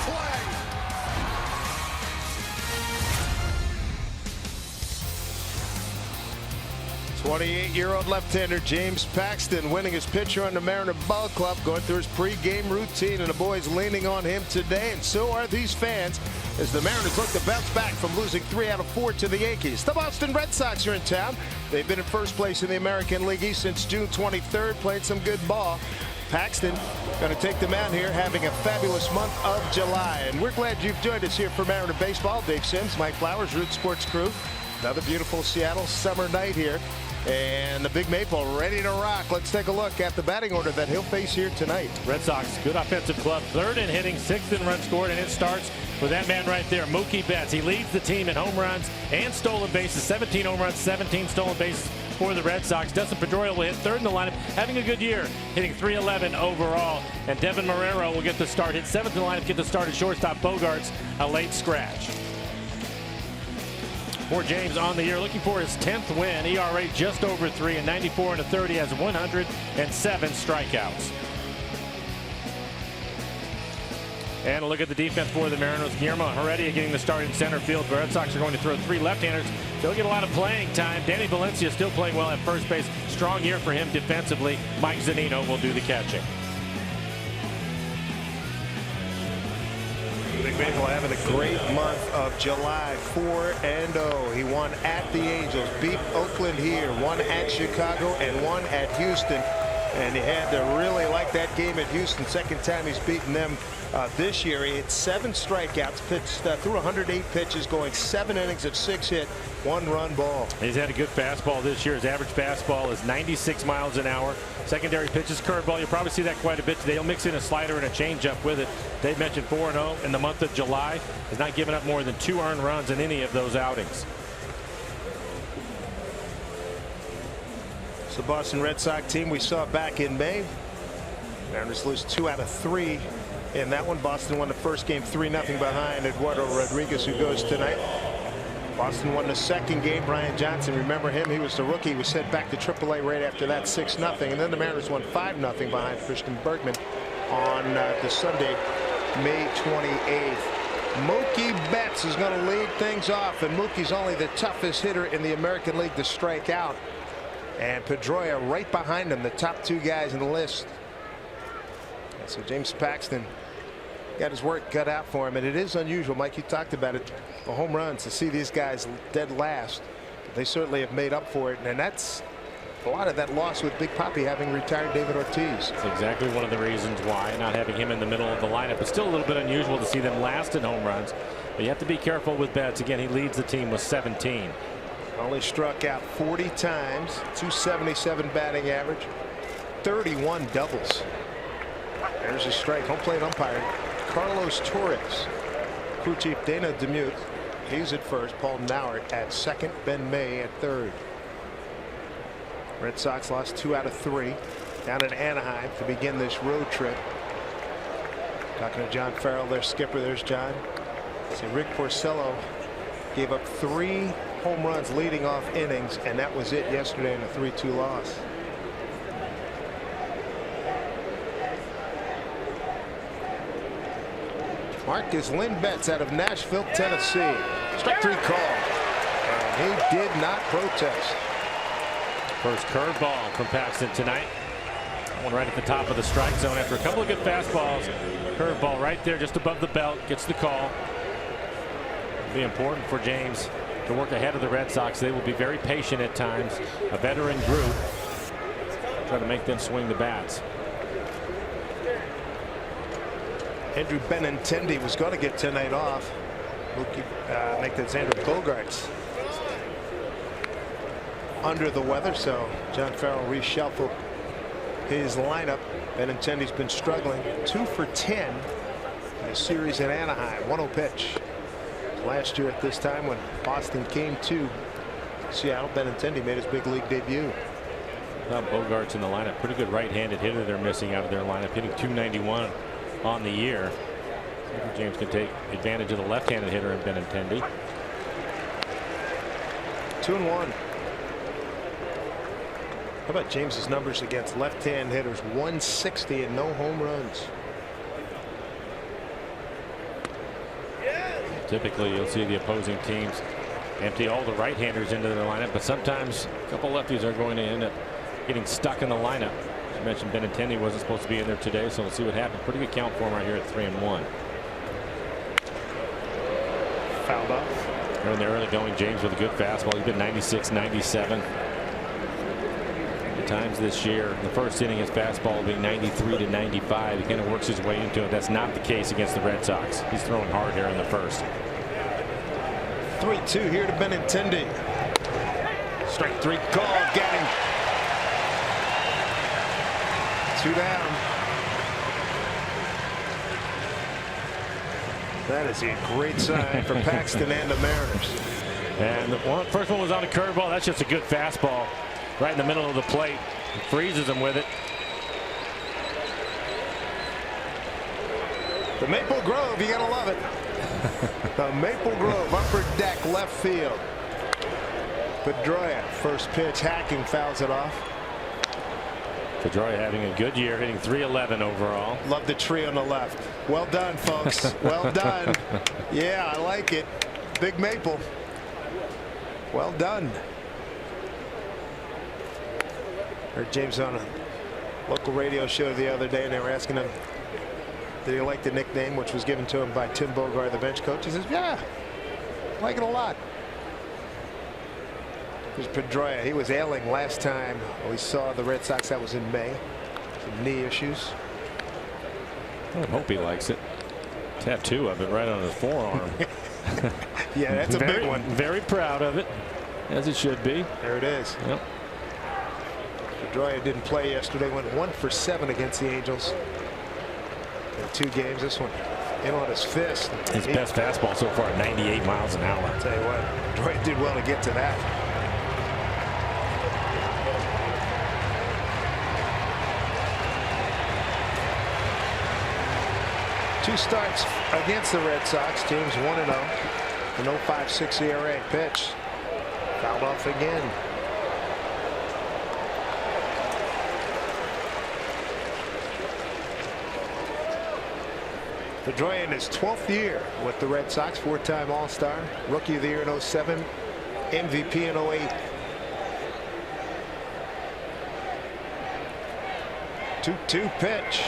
play. 28-year-old left-hander James Paxton winning his pitcher on the Mariner Ball Club, going through his pre-game routine, and the boys leaning on him today, and so are these fans as the Mariners look to bounce back from losing 3 out of 4 to the Yankees. The Boston Red Sox are in town. They've been in first place in the American League East since June 23rd, played some good ball. Paxton going to take them out here, having a fabulous month of July, and we're glad you've joined us here for Mariner Baseball. Dave Sims, Mike Flowers, Root Sports Crew. Another beautiful Seattle summer night here. And the Big Maple ready to rock. Let's take a look at the batting order that he'll face here tonight. Red Sox, good offensive club, third in hitting, sixth in runs scored, and it starts with that man right there, Mookie Betts. He leads the team in home runs and stolen bases, 17 home runs, 17 stolen bases for the Red Sox. Dustin Pedroia will hit third in the lineup, having a good year, hitting .311 overall. And Devin Marrero will get the start, hit seventh in the lineup, get the start at shortstop. Bogarts, a late scratch. For James on the year, looking for his 10th win, ERA just over 3, and 94 1/3. He has 107 strikeouts. And a look at the defense for the Mariners. Guillermo Heredia getting the start in center field. The Red Sox are going to throw 3 left-handers. They'll get a lot of playing time. Danny Valencia still playing well at first base. Strong year for him defensively. Mike Zunino will do the catching. Big Maple having a great month of July, 4-0. He won at the Angels, beat Oakland here, won at Chicago, and won at Houston. And he had to really like that game at Houston. Second time he's beaten them this year. He had 7 strikeouts, pitched through 108 pitches, going 7 innings of 6 hit, 1-run ball. He's had a good fastball this year. His average fastball is 96 miles an hour. Secondary pitches, curveball. You'll probably see that quite a bit today. He'll mix in a slider and a changeup with it. Dave mentioned 4-0 in the month of July. Has not given up more than 2 earned runs in any of those outings. It's the Boston Red Sox team we saw back in May. Mariners lose 2 out of 3 in that one. Boston won the first game 3-0 behind Eduardo Rodriguez, who goes tonight. Boston won the second game. Brian Johnson, remember him? He was the rookie. He was sent back to AAA right after that, 6-0. And then the Mariners won 5-0 behind Christian Bergman on the Sunday, May 28th. Mookie Betts is going to lead things off, and Mookie's only the toughest hitter in the American League to strike out. And Pedroia right behind him, the top 2 guys in the list. And so James Paxton got his work cut out for him, and it is unusual, Mike, you talked about it, for home runs, to see these guys dead last. They certainly have made up for it, and that's a lot of that loss with Big Papi having retired David Ortiz. That's exactly one of the reasons why, not having him in the middle of the lineup. It's still a little bit unusual to see them last in home runs, but you have to be careful with Betts. Again, he leads the team with 17. Only struck out 40 times, 277 batting average, 31 doubles. There's a strike. Home plate umpire Carlos Torres. Crew chief Dana Demuth, he's at first. Paul Nauert at second. Ben May at third. Red Sox lost 2 out of 3 down in Anaheim to begin this road trip. Talking to John Farrell, their skipper. There's John. See, Rick Porcello gave up 3 home runs leading off innings, and that was it yesterday in a 3-2 loss. Marcus Lynn Betts out of Nashville, Tennessee. Strike 3 call, and he did not protest. First curveball from Paxton tonight. That one right at the top of the strike zone after a couple of good fastballs. Curveball right there just above the belt, gets the call. It'll be important for James to work ahead of the Red Sox. They will be very patient at times. A veteran group. Try to make them swing the bats. Andrew Benintendi was going to get tonight off. Make that Xander Bogaerts under the weather, so John Farrell reshuffled his lineup. Benintendi's been struggling. 2 for 10 in the series in Anaheim. 1-0 pitch. Last year at this time when Boston came to Seattle, Benintendi made his big league debut. Bogaerts in the lineup. Pretty good right-handed hitter they're missing out of their lineup, hitting .291 on the year. Maybe James can take advantage of the left-handed hitter in Benintendi. 2-1. How about James's numbers against left-hand hitters? 160 and no home runs. Typically, you'll see the opposing teams empty all the right-handers into their lineup, but sometimes a couple lefties are going to end up getting stuck in the lineup. As you mentioned, Benintendi wasn't supposed to be in there today, so we'll see what happens. Pretty good count for him right here at 3-1. Fouled off. In the early going, James with a good fastball. He's been 96, 97. Times this year, the first inning, his fastball being 93 to 95. He kind of works his way into it. That's not the case against the Red Sox. He's throwing hard here in the first. 3-2 here to Benintendi. Strike 3 call. Get him. 2 down. That is a great sign for Paxton and the Mariners. And the first one was on a curveball. That's just a good fastball right in the middle of the plate. Freezes him with it. The Maple Grove, you gotta love it. The Maple Grove, upper deck, left field. Pedroia, first pitch, hacking, fouls it off. Pedroia having a good year, hitting .311 overall. Love the tree on the left. Well done, folks. Well done. Yeah, I like it. Big Maple. Well done. Heard James on a local radio show the other day, and they were asking him, did he like the nickname, which was given to him by Tim Bogart, the bench coach? He says, yeah, I like it a lot. Here's Pedroia. He was ailing last time we saw the Red Sox. That was in May. Some knee issues. I hope he likes it. Tattoo of it right on his forearm. Yeah, that's a big one. Very proud of it, as it should be. There it is. Yep. Pedroia didn't play yesterday. Went 1 for 7 against the Angels in 2 games. This one in on his fist. His best fastball so far, 98 miles an hour. I'll tell you what, Pedroia did well to get to that. Two starts against the Red Sox. James 1-0. An 0.56 ERA. Pitch fouled off again. Pedroia in his 12th year with the Red Sox, 4-time All-Star, Rookie of the Year in 07, MVP in 08. 2-2 pitch.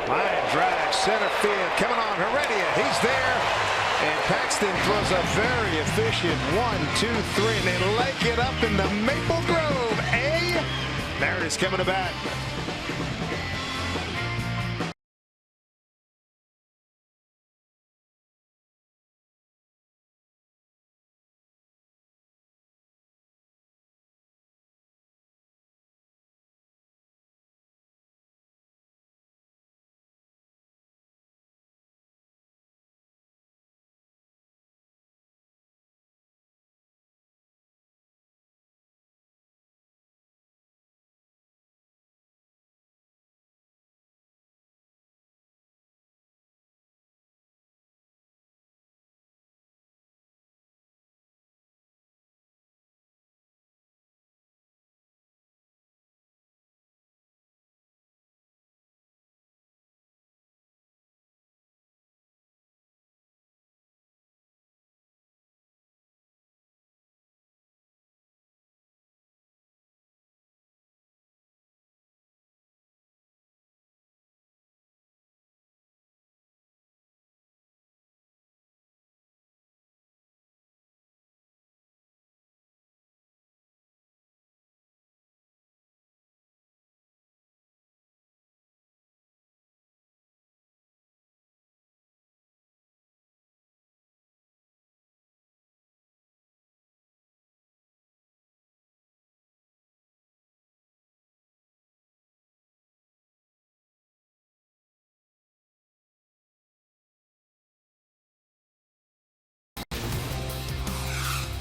Line drive, center field, coming on, Heredia, he's there. And Paxton throws a very efficient 1-2-3, and they leg it up in the Maple Grove. Mariners coming to bat.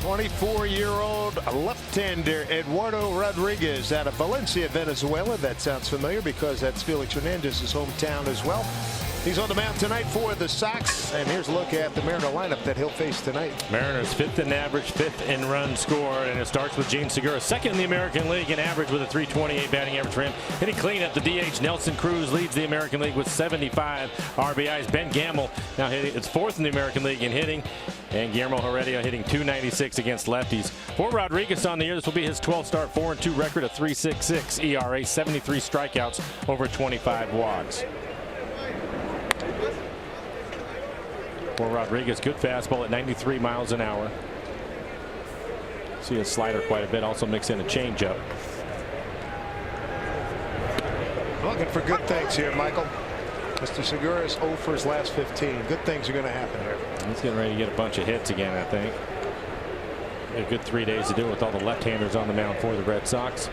.24-year-old left-hander Eduardo Rodriguez out of Valencia, Venezuela. That sounds familiar because that's Felix Hernandez's hometown as well. He's on the mound tonight for the Sox, and here's a look at the Mariner lineup that he'll face tonight. Mariners 5th in average, 5th in runs scored, and it starts with Gene Segura, 2nd in the American League in average with a .328 batting average for him. Hitting clean at the DH, Nelson Cruz leads the American League with 75 RBIs. Ben Gamble now hitting, it's 4th in the American League in hitting, and Guillermo Heredia hitting .296 against lefties. For Rodriguez on the year, this will be his 12th start, 4-2 record, a .366 ERA, 73 strikeouts over 25 walks. For Rodriguez, good fastball at 93 miles an hour. See a slider quite a bit, also mix in a changeup. Looking for good things here, Michael. Mr. Segura is 0 for his last 15. Good things are going to happen here. He's getting ready to get a bunch of hits again, I think. A good 3 days to do it with all the left-handers on the mound for the Red Sox.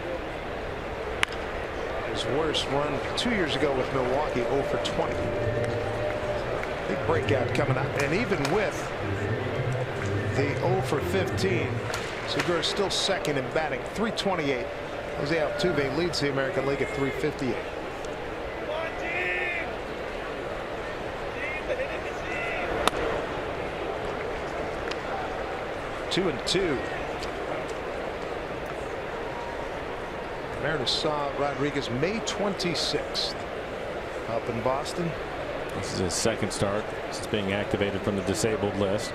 His worst run 2 years ago with Milwaukee, 0 for 20. Big breakout coming up, and even with the 0 for 15, Segura is still 2nd in batting, .328. Jose Altuve leads the American League at .358. Two and two. Mariners saw Rodriguez May 26th up in Boston. This is his 2nd start since being activated from the disabled list.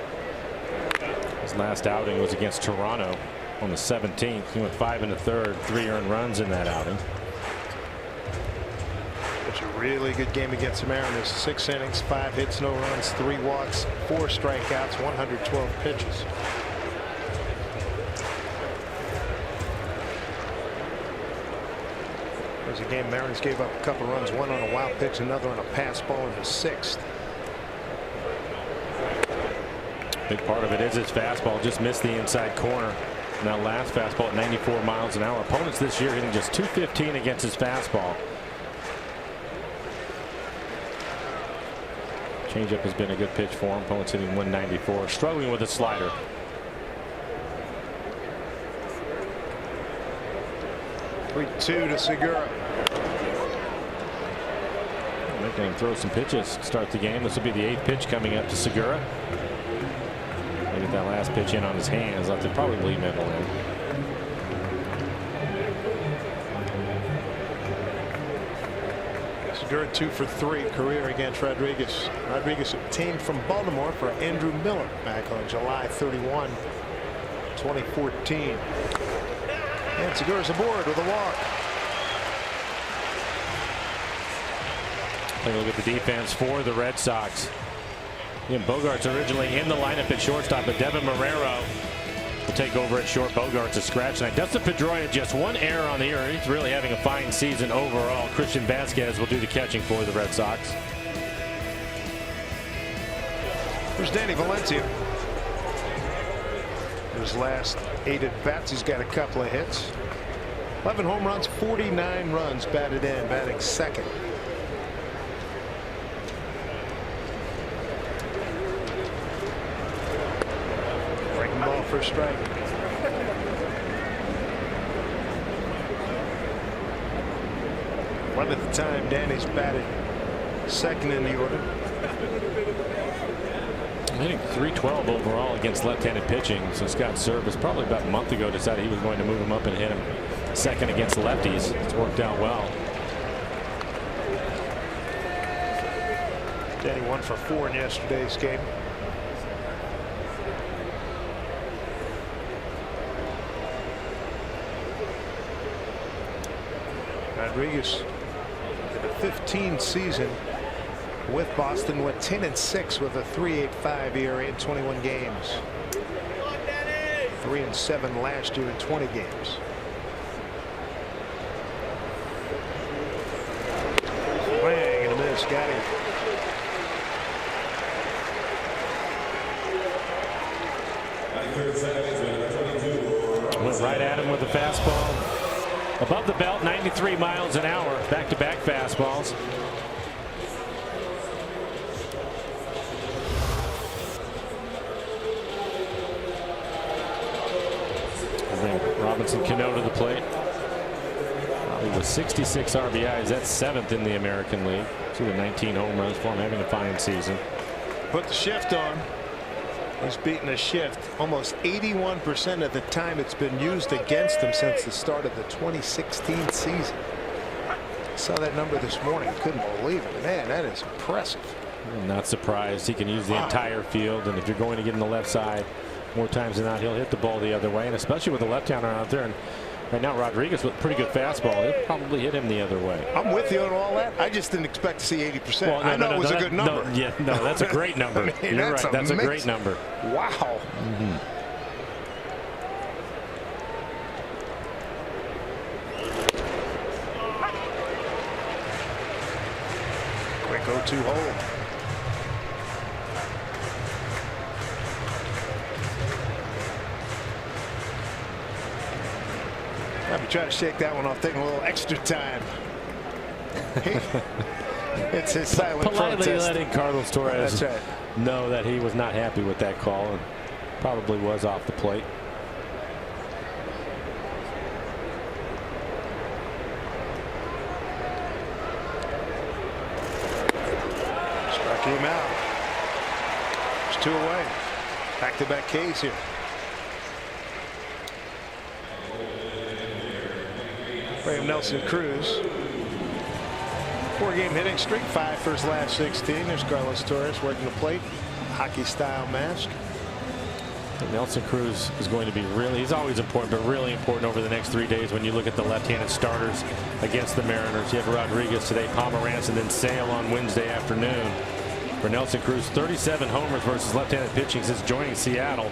His last outing was against Toronto on the 17th. He went 5 1/3, 3 earned runs in that outing. It's a really good game against the Mariners. 6 innings, 5 hits, no runs, 3 walks, 4 strikeouts, 112 pitches. It was a game Mariners gave up a couple runs, one on a wild pitch, another on a pass ball in the 6th. Big part of it is his fastball just missed the inside corner. And that last fastball at 94 miles an hour. Opponents this year hitting just .215 against his fastball. Changeup has been a good pitch for him. Opponents hitting 194. Struggling with a slider. .3-2 to Segura. They're going to throw some pitches to start the game. This will be the 8th pitch coming up to Segura. They get that last pitch in on his hands. They'll probably middle in. Segura 2 for 3 career against Rodriguez. Rodriguez obtained from Baltimore for Andrew Miller back on July 31, 2014. And Segura's aboard with a walk. Take a look at the defense for the Red Sox. Bogart's originally in the lineup at shortstop, but Devin Marrero will take over at short. Bogart's a scratch tonight. Dustin Pedroia just 1 error on the year. He's really having a fine season overall. Christian Vasquez will do the catching for the Red Sox. There's Danny Valencia. His last 8 at bats, he's got a couple of hits. 11 home runs, 49 runs batted in, batting 2nd. Breaking ball for a strike. One at the time, Danny's batted 2nd in the order. Hitting .312 overall against left-handed pitching. So Scott Service probably about a month ago decided he was going to move him up and hit him 2nd against lefties. It's worked out well. Danny 1 for 4 in yesterday's game. Rodriguez in the 15 season with Boston went 10-6 with a .385 ERA in 21 games. 3-7 last year in 20 games. Swing and a miss. Got him. Went right at him with the fastball. Above the belt, 93 miles an hour. Back-to-back fastballs. Robinson Cano to the plate. With 66 RBIs, that's 7th in the American League. See the 19 home runs for him, having a fine season. Put the shift on. He's beaten a shift almost 81% of the time it's been used against him since the start of the 2016 season. I saw that number this morning. Couldn't believe it. Man, that is impressive. I'm not surprised. He can use the entire field, and if you're going to get him the left side more times than not, he'll hit the ball the other way, and especially with the left-hander out there. And right now, Rodriguez with a pretty good fastball. He'll probably hit him the other way. I'm with you on all that. I just didn't expect to see 80%. Well, I know it was a good number. No, that's a great number. I mean, you're right. That's a great number. Wow. Quick 0-2 hold. I'll be trying to shake that one off, taking a little extra time. It's his silent politely protest. letting Carlos Torres know that he was not happy with that call and probably was off the plate. Struck him out. It's 2 away. Back-to-back Ks here. Nelson Cruz, 4-game hitting streak, 5 for his last 16. There's Carlos Torres working the plate, hockey-style mask. And Nelson Cruz is going to be he's always important, but really important over the next 3 days when you look at the left-handed starters against the Mariners. You have Rodriguez today, Pomeranz, and then Sale on Wednesday afternoon. For Nelson Cruz, 37 homers versus left-handed pitching since joining Seattle.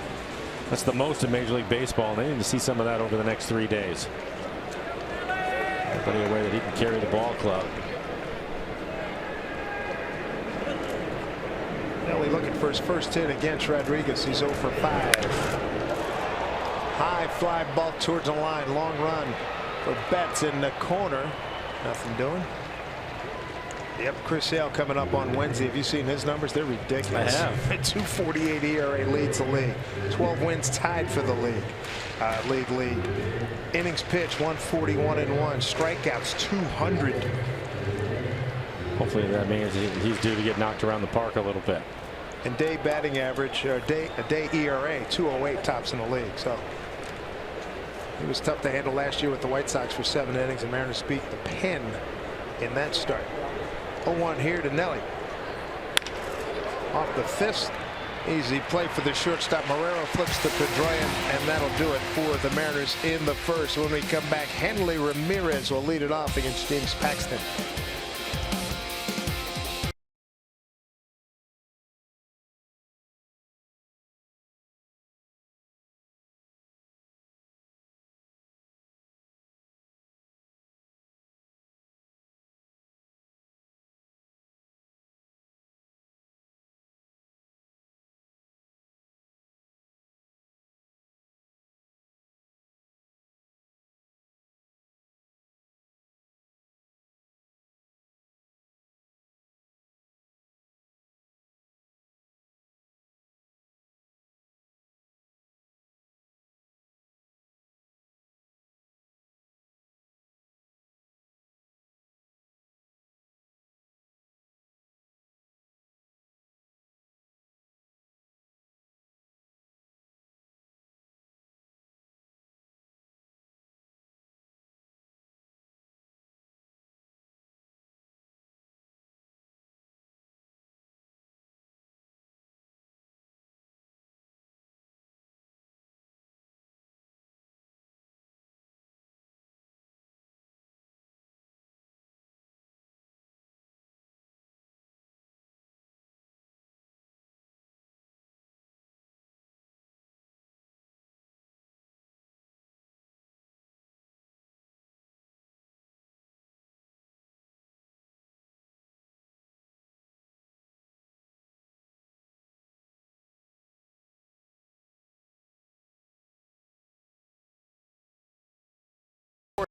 That's the most in Major League Baseball, and they need to see some of that over the next 3 days. Plenty of way that he can carry the ball club. Nelly looking for his first hit against Rodriguez. He's 0 for 5. High fly ball towards the line. Long run for Betts in the corner. Nothing doing. Yep, Chris Sale coming up on Wednesday. Have you seen his numbers? They're ridiculous. I have. A 2.48 ERA leads the league. 12 wins tied for the league. Lead. Innings pitched 141 and 1. Strikeouts 200. Hopefully that means he's due to get knocked around the park a little bit. And day batting average, or a day ERA 208 tops in the league. So he was tough to handle last year with the White Sox for 7 innings, and Mariners beat the pen in that start. 0-1 here to Nelly. Off the fist. Easy play for the shortstop. Marrero flips to Pedroian, and that'll do it for the Mariners in the first. When we come back, Henley Ramirez will lead it off against James Paxton.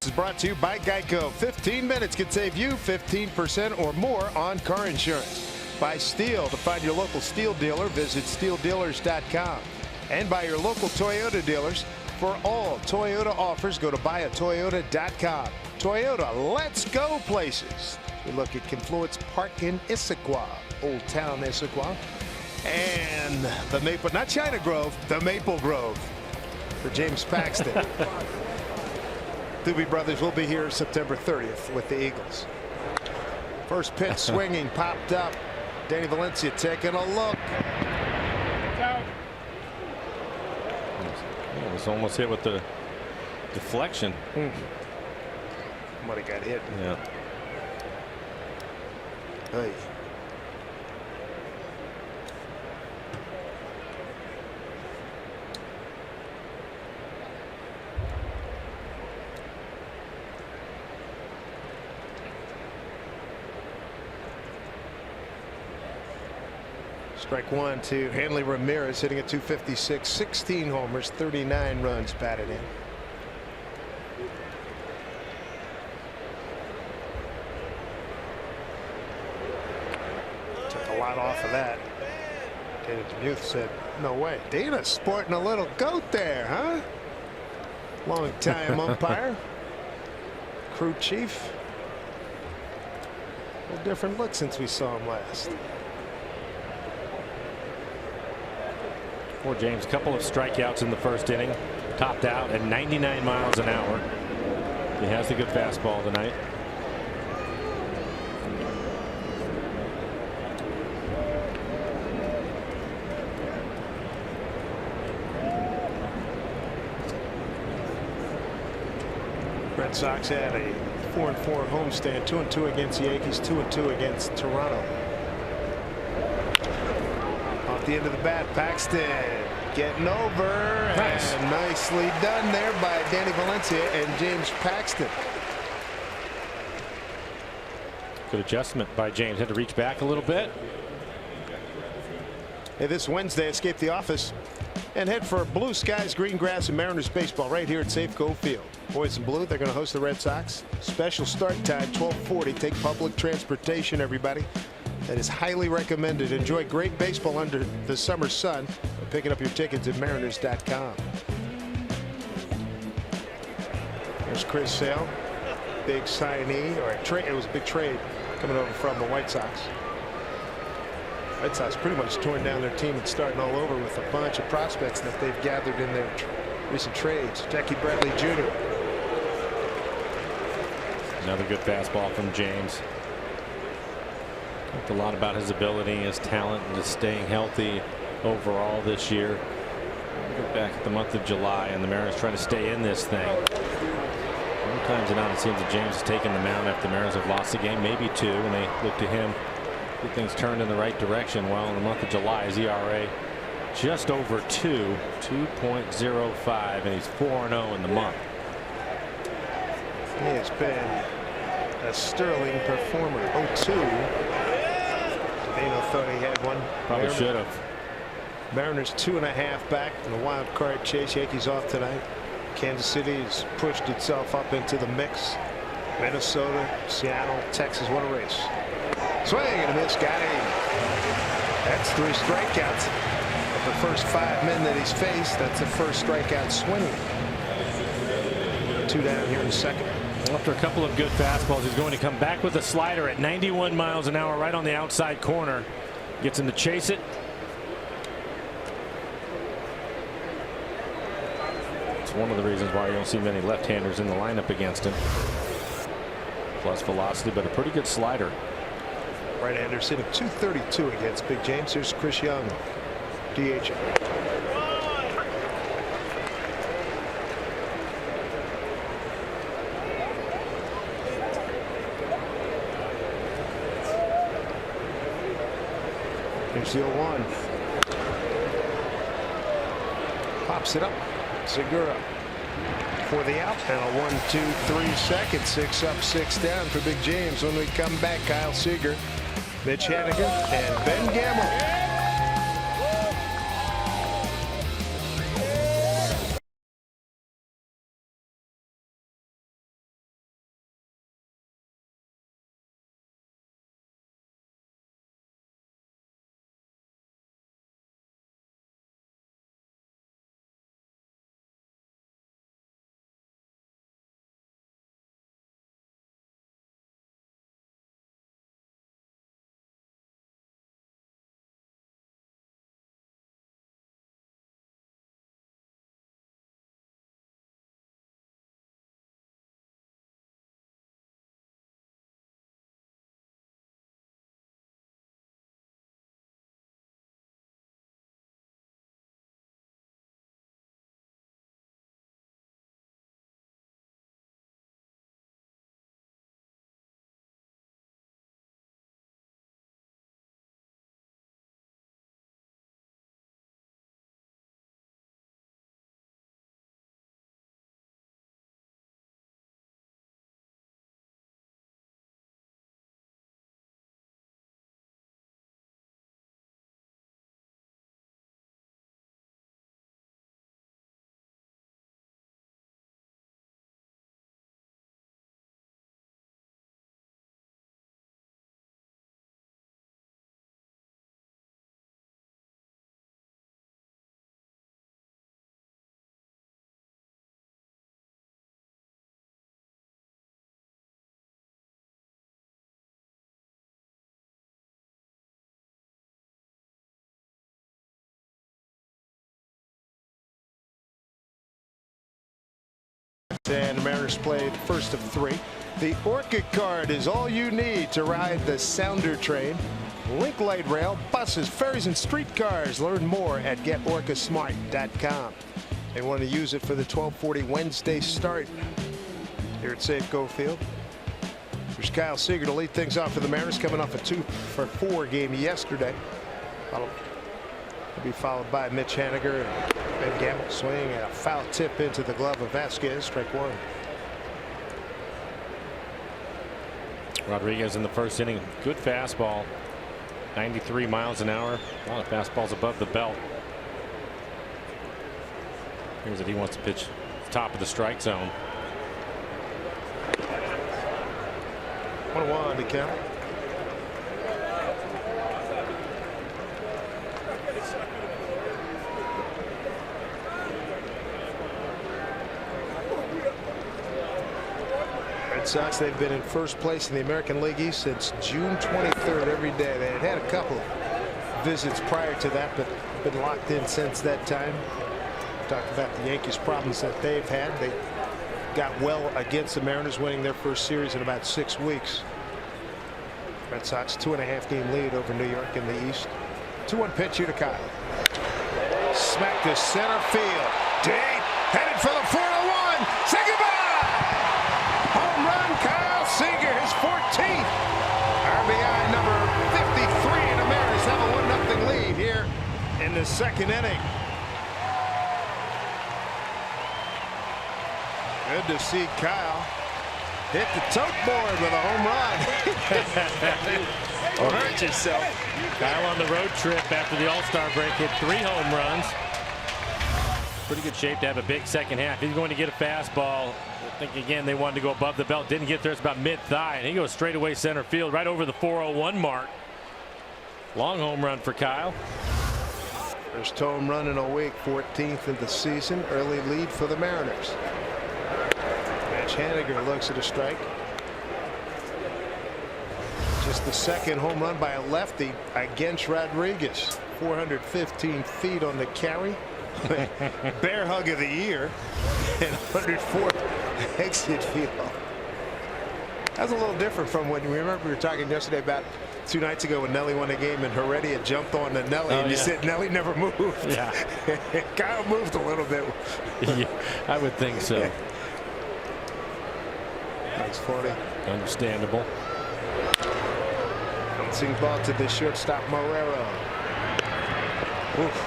Is brought to you by Geico. 15 minutes can save you 15% or more on car insurance. By Steel. To find your local Steel dealer, visit steeldealers.com. And by your local Toyota dealers. For all Toyota offers, go to buyatoyota.com. Toyota. Let's go places. We look at Confluence Park in Issaquah, Old Town Issaquah, and the Maple, not China Grove, the Maple Grove for James Paxton. Doobie Brothers will be here September 30th with the Eagles. First pitch swinging, popped up. Danny Valencia taking a look. It was almost hit with the deflection. Somebody got hit. Yeah. Hey. Strike one to Hanley Ramirez, hitting at 256, 16 homers, 39 runs batted in. Took a lot off of that. Dana DeMuth said, no way. Dana's sporting a little goat there, huh? Long time umpire. Crew chief. A different look since we saw him last. Poor James, a couple of strikeouts in the first inning, topped out at 99 miles an hour. He has a good fastball tonight. Red Sox had a 4-4 homestand, 2-2 against the Yankees, 2-2 against Toronto. Off the end of the bat, Paxton getting over. Nice. And nicely done there by Danny Valencia and James Paxton. Good adjustment by James. Had to reach back a little bit. Hey, this Wednesday, escape the office and head for blue skies, green grass, and Mariners baseball right here at Safeco Field. Boys in blue, they're going to host the Red Sox. Special start time, 12:40. Take public transportation, everybody. That is highly recommended. Enjoy great baseball under the summer sun by picking up your tickets at mariners.com. There's Chris Sale, big signee, or a trade. It was a big trade coming over from the White Sox. Red Sox pretty much torn down their team and starting all over with a bunch of prospects that they've gathered in their recent trades. Jackie Bradley Jr. Another good fastball from James. Talked a lot about his ability, his talent, and just staying healthy overall this year. Look back at the month of July, and the Mariners trying to stay in this thing. More times than not, it seems that James has taken the mound after the Mariners have lost the game, maybe two, and they look to him. Get things turned in the right direction. Well, in the month of July, his ERA just over 2.05, and he's 4-0 in the month. He has been a sterling performer. 0-2. Davino thought he had one. Probably should have. Mariners 2.5 back in the wild card chase. Yankees off tonight. Kansas City has pushed itself up into the mix. Minnesota, Seattle, Texas, what a race. Swing and a miss, got him. That's 3 strikeouts. Of the first 5 men that he's faced, that's the first strikeout swinging. 2 down here in the second. After a couple of good fastballs, he's going to come back with a slider at 91 miles an hour right on the outside corner. Gets him to chase it. It's one of the reasons why you don't see many left-handers in the lineup against him. Plus velocity, but a pretty good slider. Right-hander sitting 232 against Big James. Here's Chris Young, DH. Here's the 0-1. Pops it up. Segura for the out. And a 1-2-3 second. 6 up, 6 down for Big James. When we come back, Kyle Seager, Mitch Haniger, and Ben Gamble. and the Mariners play the first of 3. The Orchid card is all you need to ride the Sounder train. Link light rail, buses, ferries, and streetcars. Learn more at getorcasmart.com. They want to use it for the 12:40 Wednesday start here at Safeco Field. There's Kyle Seager to lead things off for the Mariners, coming off a 2-for-4 game yesterday. He'll be followed by Mitch Haniger and Ben Gamble. Swing and a foul tip into the glove of Vasquez. Strike 1. Rodriguez in the first inning. Good fastball. 93 miles an hour. A lot of fastballs above the belt. Here's it. He wants to pitch top of the strike zone. 1-1 to count. Red Sox, they've been in first place in the American League East since June 23rd every day. They had a couple of visits prior to that, but been locked in since that time. Talked about the Yankees' problems that they've had. They got well against the Mariners, winning their first series in about 6 weeks. Red Sox 2.5-game lead over New York in the East. 2-1 pitch here to Kyle. Smack to center field. Deep, headed for the 4-1. Say goodbye. Home run, Kyle Seager, his 14th. RBI number 53, and the Mariners have a 1-0 lead here in the second inning. Good to see Kyle hit the tote board with a home run. Don't hurt yourself. Kyle on the road trip after the All-Star break hit 3 home runs. Pretty good shape to have a big second half. He's going to get a fastball. I think again they wanted to go above the belt. Didn't get there. It's about mid-thigh, and he goes straight away center field right over the 401 mark. Long home run for Kyle. First home run in a week, 14th in the season. Early lead for the Mariners. Mitch Haniger looks at a strike. Just the second home run by a lefty against Rodriguez. 415 feet on the carry. Bear hug of the year. And 104 exit field. That's a little different from what we remember we were talking yesterday about 2 nights ago when Nelly won a game and Heredia jumped on to Nelly, and you said Nelly never moved. Yeah. Kyle moved a little bit. Yeah, I would think so. That's funny. Understandable. Bouncing ball to the shortstop Marrero. Oof.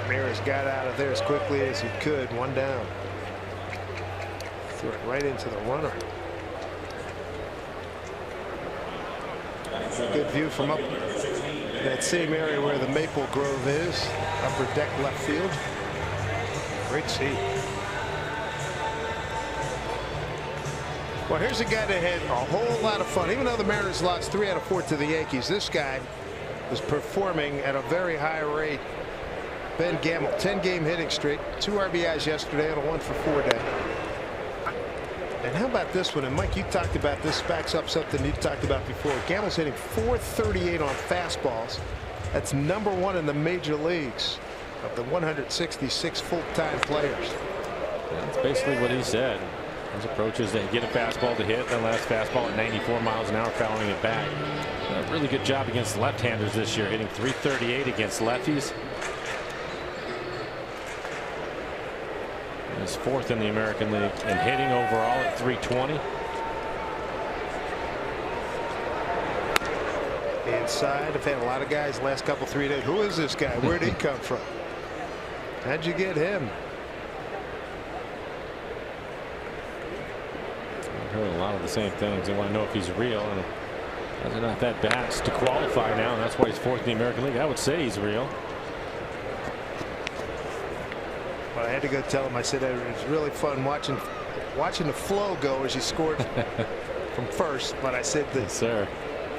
Ramirez got out of there as quickly as he could. 1 down. Threw it right into the runner. Good view from up that same area where the Maple Grove is. Upper deck left field. Great seat. Well, here's a guy that had a whole lot of fun. Even though the Mariners lost 3 out of 4 to the Yankees, this guy was performing at a very high rate. Ben Gamble, 10-game hitting streak, 2 RBIs yesterday on a 1-for-4 day. And how about this one? And Mike, you talked about this, backs up something you talked about before. Gamble's hitting .438 on fastballs. That's #1 in the major leagues of the 166 full-time players. That's basically what he said. His approach is to get a fastball to hit, then last fastball at 94 miles an hour, fouling it back. A really good job against left-handers this year, hitting .338 against lefties. He's 4th in the American League and hitting overall at .320. Inside, I've had a lot of guys last couple 3 days. Who is this guy? Where did he come from? How'd you get him? I've heard a lot of the same things. They want to know if he's real, and they're not that bad to qualify now, and that's why he's 4th in the American League. I would say he's real. Well, I had to go tell him. I said it was really fun watching the flow go as he scored from first. But I said that, yes, sir,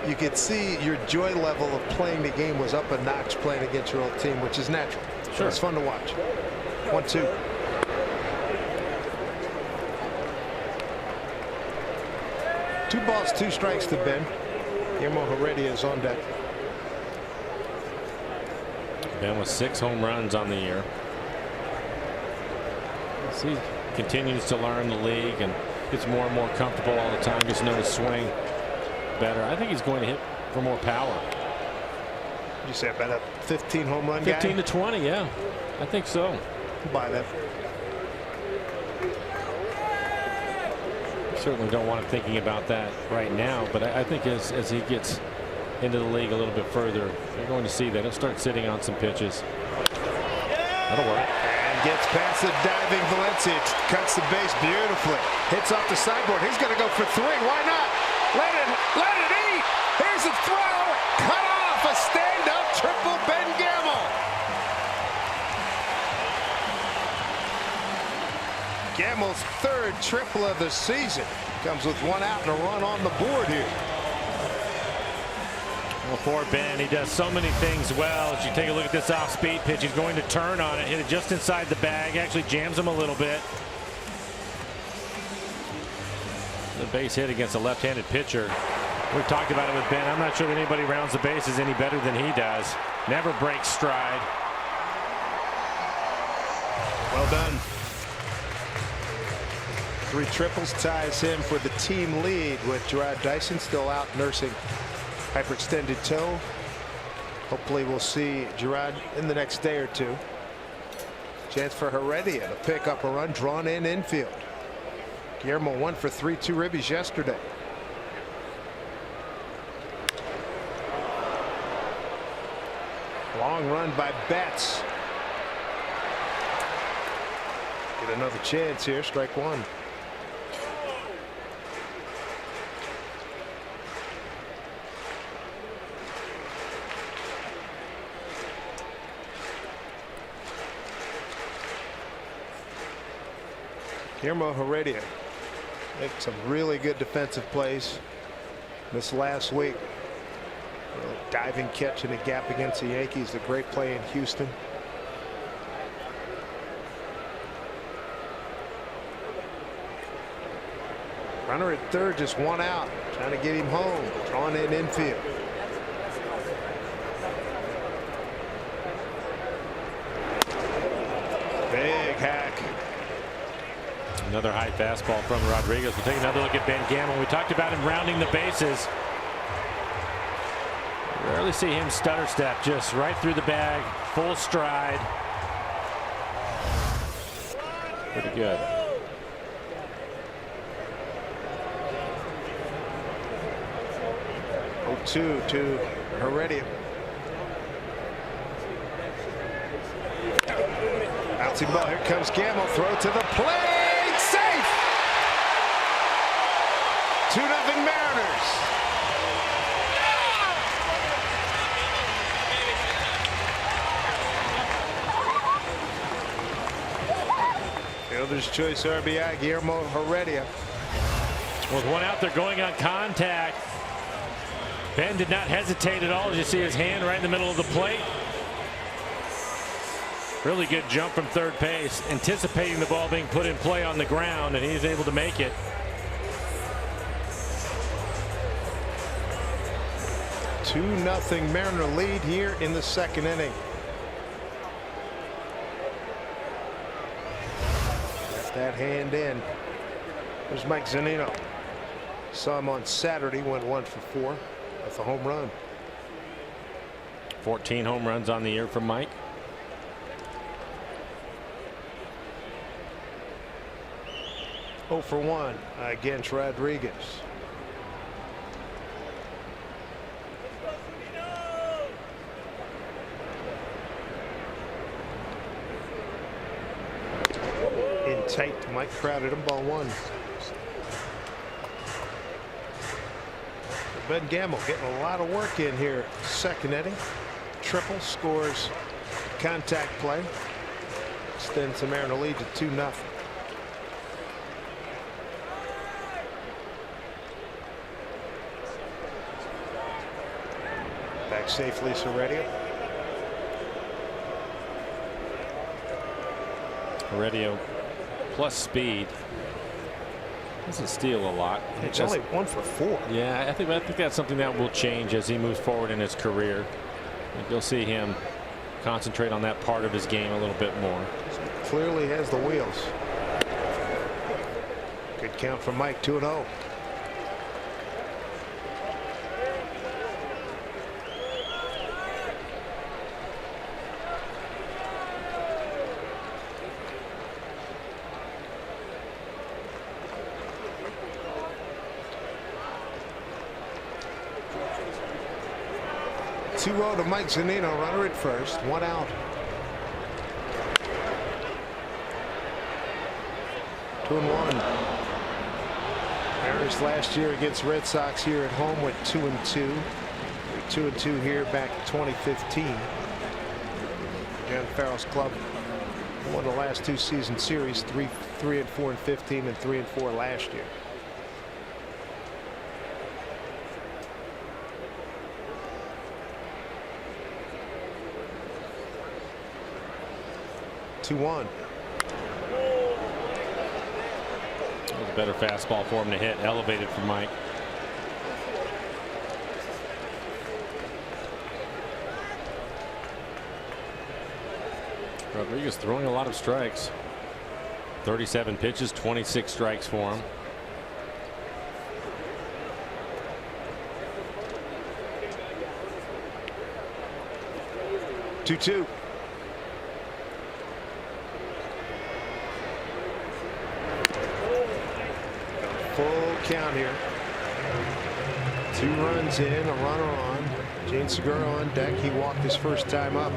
you could see your joy level of playing the game was up a notch playing against your old team, which is natural. Sure, it's fun to watch. 1-2. Two balls, 2 strikes to Ben. Guillermo Heredia is on deck. Ben with 6 home runs on the year. As he continues to learn the league and gets more and more comfortable all the time, gets to know his swing better. I think he's going to hit for more power. You say about a 15 home run 15 guy? to 20, yeah. I think so. Buy that. Certainly don't want him thinking about that right now, but I think as he gets into the league a little bit further, you're going to see that he'll start sitting on some pitches. That'll work. And gets past the diving Valencia. Cuts the base beautifully. Hits off the sideboard. He's going to go for 3. Why not? Let it eat. Here's a throw. Cut off. A stand-up triple Ben Gamble. Gamble's 3rd triple of the season. Comes with 1 out and a run on the board here. Well, poor Ben, he does so many things well. As you take a look at this off-speed pitch, he's going to turn on it, hit it just inside the bag, actually jams him a little bit. The base hit against a left-handed pitcher. We've talked about it with Ben. I'm not sure that anybody rounds the bases any better than he does. Never breaks stride. Well done. 3 triples ties him for the team lead, with Gerard Dyson still out nursing hyperextended toe. Hopefully we'll see Gerard in the next day or 2. Chance for Heredia to pick up a run drawn in infield. Guillermo 1 for 3, 2 ribbies yesterday. Long run by Betts. Get another chance here. Strike 1. Guillermo Heredia make some really good defensive plays this last week. Diving catch in a gap against the Yankees. A great play in Houston. Runner at 3rd, just 1 out. Trying to get him home. Drawn in infield. Big hack. Another high fastball from Rodriguez. We'll take another look at Ben Gamble. We talked about him rounding the bases. Rarely see him stutter step, just right through the bag, full stride. Pretty good. Oh, 2 to Heredia. Bouncing ball. Here comes Gamble. Throw to the plate. Safe. 2-0 Mariners. Fielder's choice RBI, Guillermo Heredia. With 1 out there going on contact. Ben did not hesitate at all. As you see his hand right in the middle of the plate. Really good jump from 3rd base, anticipating the ball being put in play on the ground, and he's able to make it. 2-0 Mariner lead here in the 2nd inning. Got that hand in. There's Mike Zunino. Saw him on Saturday, went 1 for 4 with a home run. 14 home runs on the year from Mike. Oh for 1 against Rodriguez. In tight, Mike crowded him, ball 1. Ben Gamble getting a lot of work in here. 2nd inning. Triple, scores contact play. Extends the Mariner lead to 2-0. Back safely, Heredia. Heredia plus speed. Doesn't steal a lot. It's only 1 for 4. Yeah, I think that's something that will change as he moves forward in his career. I think you'll see him concentrate on that part of his game a little bit more. Clearly has the wheels. Good count from Mike. 2-0. To Mike Zunino, runner at first, 1 out. 2-1. Mariners last year against Red Sox here at home went 2-2. 2-2 here back in 2015. John Farrell's club won the last 2 season series, 3-4 in 15 and 3-4 last year. That was a better fastball for him to hit, elevated for Mike. Rodriguez throwing a lot of strikes. 37 pitches, 26 strikes for him. Two. Full count here. 2 runs in, a runner on. Gene Segura on deck. He walked his first time up.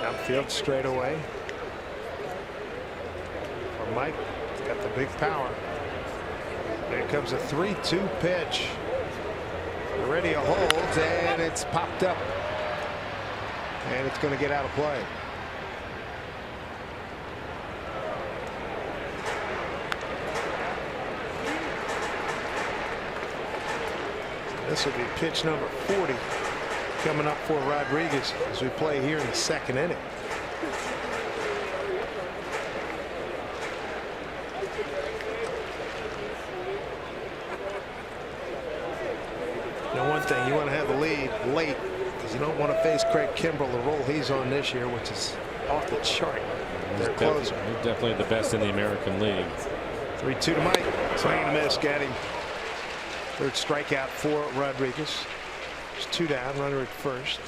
Outfield straight away. For Mike, he's got the big power. There comes a 3-2 pitch. Ready a hold, and it's popped up, and it's going to get out of play. This will be pitch number 40 coming up for Rodriguez as we play here in the 2nd inning. One thing, you want to have a lead late because you don't want to face Craig Kimbrell, the role he's on this year, which is off the chart. They're closer. He's definitely the best in the American League. 3-2 to Mike. Swing and a miss. Got him. 3rd strikeout for Rodriguez. It's 2 down. Runner at first.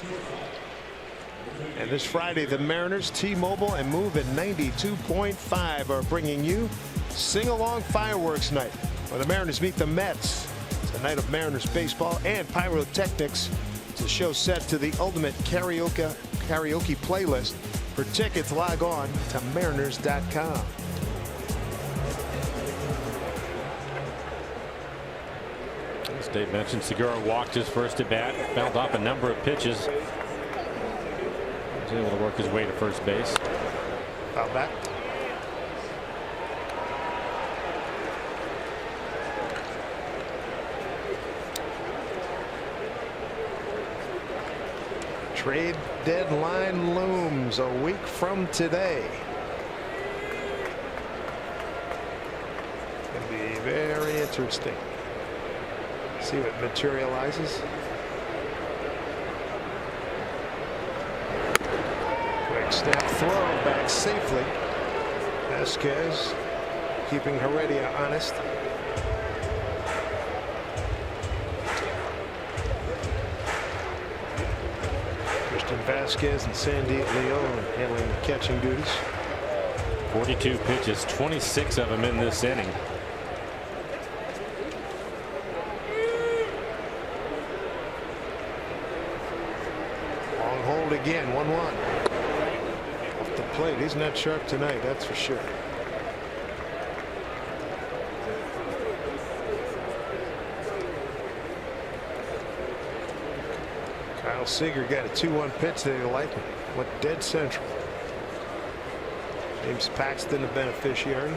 And this Friday, the Mariners, T-Mobile, and Move at 92.5 are bringing you Sing-Along Fireworks Night, where the Mariners meet the Mets. It's a night of Mariners baseball and pyrotechnics. It's a show set to the ultimate karaoke playlist. For tickets, log on to mariners.com. As Dave mentioned, Segura walked his first at bat, fouled off a number of pitches. He was able to work his way to first base. Foul back. Trade deadline looms a week from today. It's going to be very interesting. See what materializes. Quick snap throw back safely. Vasquez keeping Heredia honest. Vasquez and Sandy Leon handling the catching duties. 42 pitches, 26 of them in this inning. Long hold again, 1-1. Off the plate, he's not sharp tonight, that's for sure. Seager got a 2-1 pitch that he liked. Went dead central. James Paxton, the beneficiary.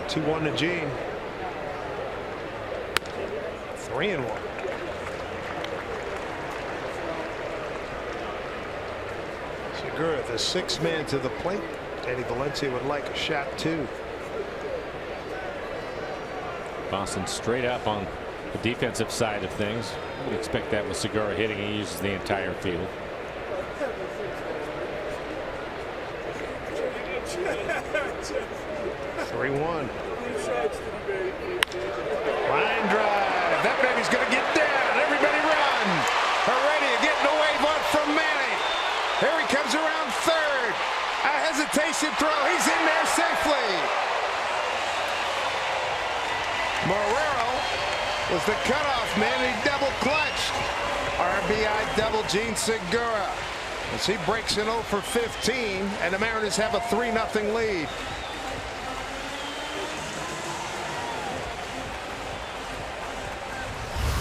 Two 2-1 to Gene. 3-1. Segura, the 6th man to the plate. Eddie Valencia would like a shot too. Boston straight up on the defensive side of things. You'd expect that with Segura hitting. He uses the entire field. Three-one. Line drive. That baby's going to get down. Everybody run. Heredia getting a wave up from Manny. Here he comes around third. A hesitation throw. He's in there safely. Marrero was the cutoff man. He double clutched. RBI double Gene Segura as he breaks an 0 for 15, and the Mariners have a 3-0 lead.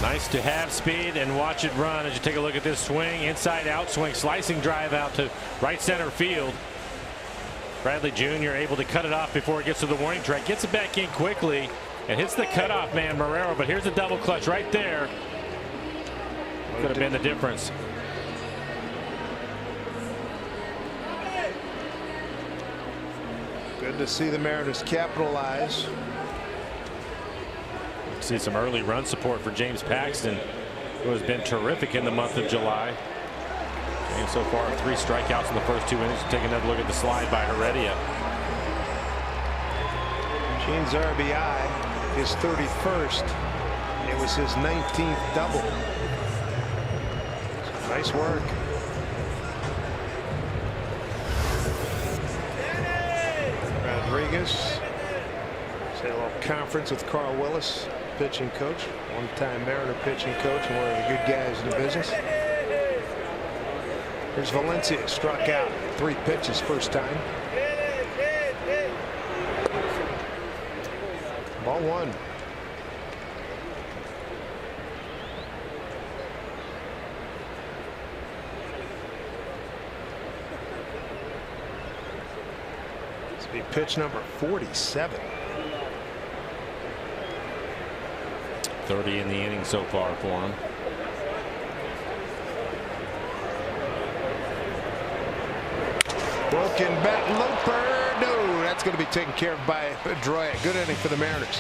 Nice to have speed and watch it run as you take a look at this swing. Inside out swing, slicing drive out to right center field. Bradley Jr. able to cut it off before it gets to the warning track. Gets it back in quickly and hits the cutoff man Marrero. But here's a double clutch right there. Could have been the difference. Good to see the Mariners capitalize. See some early run support for James Paxton, who has been terrific in the month of July. And so far 3 strikeouts in the first 2 innings. Take another look at the slide by Heredia. Gene's RBI, his 31st. It was his 19th double. Nice work. Rodriguez. Had a little conference with Carl Willis, pitching coach, one-time Mariner pitching coach, and one of the good guys in the business. Here's Valencia, struck out 3 pitches first time. Ball 1. This will be pitch number 47. 30 in the inning so far for him. Broken bat, Loper. No, that's going to be taken care of by Pedroia. Good inning for the Mariners.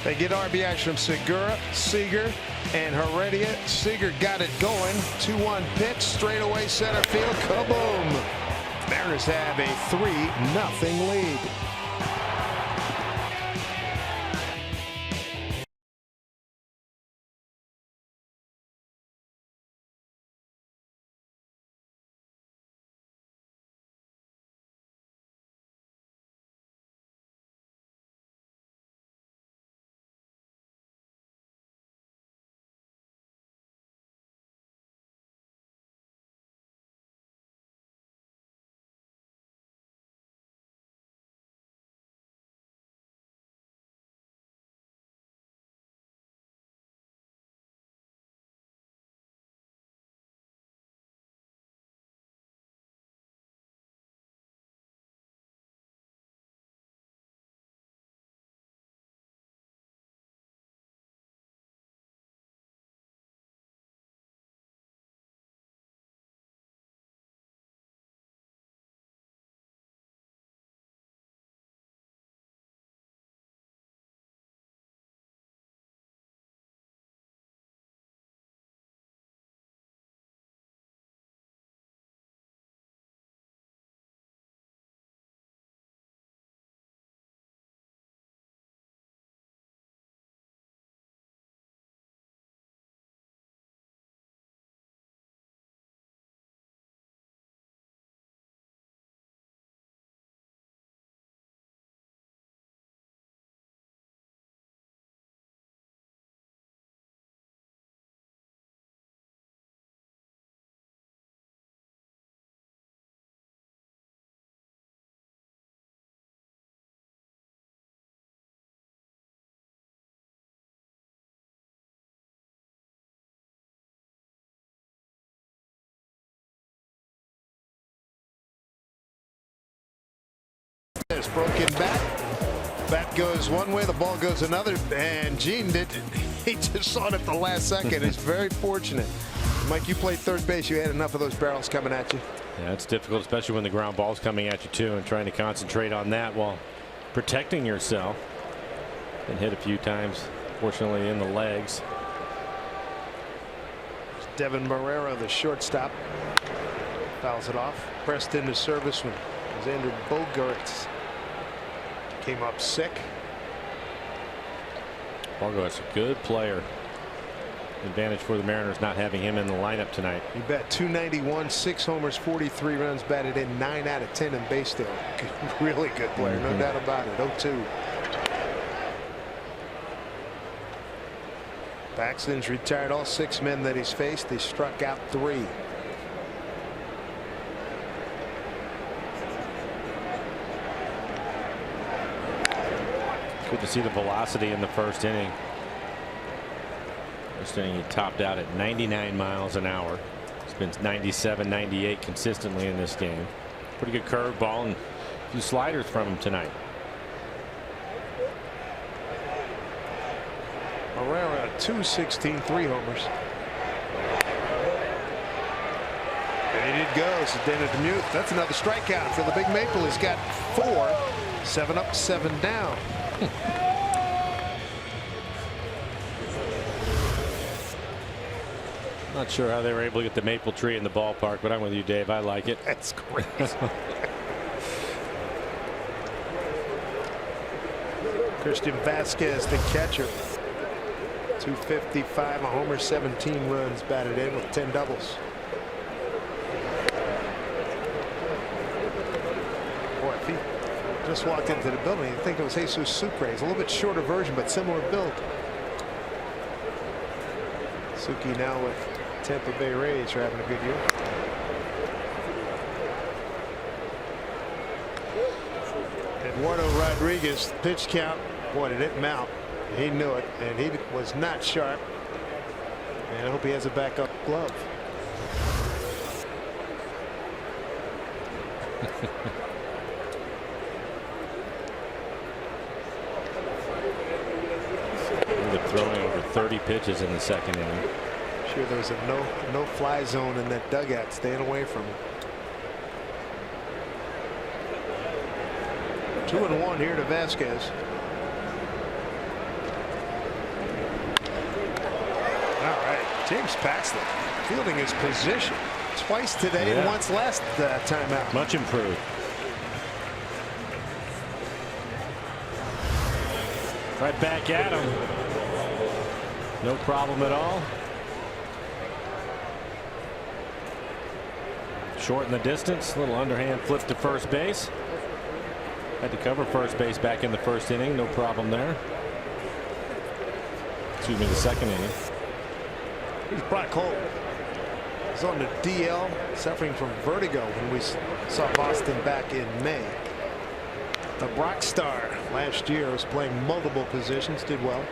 They get RBIs from Segura, Seager, and Heredia. Seager got it going. 2-1 pitch, straightaway center field. Kaboom! Mariners have a 3-0 lead. Broken bat goes one way, the ball goes another, and Gene he just saw it at the last second. It's very fortunate. Mike, you played third base. You had enough of those barrels coming at you. Yeah, it's difficult, especially when the ground ball's coming at you too, and trying to concentrate on that while protecting yourself. And hit a few times, fortunately, in the legs. Devin Marrero, the shortstop, fouls it off. Pressed into service when Xander Bogaerts came up sick. Bogaerts a good player. Advantage for the Mariners not having him in the lineup tonight. He bat .291, 6 homers, 43 runs, batted in 9 out of 10 in base stealing. Really good player, no doubt about it. 0-2. Paxton's retired all 6 men that he's faced. He struck out 3. Good to see the velocity in the first inning. First inning he topped out at 99 miles an hour. It's been 97, 98 consistently in this game. Pretty good curveball and a few sliders from him tonight. Herrera, 216, 3 homers. And he did go. So Dennis DeMuth. That's another strikeout for the Big Maple. He's got 4. 7 up, 7 down. Not sure how they were able to get the maple tree in the ballpark, but I'm with you, Dave. I like it. That's great. Christian Vasquez, the catcher. 255, a homer, 17 runs batted in with 10 doubles. Boy, if he just walked into the building, you'd think it was Jesus Sucre. He's a little bit shorter version, but similar build. Suki now with Tampa Bay Rays are having a good year. Eduardo Rodriguez, pitch count. Boy, did it mount. He knew it, and he was not sharp. And I hope he has a backup glove. They're throwing over 30 pitches in the second inning. Sure, there was a no fly zone in that dugout, staying away from him. 2-1 here to Vasquez. All right, James Paxton fielding his position twice today and once last time out. Much improved. Right back at him. No problem at all. Short in the distance, little underhand flip to first base. Had to cover first base back in the first inning, no problem there. Excuse me, the second inning. Here's Brock Holt. He's on the DL, suffering from vertigo when we saw Boston back in May. The Brock star last year was playing multiple positions, did well.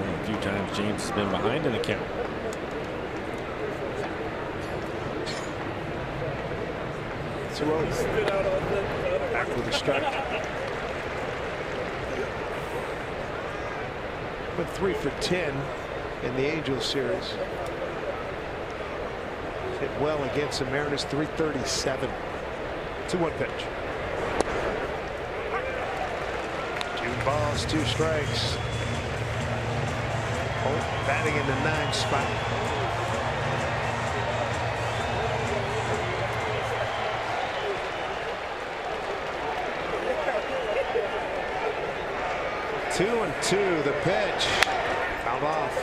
A few times James has been behind in the count. Back with a strike. Went 3 for 10 in the Angels series. Hit well against the Mariners. 337. 2-1 pitch. 2 balls, 2 strikes. Holt batting in the 9th spot. Two and 2, the pitch fouled off.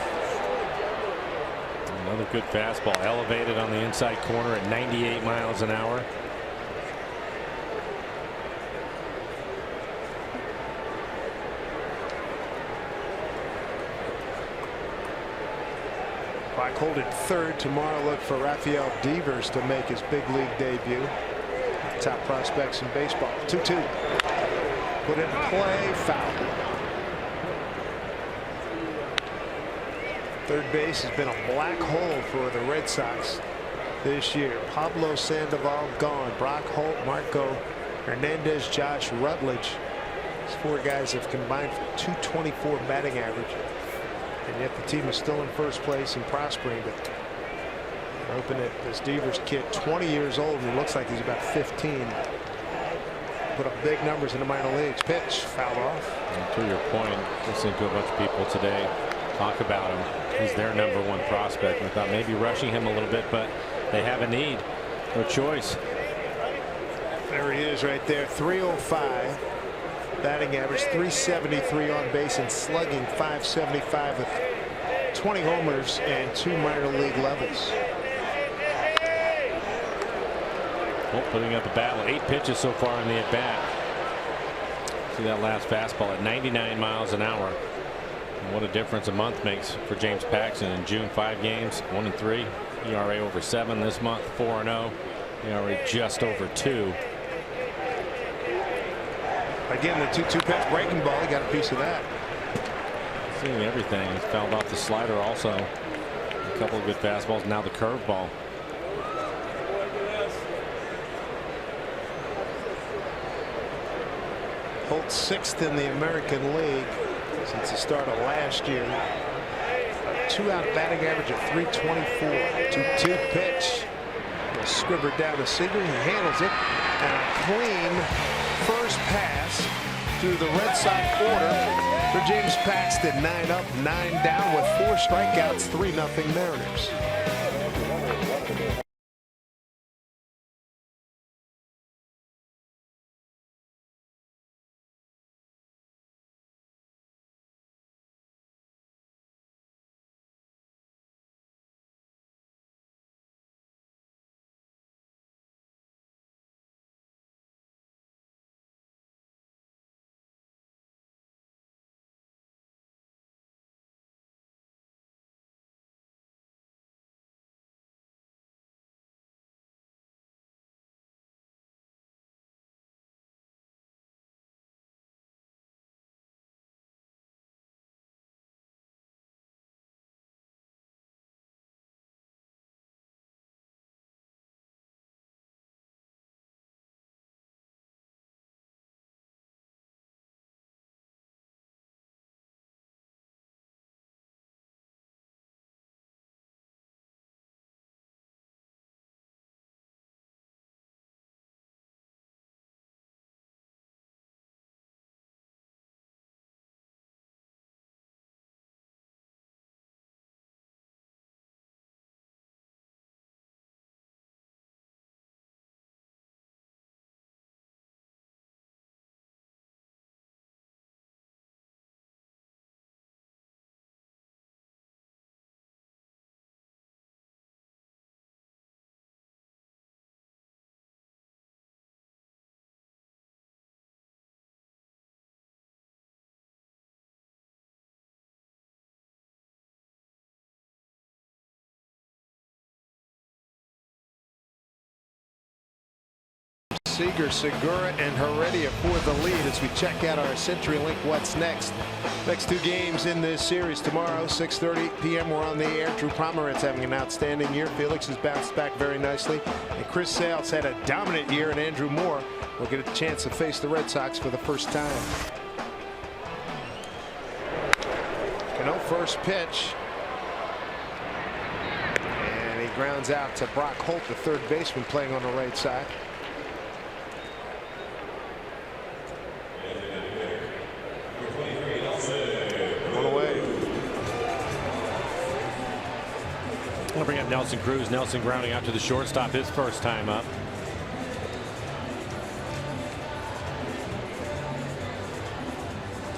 Another good fastball, elevated on the inside corner at 98 miles an hour. Black hold at third. Tomorrow look for Rafael Devers to make his big league debut. Top prospects in baseball. 2-2. Put in play, foul. Third base has been a black hole for the Red Sox. this year. Pablo Sandoval gone. Brock Holt, Marco Hernandez, Josh Rutledge. These 4 guys have combined for 224 batting average. And yet the team is still in first place and prospering. But hoping that this Devers kid, 20 years old, and he looks like he's about 15. Put up big numbers in the minor leagues. Pitch fouled off. And to your point, listening to a bunch of people today talk about him, he's their #1 prospect. I thought maybe rushing him a little bit, but they have a need. No choice. There he is right there. 305 batting average, 373 on base, and slugging .575 with 20 homers and 2 minor league levels. Well, putting up a battle. 8 pitches so far in the at bat. See that last fastball at 99 miles an hour. And what a difference a month makes for James Paxton. In June, 5 games, 1-3. ERA over 7 this month, 4-0. ERA just over 2. Again, the 2-2 pitch breaking ball. He got a piece of that. Seeing everything. He's fouled off the slider also. A couple of good fastballs. Now the curveball. Holt 6th in the American League since the start of last year. 2-out batting average of 324. 2-2 pitch. Squibbered down to Seager. He handles it. And a clean first pass through the Red Sox order for James Paxton. 9 up, 9 down with 4 strikeouts. 3-0 Mariners. Seager, Segura, and Heredia for the lead as we check out our CenturyLink What's Next. Next 2 games in this series tomorrow, 6:30 p.m. We're on the air. Drew Pomeranz having an outstanding year. Felix has bounced back very nicely. And Chris Sale's had a dominant year, and Andrew Moore will get a chance to face the Red Sox for the first time. Cano first pitch. And he grounds out to Brock Holt, the third baseman playing on the right side. We'll bring up Nelson Cruz. Nelson grounding out to the shortstop his first time up.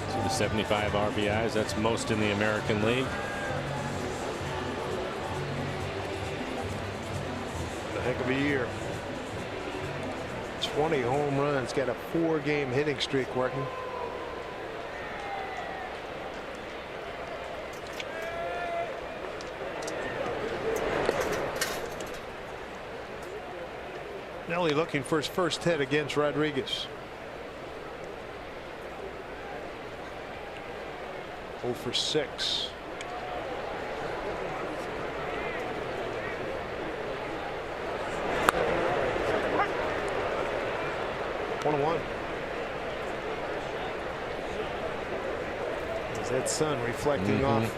So the 75 RBIs, that's most in the American League. A heck of a year. 20 home runs, got a 4-game hitting streak working. Nelly looking for his first hit against Rodriguez. 0 for 6. 1. There's that sun reflecting off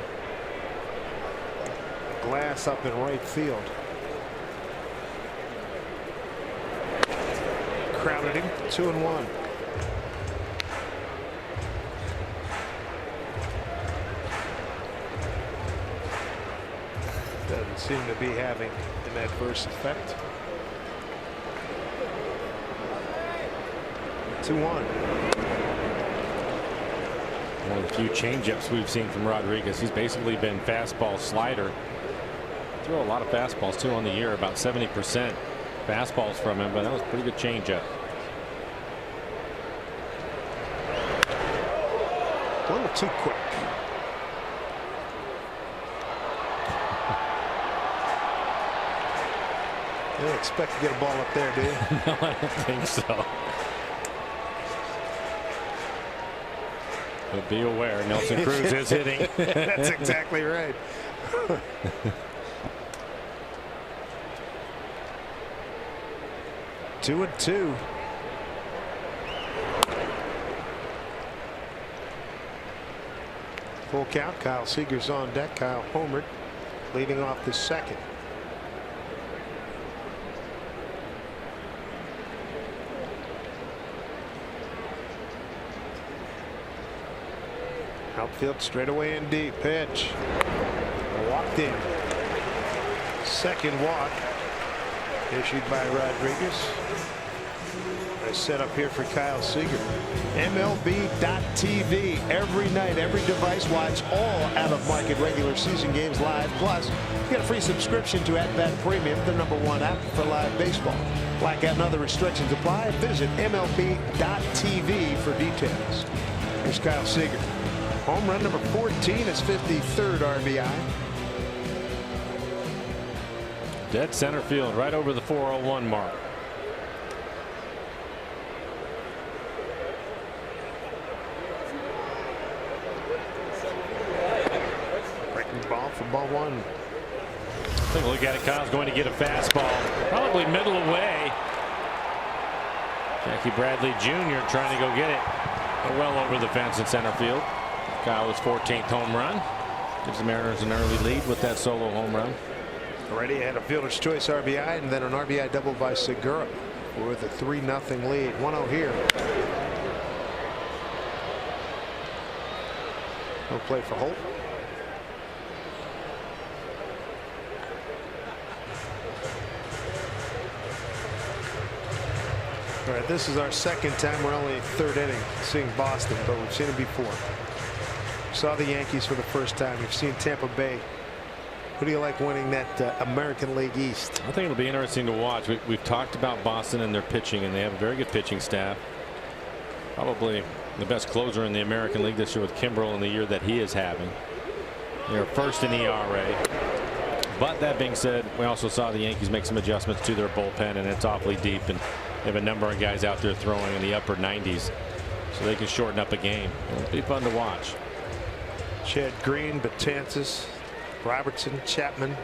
the glass up in right field. Crowded him. 2-1. Doesn't seem to be having an adverse effect. 2-1. One of the few changeups we've seen from Rodriguez. He's basically been fastball, slider. Throw a lot of fastballs too on the year, about 70% fastballs from him, but that was a pretty good changeup. A little too quick. You don't expect to get a ball up there, do you? No, I don't think so. But be aware, Nelson Cruz is hitting. That's exactly right. 2-2. Full count. Kyle Seager's on deck. Kyle homered, leading off the second. Outfield straight away and deep. Pitch. Walked in. Second walk issued by Rodriguez. A setup here for Kyle Seager. MLB.TV every night, every device. Watch all out-of-market regular season games live. Plus, you get a free subscription to At Bat Premium, the #1 app for live baseball. Blackout and other restrictions apply. Visit MLB.TV for details. Here's Kyle Seager. Home run number 14, his 53rd RBI. Dead center field, right over the 401 mark. Breaking ball for ball 1. Take a look at it. Kyle's going to get a fastball, probably middle away. Jackie Bradley Jr. trying to go get it well over the fence in center field. Kyle's 14th home run. Gives the Mariners an early lead with that solo home run. Already had a fielder's choice RBI and then an RBI double by Segura with a 3-0 lead. 1-0 here. No play for Holt. All right, this is our second time. We're only third inning seeing Boston, but we've seen it before. Saw the Yankees for the first time. We've seen Tampa Bay. Who do you like winning that American League East? I think it'll be interesting to watch. We've talked about Boston and their pitching, and they have a very good pitching staff. Probably the best closer in the American League this year with Kimbrel in the year that he is having. They're first in ERA. But that being said, we also saw the Yankees make some adjustments to their bullpen, and it's awfully deep, and they have a number of guys out there throwing in the upper 90s, so they can shorten up a game. It'll be fun to watch. Chad Green, Betances, Robertson, Chapman,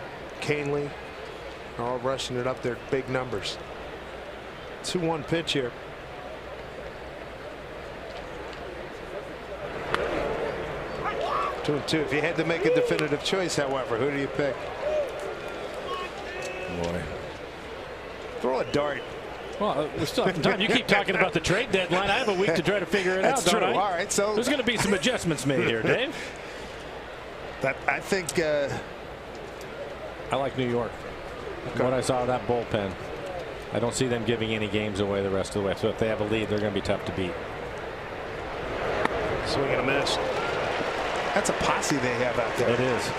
Canely are all rushing it up there. Big numbers. 2-1 pitch here. Two and 2. If you had to make a definitive choice, however, who do you pick? Boy. Throw a dart. Well, we still have some time. You keep talking about the trade deadline. I have a week to try to figure it That's out. true. Don't I? All right, so there's going to be some adjustments made here, Dave. That I think. I like New York. Okay. What I saw of that bullpen, I don't see them giving any games away the rest of the way. So if they have a lead, they're going to be tough to beat. Swing and a miss. That's a posse they have out there. It is.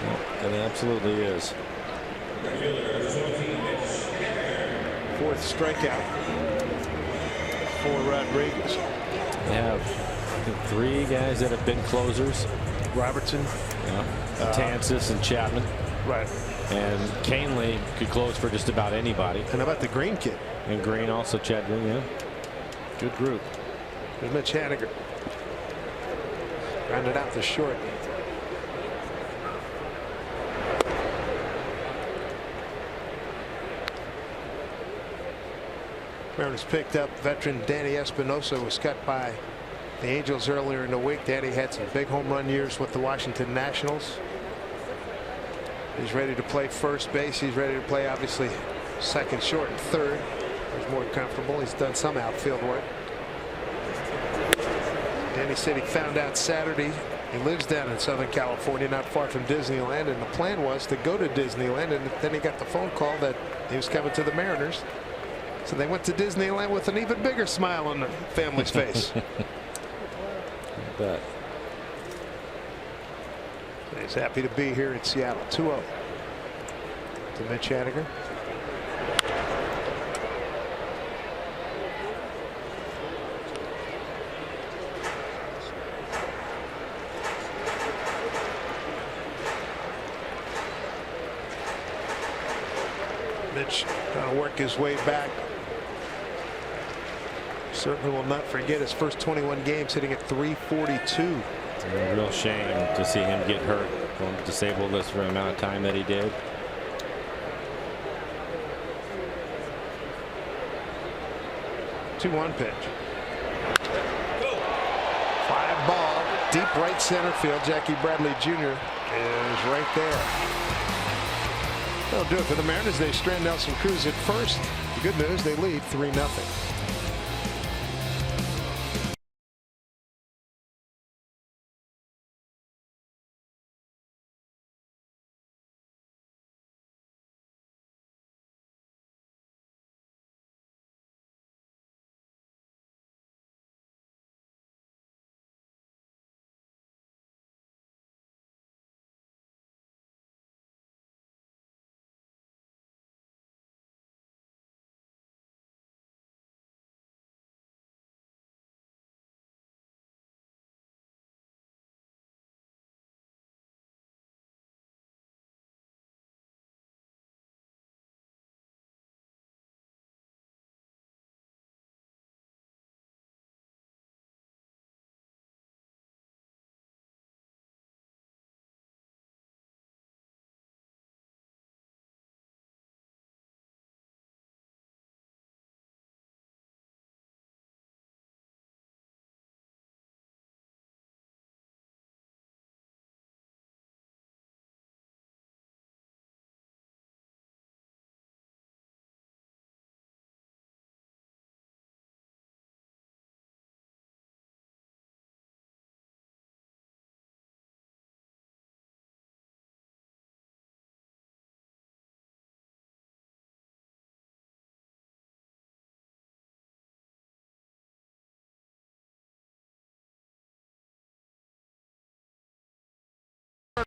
Well, it absolutely is. Fourth strikeout for Rodriguez. They have, I think, 3 guys that have been closers. Robertson, Betances, and Chapman. Right. And Canely could close for just about anybody. And how about the Green kid? And Green also, Chad Green, yeah. Good group. There's Mitch Haniger. Rounded out the short. Mariners picked up veteran Danny Espinosa, was cut by the Angels earlier in the week. Danny had some big home run years with the Washington Nationals. He's ready to play first base. He's ready to play, obviously, second, short, and third. He's more comfortable. He's done some outfield work. Danny said he found out Saturday he lives down in Southern California, not far from Disneyland, and the plan was to go to Disneyland, and then he got the phone call that he was coming to the Mariners. So they went to Disneyland with an even bigger smile on the family's face. I bet. He's happy to be here in Seattle. 2-0 to Mitch Haniger. Mitch trying to work his way back. Certainly will not forget his first 21 games hitting at .342. It's a real shame to see him get hurt, going disabled this for the amount of time that he did. Two-one pitch. Fly ball, deep right center field. Jackie Bradley Jr. is right there. That'll do it for the Mariners. They strand Nelson Cruz at first. The good news, they lead 3-0.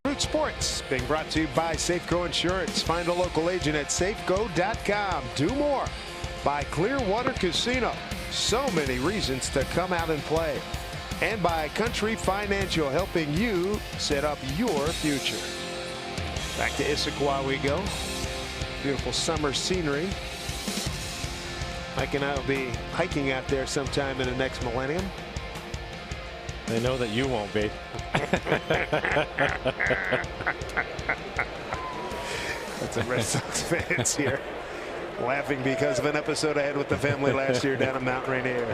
Root Sports being brought to you by Safeco Insurance. Find a local agent at safeco.com. Do more by Clearwater Casino. So many reasons to come out and play. And by Country Financial, helping you set up your future. Back to Issaquah we go. Beautiful summer scenery. Mike and I will be hiking out there sometime in the next millennium. They know that you won't be. That's a Red Sox fans here laughing because of an episode I had with the family last year down at Mount Rainier.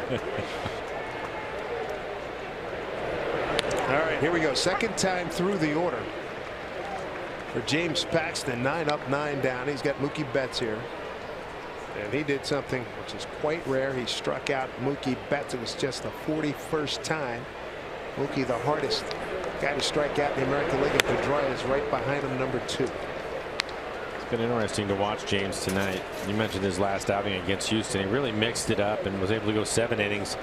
All right, here we go. Second time through the order for James Paxton. 9 up, 9 down. He's got Mookie Betts here. And he did something which is quite rare. He struck out Mookie Betts. It was just the 41st time. Mookie, the hardest guy to strike out in the American League, and Pedroia is right behind him, number 2. It's been interesting to watch James tonight. You mentioned his last outing against Houston. He really mixed it up and was able to go 7 innings.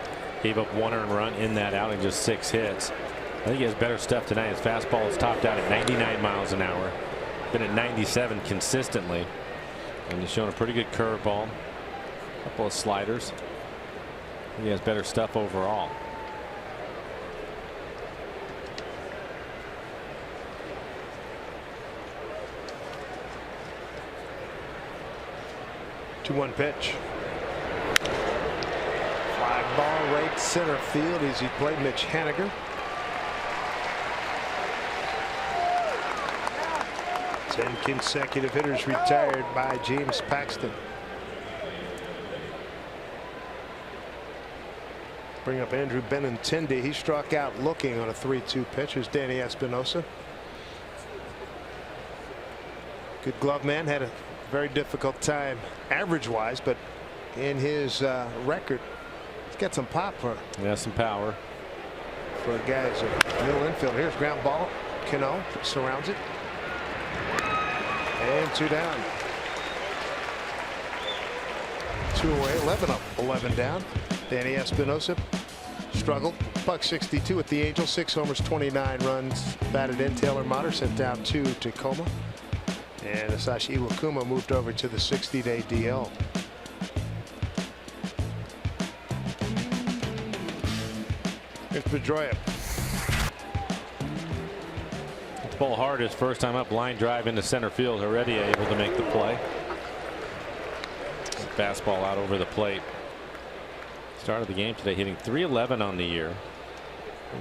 Gave up 1 earned run in that outing, just 6 hits. I think he has better stuff tonight. His fastball is topped out at 99 miles an hour. Been at 97 consistently. And he's shown a pretty good curveball. A couple of sliders. He has better stuff overall. One pitch. Fly ball right center field as he played Mitch Haniger. Ten consecutive hitters retired by James Paxton. Bring up Andrew Benintendi. He struck out looking on a 3-2 pitch. Here's Danny Espinosa. Good glove man. Had a very difficult time average wise, but in his record, he's got some pop for. Yeah, some power. For a guy who's a middle infield. Here's ground ball. Cano surrounds it. And 2 down. 2 away. 11 up. 11 down. Danny Espinosa struggled. Buck 62 with the Angels. 6 homers, 29 runs batted in. Taylor Motter sent down 2 to Tacoma. And Asashi Iwakuma moved over to the 60-day DL. Here's Pedroia. It's ball hard his first time up. Line drive into center field. Already able to make the play. Fastball out over the plate. Started the game today hitting .311 on the year.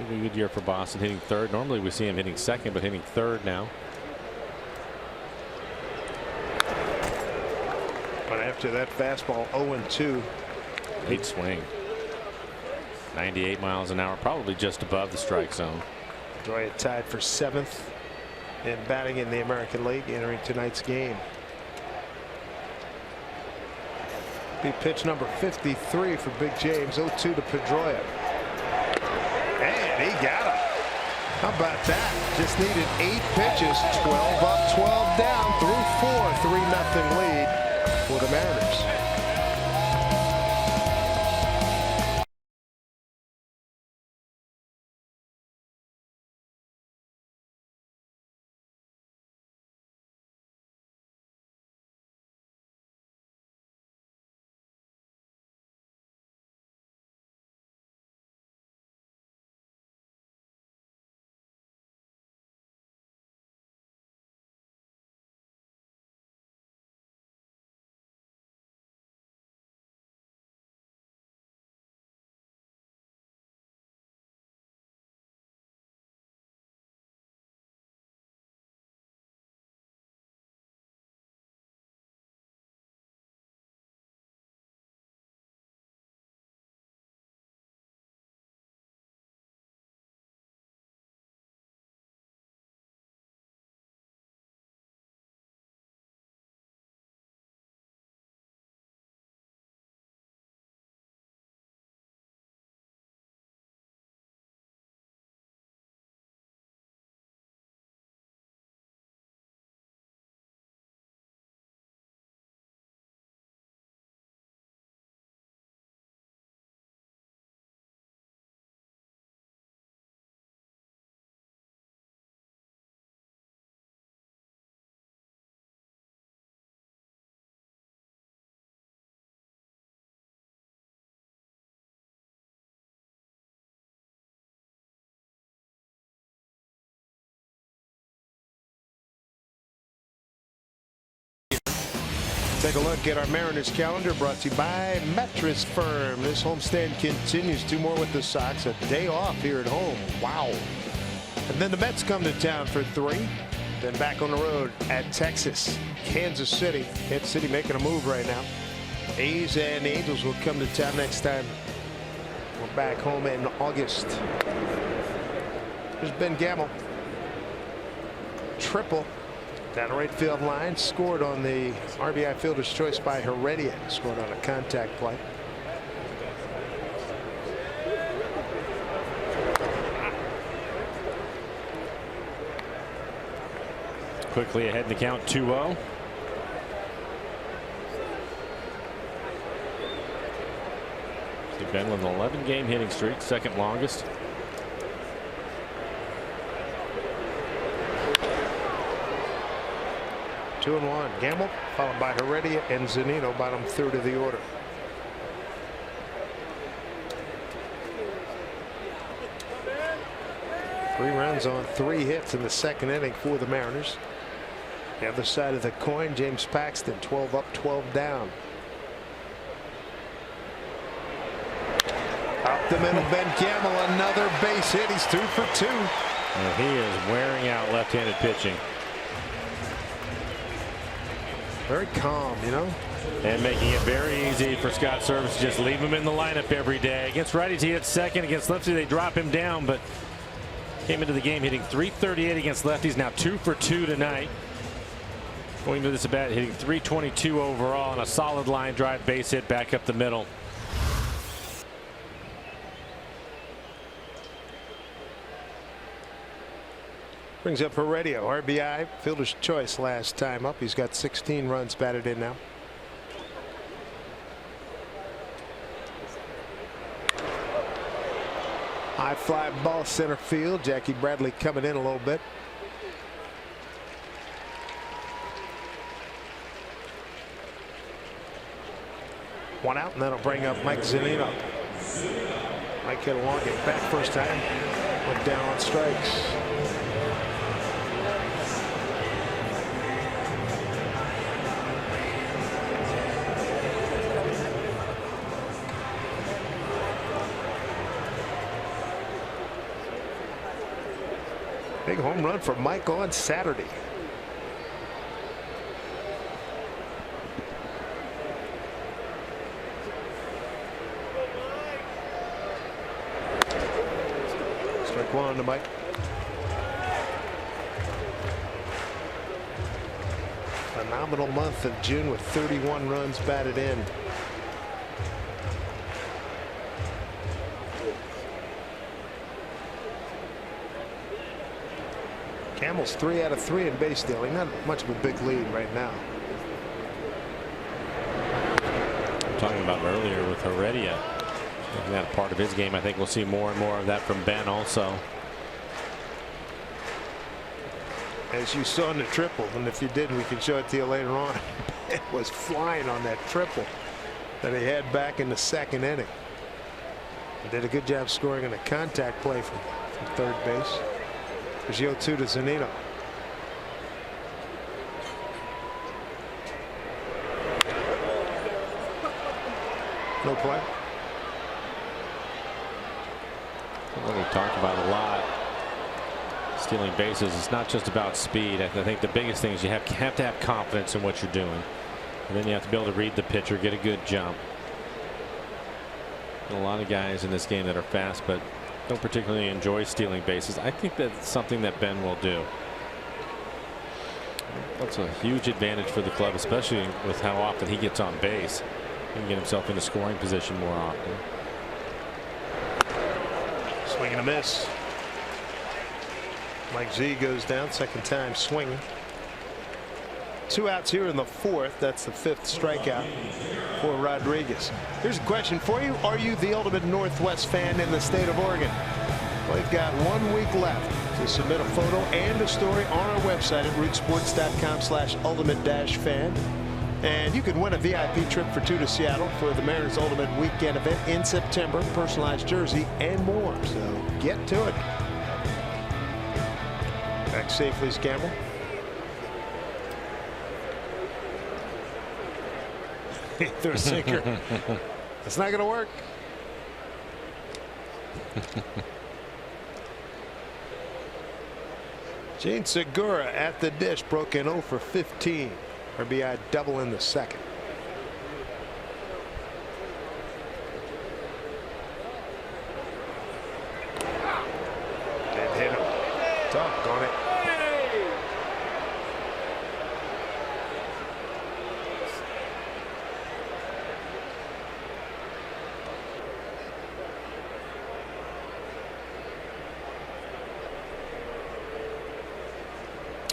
Pretty good year for Boston, hitting third. Normally we see him hitting second, but hitting third now. But after that fastball, 0-2. Late swing. 98 miles an hour, probably just above the strike zone. Pedroia tied for 7th in batting in the American League entering tonight's game. Be pitch number 53 for Big James. 0-2 to Pedroia. And he got him. How about that? Just needed 8 pitches. 12 up, 12 down through 4. 3-0 lead for the Mariners. Take a look at our Mariners calendar brought to you by Mattress Firm. This homestand continues. 2 more with the Sox. A day off here at home. Wow. And then the Mets come to town for 3. Then back on the road at Texas. Kansas City. Kansas City making a move right now. A's and Angels will come to town next time. We're back home in August. There's Ben Gamble. Triple. Down the right field line, scored on the RBI fielder's choice by Heredia. Scored on a contact play. Quickly ahead in the count, 2-0. Steve Ben with an 11-game hitting streak, second longest. 2-1. Gamble followed by Heredia and Zunino, bottom third of the order. Three runs on 3 hits in the second inning for the Mariners. The other side of the coin, James Paxton, 12 up, 12 down. Up the middle, Ben Gamble, another base hit. He's 2 for 2. And he is wearing out left-handed pitching. Very calm, you know. And making it very easy for Scott Service to just leave him in the lineup every day. Against righties, he hit second. Against lefties, they drop him down, but came into the game hitting .338 against lefties. Now 2 for 2 tonight. Going to this at bat, hitting .322 overall, and a solid line drive base hit back up the middle. Brings up Heredia, RBI, fielder's choice last time up. He's got 16 runs batted in now. High fly ball center field. Jackie Bradley coming in a little bit. One out, and that'll bring up Mike Zunino. Mike hit a long get back first time. Went down on strikes. Big home run for Mike on Saturday. Strike one to Mike. Phenomenal month of June with 31 runs batted in. Campbell's 3 out of 3 in base stealing. Not much of a big lead right now. I'm talking about earlier with Heredia. Making that part of his game. I think we'll see more and more of that from Ben also. As you saw in the triple, and if you didn't, we can show it to you later on. It was flying on that triple that he had back in the second inning. He did a good job scoring on a contact play from third base. There's 0-2 to Zunino. No play. What we've talked about a lot. Stealing bases. It's not just about speed. I think the biggest thing is you have to have confidence in what you're doing. And then you have to be able to read the pitcher, get a good jump. And a lot of guys in this game that are fast, but don't particularly enjoy stealing bases. I think that's something that Ben will do. That's a huge advantage for the club, especially with how often he gets on base. He can get himself into scoring position more often. Swing and a miss. Mike Z goes down, second time swinging. 2 outs here in the 4th. That's the 5th strikeout for Rodriguez. Here's a question for you. Are you the ultimate Northwest fan in the state of Oregon? Well, we've got 1 week left to submit a photo and a story on our website at rootsports.com/ultimate-fan. And you can win a VIP trip for 2 to Seattle for the Mariners Ultimate Weekend event in September, personalized jersey and more. So get to it. Back safely is Campbell. Through a sinker. It's not going to work. Gene Segura at the dish, broke in 0 for 15. RBI double in the second. Did hit him. Doggone it.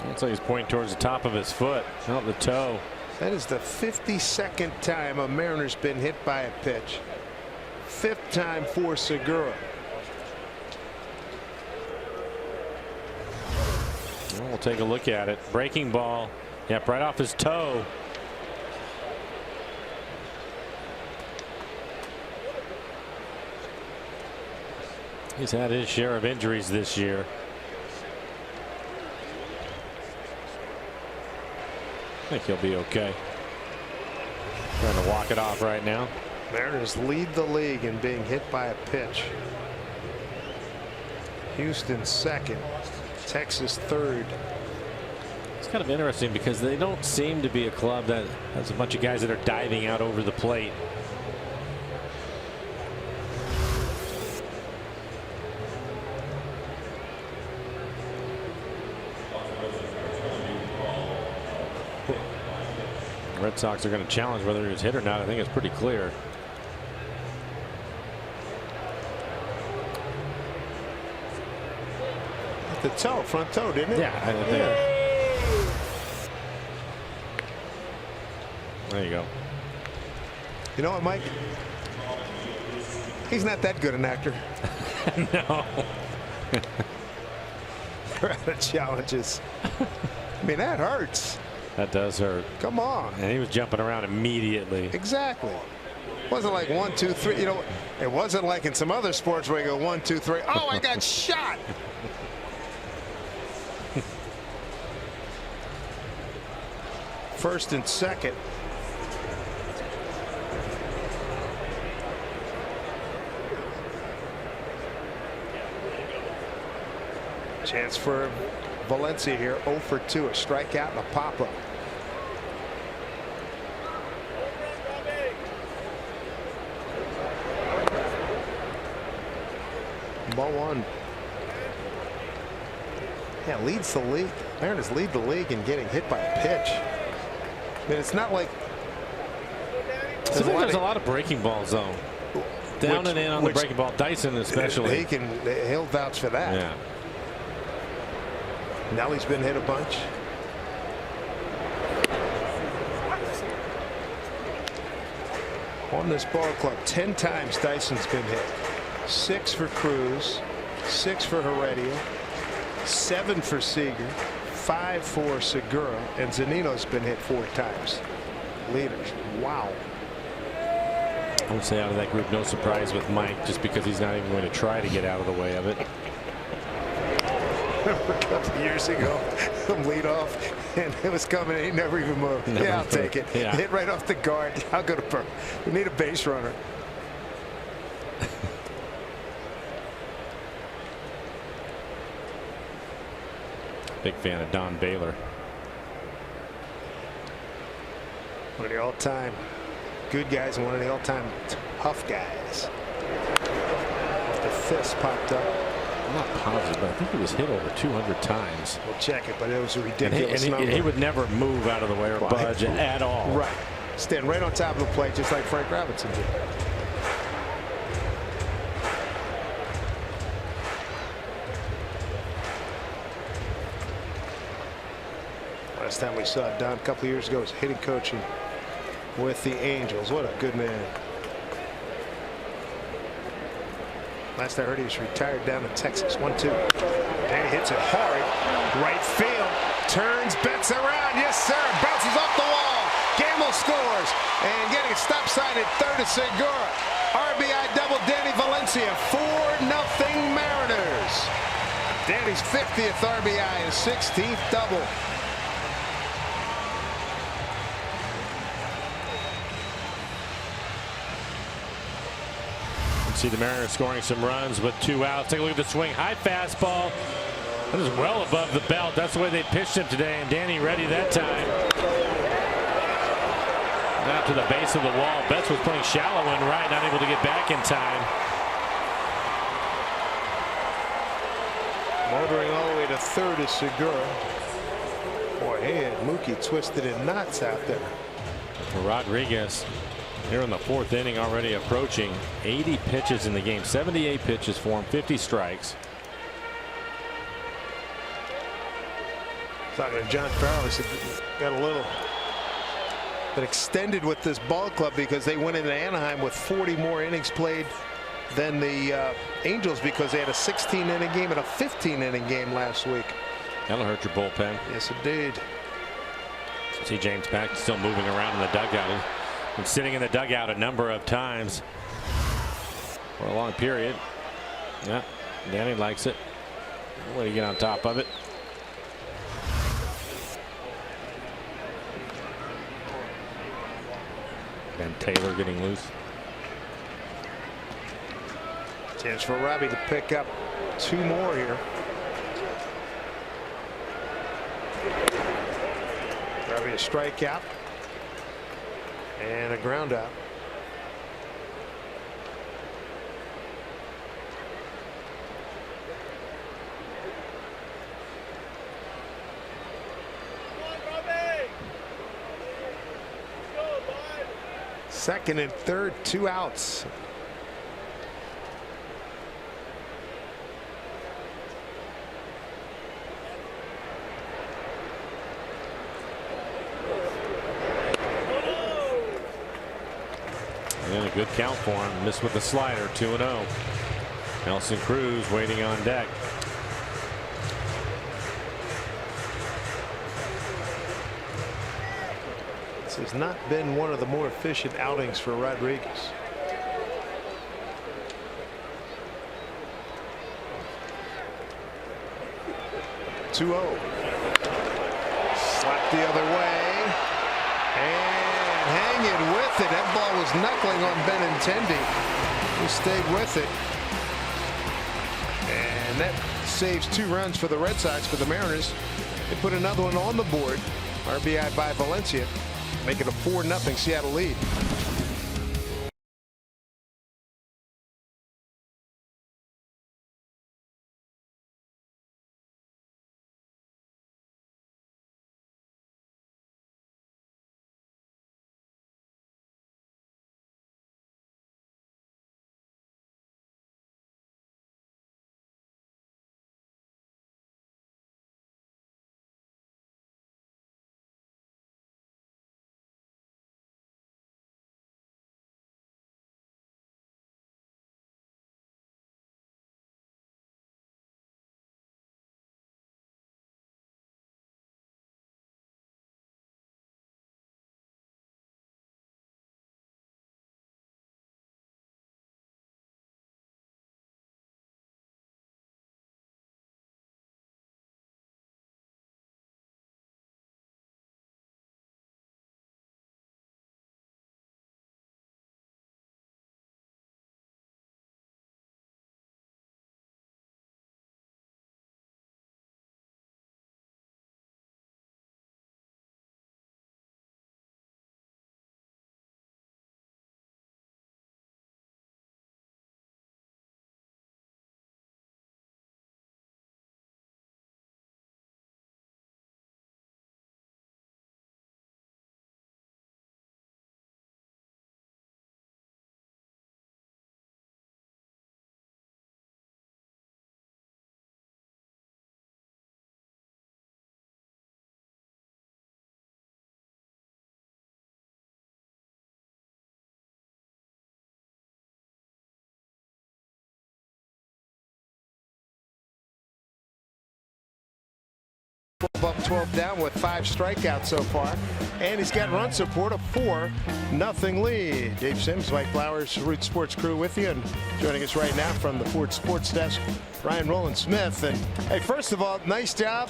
Looks like he's pointing towards the top of his foot, not the toe. That is the 52nd time a Mariner's been hit by a pitch. 5th time for Segura. Well, we'll take a look at it. Breaking ball. Yep, right off his toe. He's had his share of injuries this year. I think he'll be okay. Trying to walk it off right now. Mariners lead the league in being hit by a pitch. Houston 2nd. Texas 3rd. It's kind of interesting because they don't seem to be a club that has a bunch of guys that are diving out over the plate. The Red Sox are going to challenge whether he was hit or not. I think it's pretty clear. The toe, front toe, didn't it? Yeah, I think. Yeah. There you go. You know what, Mike? He's not that good an actor. No. We're out of challenges. I mean, that hurts. That does hurt. Come on. And he was jumping around immediately. Exactly. It wasn't like 1, 2, 3. You know, it wasn't like in some other sports where you go 1, 2, 3. Oh, I got shot. First and second. Chance for Valencia here. 0 for 2. A strikeout and a pop-up. Ball 1. Yeah, leads the league. Mariners lead the league in getting hit by a pitch. I mean, it's not like there's a lot of breaking balls though. Down and in on the breaking ball. Dyson especially. He'll vouch for that. Yeah. Nelly's been hit a bunch. On this ball club, 10 times Dyson's been hit. 6 for Cruz, 6 for Heredia, 7 for Seager, 5 for Segura, and Zunino's been hit 4 times. Leaders. Wow. I would say out of that group, no surprise with Mike, just because he's not even going to try to get out of the way of it. A couple years ago, lead off, and it was coming, and he never even moved. I'll take it. Yeah. Hit right off the guard. I'll go to first. We need a base runner. Big fan of Don Baylor. One of the all-time good guys and one of the all-time tough guys. The fist popped up. I'm not positive, but I think he was hit over 200 times. We'll check it, but it was a ridiculous number. He would never move out of the way or budge at all. Right. Stand right on top of the plate, just like Frank Robinson did. Last time we saw Don a couple of years ago was hitting coaching with the Angels. What a good man. Last I heard he was retired down in Texas. 1-2. And he hits it hard. Right field. Turns, bets around. Yes, sir. Bounces off the wall. Gamble scores. And getting a stop sign at third is Segura. RBI double Danny Valencia. 4-0 Mariners. Danny's 50th RBI and 16th double. See the Mariners scoring some runs with 2 outs. Take a look at the swing. High fastball. That is well above the belt. That's the way they pitched him today. And Danny ready that time. Out to the base of the wall. Betts was playing shallow and right. Not able to get back in time. Motoring all the way to third is Segura. Boy, he had Mookie twisted in knots out there. Rodriguez here in the 4th inning, already approaching 80 pitches in the game. 78 pitches for him, 50 strikes. Talking to John Farrell, he said got a little bit extended with this ball club because they went into Anaheim with 40 more innings played than the Angels because they had a 16-inning game and a 15-inning game last week. That'll hurt your bullpen. Yes, it did. See James back still moving around in the dugout. Been sitting in the dugout a number of times for a long period. Yeah, Danny likes it. Way to get on top of it. And Taylor getting loose. Chance for Robbie to pick up 2 more here. Probably a strikeout and a ground out. Second and third, 2 outs. And a good count for him. Missed with the slider. 2-0. Nelson Cruz waiting on deck. This has not been one of the more efficient outings for Rodriguez. Slapped the other way and hanging with it. That ball was knuckling on Benintendi. He stayed with it, and that saves 2 runs for the Red Sox. For the Mariners, they put another one on the board. RBI by Valencia, making a 4-0 Seattle lead. Up 12 down with 5 strikeouts so far, and he's got run support, a 4-0 lead. Dave Sims, Mike Flowers, Root Sports crew with you, and joining us right now from the Ford Sports Desk, Ryan Rowland-Smith. And hey, first of all, nice job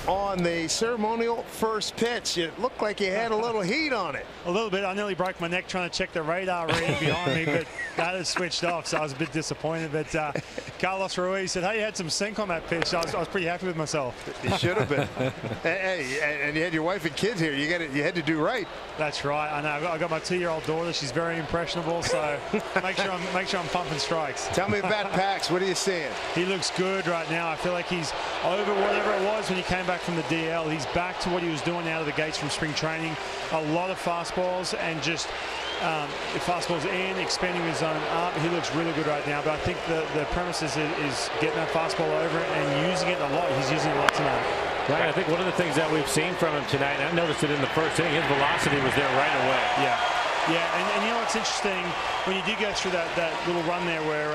on the ceremonial first pitch. It looked like you had a little heat on it. A little bit. I nearly broke my neck trying to check the radar reading behind me, but that has switched off, so I was a bit disappointed. But Carlos Ruiz said, hey, you had some sink on that pitch. I was pretty happy with myself. You should have been. Hey, and you had your wife and kids here. You had to do right. That's right. I know. I got my 2-year-old daughter. She's very impressionable, so make sure I'm pumping strikes. Tell me about Pax. What are you seeing? He looks good right now. I feel like he's over whatever it was when he came back from the DL. He's back to what he was doing out of the gates from spring training. A lot of fastballs and just fastballs in, expanding his zone up. He looks really good right now, but I think the premise is getting that fastball over it and using it a lot. He's using it a lot tonight. Right, I think one of the things that we've seen from him tonight, and I noticed it in the first inning, his velocity was there right away. Yeah, and you know what's interesting, when you did go through that little run there where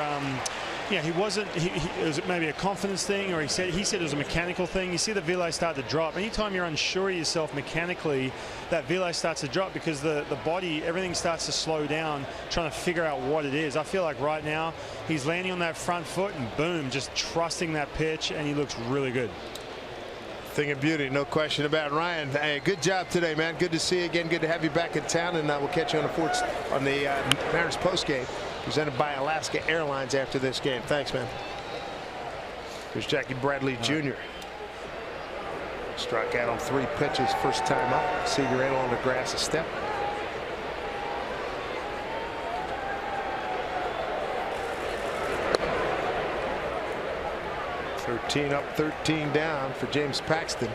yeah, he wasn't. It was maybe a confidence thing, or he said it was a mechanical thing. You see the velo start to drop. Anytime you're unsure of yourself mechanically, that velo starts to drop because the body, everything starts to slow down, trying to figure out what it is. I feel like right now he's landing on that front foot and boom, just trusting that pitch, and he looks really good. Thing of beauty, no question about it. Ryan, hey, good job today, man. Good to see you again. Good to have you back in town, and we'll catch you on the Mariners post game, presented by Alaska Airlines after this game. Thanks, man. Here's Jackie Bradley Jr. Struck out on 3 pitches first time up. Seager in on the grass a step. "13 up, 13 down" for James Paxton.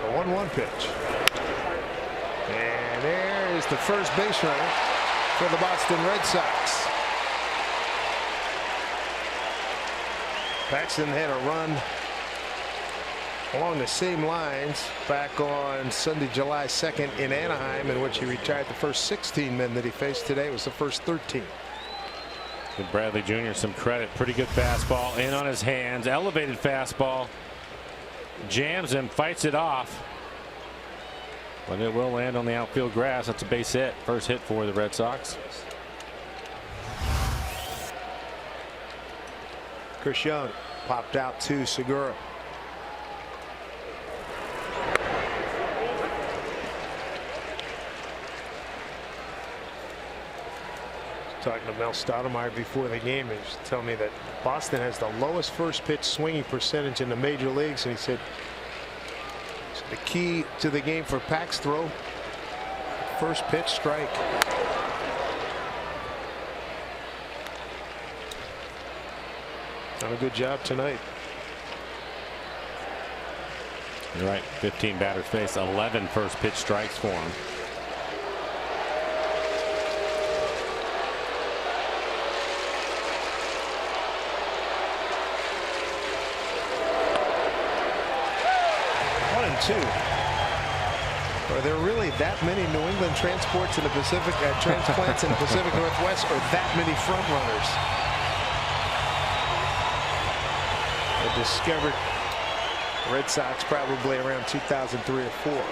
A 1-1 pitch. And there is the first base runner for the Boston Red Sox. Paxton had a run along the same lines back on Sunday, July 2nd in Anaheim, in which he retired the first 16 men that he faced. Today was the first 13. Give Bradley Jr. some credit. Pretty good fastball in on his hands. Elevated fastball. Jams him, fights it off. But it will land on the outfield grass. That's a base hit. First hit for the Red Sox. Chris Young popped out to Segura. Talking to Mel Stoudemire before the game, and he's telling me that Boston has the lowest first pitch swinging percentage in the major leagues, and he said the key to the game for Pax throw, first pitch strike. Done a good job tonight. You're right. 15 batters faced, 11 first pitch strikes for him. Two. Are there really that many New England transports in the Pacific, transplants in the Pacific Northwest, or that many front runners? I discovered Red Sox probably around 2003 or 4.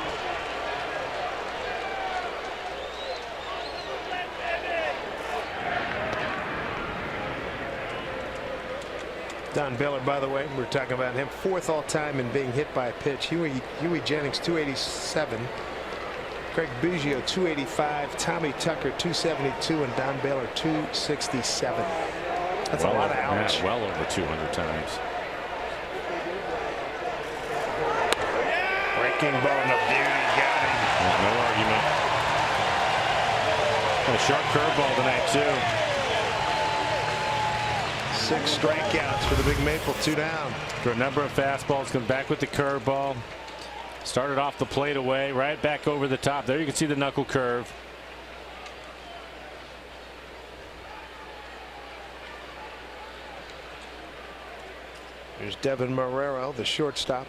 Don Baylor, by the way, we're talking about him, 4th all-time in being hit by a pitch. Huey Jennings 287, Craig Biggio 285, Tommy Tucker 272, and Don Baylor 267. That's a lot of ouch. Yeah, well over 200 times. Breaking ball, no beauty, got him. No argument. And a sharp curveball tonight too. 6 strikeouts for the Big Maple, 2 down. For a number of fastballs, come back with the curveball. Started off the plate away, right back over the top. There you can see the knuckle curve. There's Devin Marrero, the shortstop.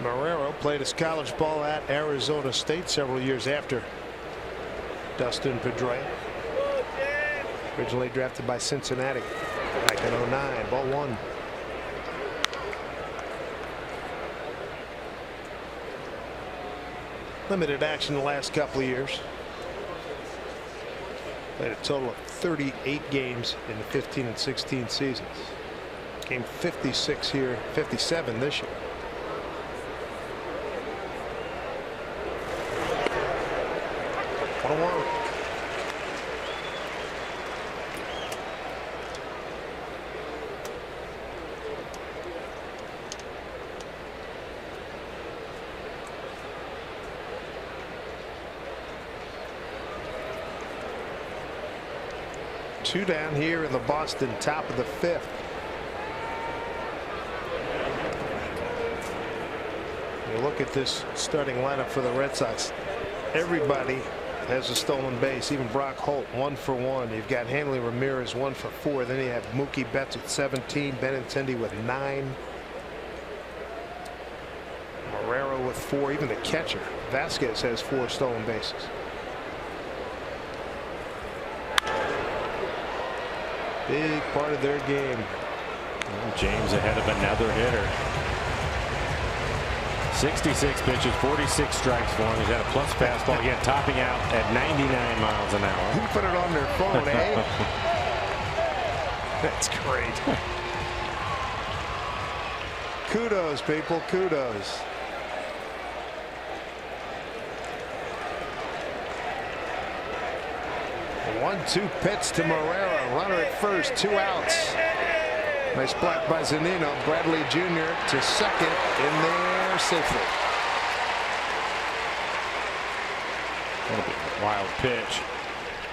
Marrero played his college ball at Arizona State several years after Dustin Pedroia. Originally drafted by Cincinnati back in 09. Ball 1. Limited action the last couple of years. Played a total of 38 games in the 15 and 16 seasons. Game 56 here, 57 this year. Two down here in the Boston top of the 5th. You look at this starting lineup for the Red Sox. Everybody has a stolen base. Even Brock Holt 1 for 1. You've got Hanley Ramirez 1 for 4. Then you have Mookie Betts with 17. Benintendi with 9. Marrero with 4. Even the catcher Vasquez has 4 stolen bases. Big part of their game. James ahead of another hitter. 66 pitches, 46 strikes for him. He's got a plus fastball again, topping out at 99 miles an hour. Who put it on their phone, eh? That's great. Kudos, people, kudos. A 1-2 pitch to Morera. Runner at first, 2 outs. Nice block by Zunino. Bradley Jr. to second in there safely. Wild pitch.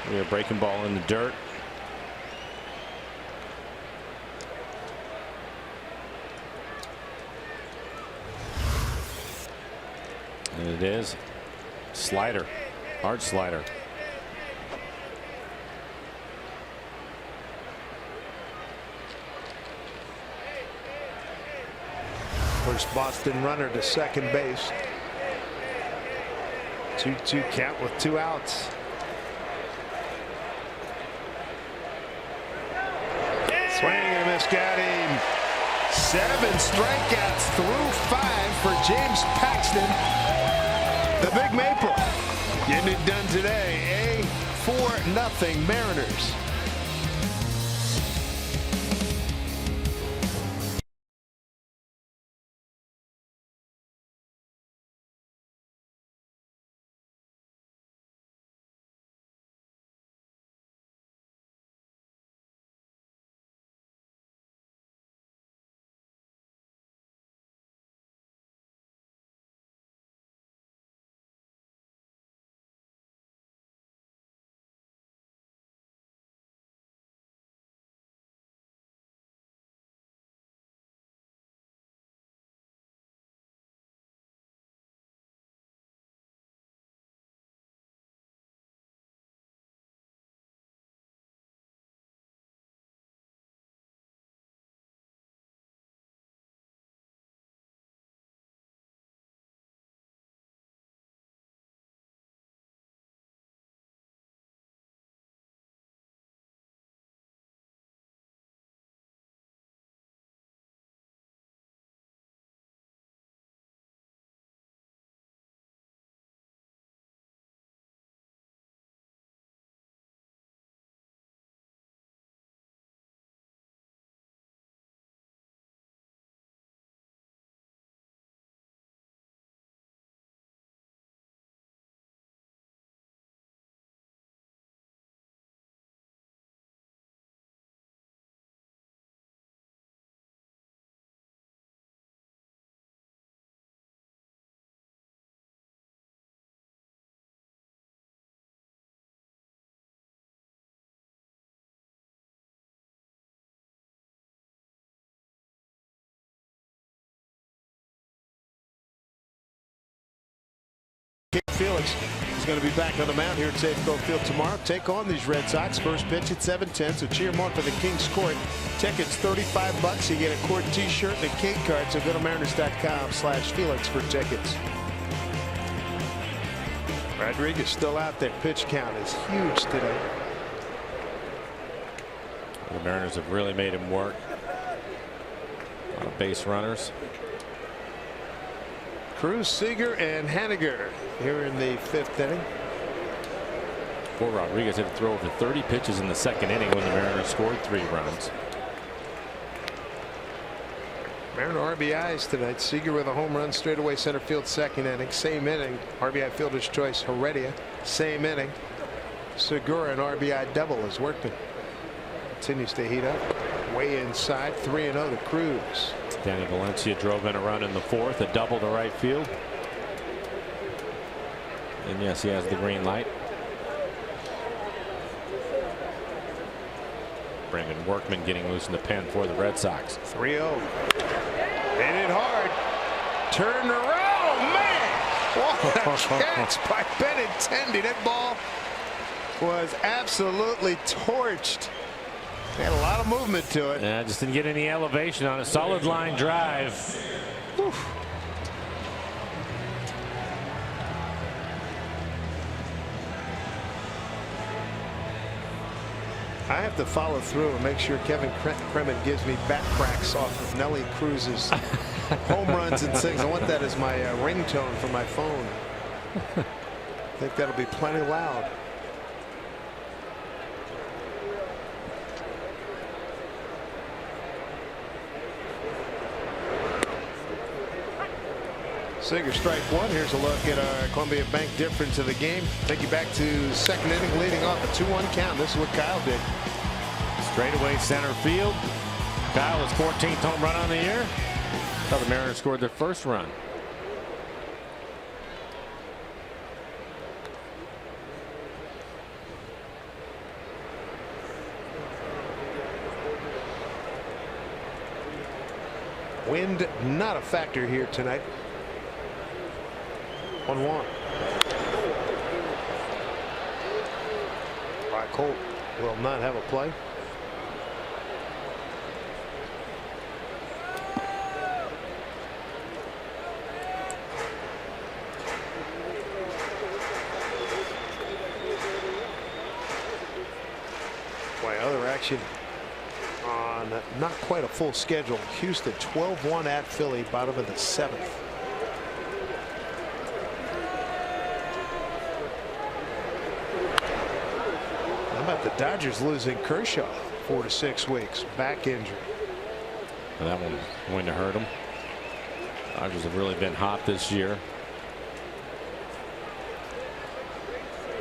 We have a breaking ball in the dirt. And it is slider, hard slider. First Boston runner to second base. 2-2 count with 2 outs. Swing and a miss, got him. 7 strikeouts through 5 for James Paxton. The Big Maple getting it done today. 4-0 Mariners. Felix is going to be back on the mound here at Safeco Field tomorrow. Take on these Red Sox. First pitch at 7:10. So cheer them on for the Kings Court. Tickets $35. You get a Court T-shirt and a King card. So go to Mariners.com/Felix for tickets. Rodriguez still out there. Pitch count is huge today. The Mariners have really made him work. A lot of base runners. Cruz, Seager, and Haniger here in the 5th inning. Poor Rodriguez had to throw over 30 pitches in the 2nd inning when the Mariners scored 3 runs. Mariner RBIs tonight. Seager with a home run straightaway center field 2nd inning. Same inning. RBI fielder's choice Heredia. Same inning. Segura an RBI double as Workman continues to heat up. Way inside. 3-0 to Cruz. Danny Valencia drove in a run in the 4th, a double to right field. And yes, he has the green light. Brandon Workman getting loose in the pen for the Red Sox. 3-0. Hit it hard. Turn around. Man. What a catch by Benintendi. That ball was absolutely torched. Had a lot of movement to it. Yeah, just didn't get any elevation on a solid line drive. Whew. I have to follow through and make sure Kevin Kremen gives me back cracks off of Nelly Cruz's home runs and sings. I want that as my ringtone for my phone. I think that'll be plenty loud. Singer strike one. Here's a look at our Columbia Bank difference of the game. Take you back to second inning, leading off a 2-1 count. This is what Kyle did. Straightaway center field. Kyle, his 14th home run on the year. How the Mariners scored their first run. Wind not a factor here tonight. 1-1. Colt will not have a play. Boy, other action on not quite a full schedule. Houston 12-1 at Philly, bottom of the 7th. The Dodgers losing Kershaw 4 to 6 weeks, back injury. Well, that one's going to hurt them. Dodgers have really been hot this year.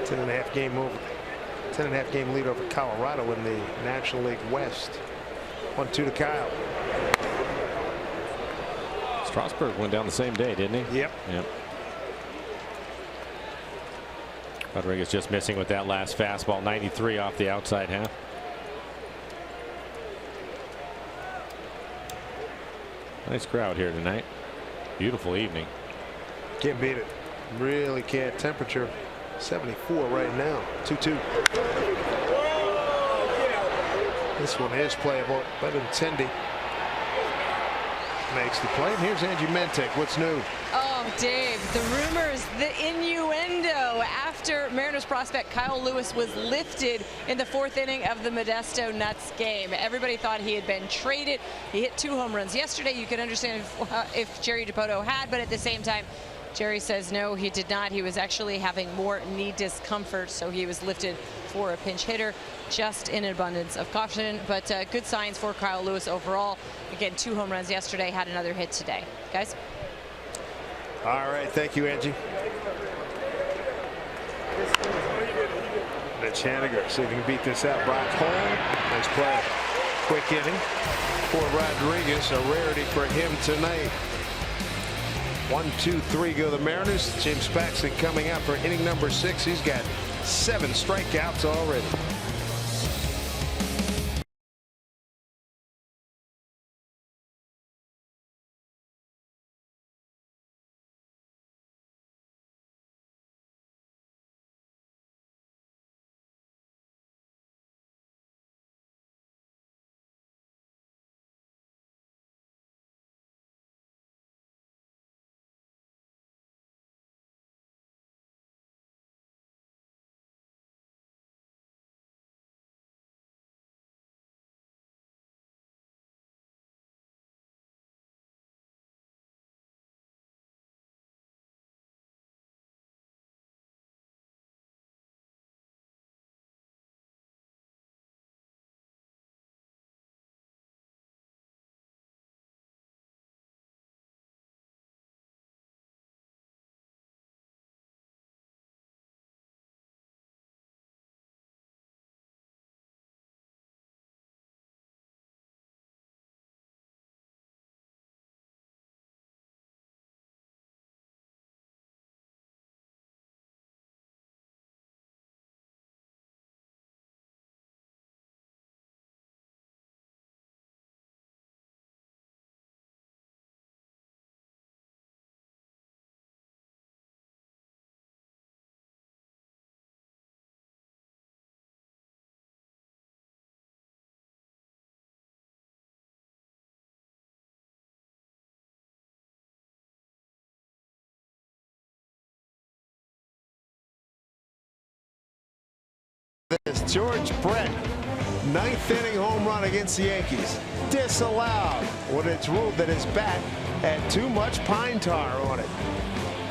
10.5 game lead over Colorado in the National League West. 1-2 to Kyle. Strasburg went down the same day, didn't he? Yep. Rodriguez just missing with that last fastball. 93 off the outside half. Nice crowd here tonight. Beautiful evening. Can't beat it. Really can't. Temperature 74 right now. 2-2. This one is playable. Benintendi makes the play. And here's Angie Mentek. What's new? Oh, Dave, the rumors, the innuendo after Mariners prospect Kyle Lewis was lifted in the 4th inning of the Modesto Nuts game. Everybody thought he had been traded. He hit 2 home runs yesterday. You could understand if Jerry Dipoto had, but at the same time, Jerry says no, he did not. He was actually having more knee discomfort, so he was lifted for a pinch hitter, just in an abundance of caution. But good signs for Kyle Lewis overall. Again, 2 home runs yesterday, had another hit today. Guys? All right, thank you, Angie. Mitch Haniger, see if he can beat this out. Brock Hall, nice play. Quick inning for Rodriguez, a rarity for him tonight. 1, 2, 3 go the Mariners. James Paxton coming out for inning number 6. He's got 7 strikeouts already. This George Brett, 9th inning home run against the Yankees, disallowed when it's ruled that his bat had too much pine tar on it.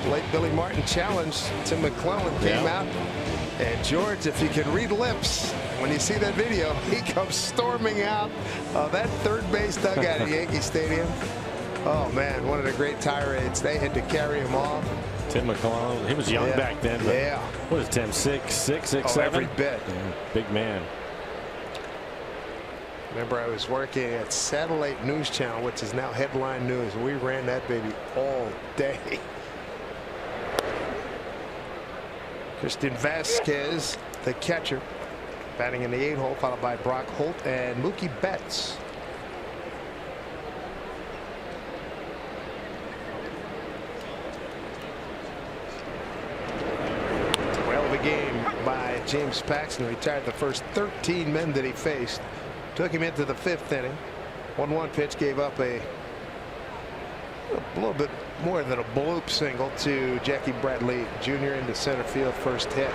Late Billy Martin challenged. Tim McClellan came out. And George, if you can read lips, when you see that video, he comes storming out of that third base dugout at Yankee Stadium. Oh, man, one of the great tirades. They had to carry him off. Tim McClellan, he was young back then. But what is Tim, 6'7"? Every bit. Yeah, big man. Remember, I was working at Satellite News Channel, which is now Headline News. We ran that baby all day. Christian Vasquez, the catcher, batting in the 8th hole, followed by Brock Holt and Mookie Betts. Well, the game by James Paxton, retired the first 13 men that he faced. Took him into the 5th inning. 1-1 pitch, gave up a little bit more than a bloop single to Jackie Bradley Jr. into center field, first hit.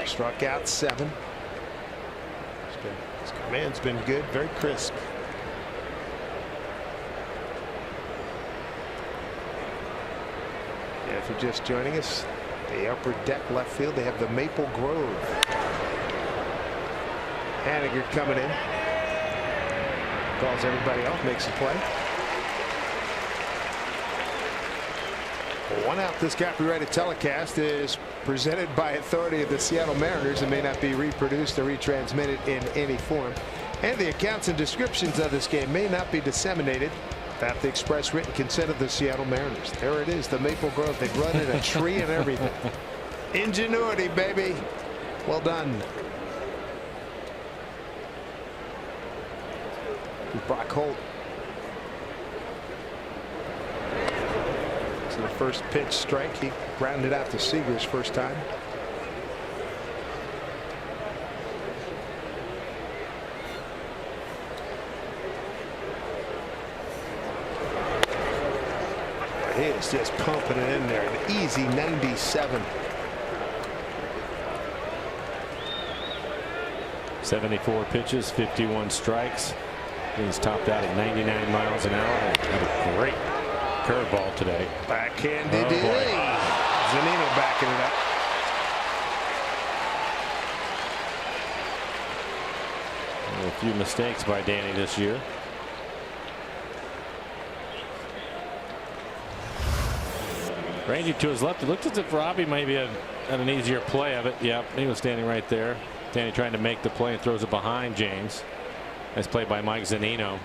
Struck out 7. His command's been good, very crisp. Yeah, if you're just joining us, the upper deck left field, they have the Maple Grove. Haniger coming in. Calls everybody off, makes a play. 1 out. This copyrighted telecast is presented by authority of the Seattle Mariners and may not be reproduced or retransmitted in any form. And the accounts and descriptions of this game may not be disseminated without the express written consent of the Seattle Mariners. There it is, the Maple Grove. They've run in a tree and everything. Ingenuity, baby. Well done. Brock Holt. So the first pitch strike, he grounded out to Seager's first time. He is just pumping it in there. An easy 97. 74 pitches, 51 strikes. He's topped out at 99 miles an hour. Had a great curveball today. Backhanded. Zunino backing it up. A few mistakes by Danny this year. Ranging to his left. It looked as if Robbie maybe had an easier play of it. Yep, he was standing right there. Danny trying to make the play and throws it behind James. Nice play by Mike Zunino.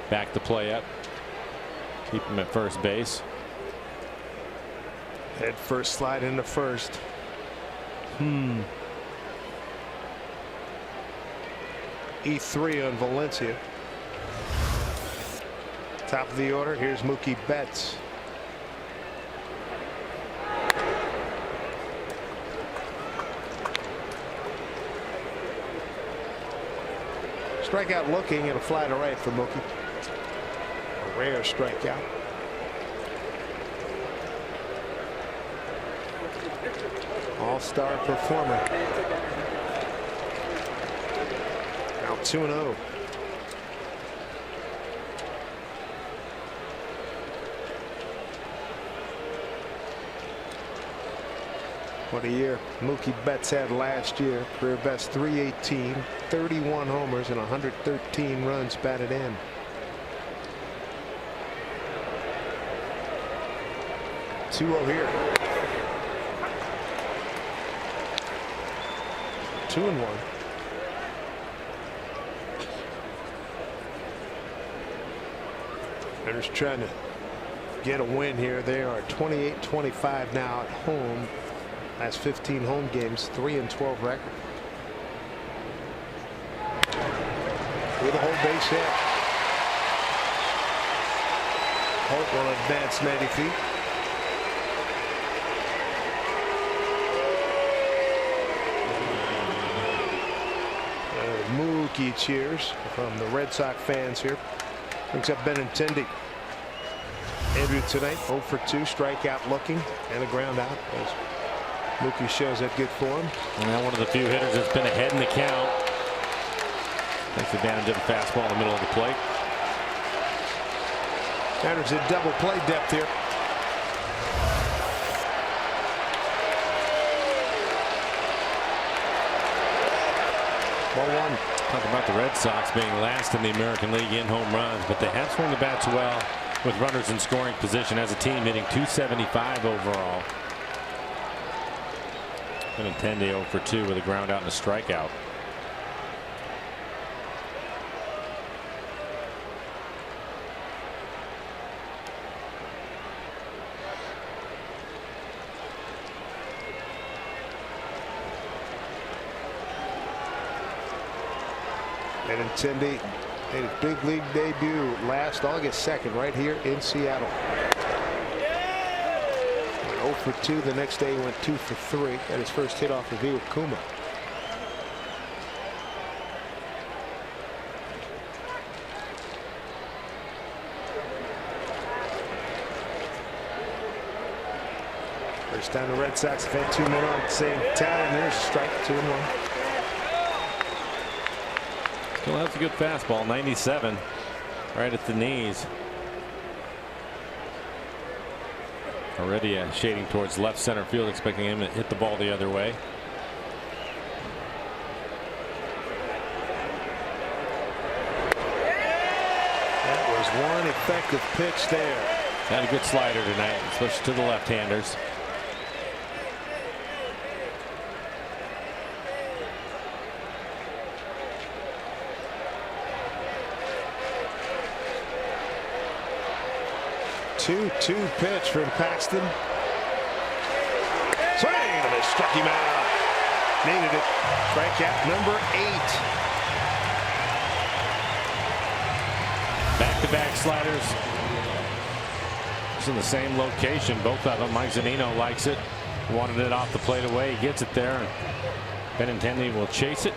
Back the play up. Keep him at first base. Head first slide into first. E3 on Valencia. Top of the order. Here's Mookie Betts. Strikeout looking and a fly to right for Mookie. A rare strikeout. All-star performer. Now 2-0. What a year Mookie Betts had last year. Career best 318, 31 homers and 113 runs batted in. Here. 2-1. They're just trying to get a win here. They are 28-25 now at home. Last 15 home games, 3-12 record. With a whole base hit. Holt will advance 90 feet. Mookie cheers from the Red Sox fans here. Brings up Benintendi. Andrew tonight 0 for 2, strikeout looking and a ground out. As Mookie shows that good form. And now one of the few hitters that's been ahead in the count. Takes advantage of the fastball in the middle of the plate. Mariners in double play depth here. Ball one. Talk about the Red Sox being last in the American League in home runs, but they have swung the bats well with runners in scoring position as a team, hitting .275 overall. Benintendi 0 for 2 with a ground out and a strikeout. Benintendi made his big league debut last August 2nd right here in Seattle. Went 0 for 2 the next day. He went 2 for 3. Got his first hit off of Iwakuma. First time the Red Sox have had 2 men on at the same time. There's a strike, 2-1. Well, that's a good fastball, 97, right at the knees. Already shading towards left center field, expecting him to hit the ball the other way. That was one effective pitch there. Had a good slider tonight, especially to the left-handers. Two pitch from Paxton. Swing and they struck him out. Needed it. Strikeout number 8. Back-to-back sliders. It's in the same location, both of them. Mike Zunino likes it. Wanted it off the plate away. He gets it there. Benintendi will chase it.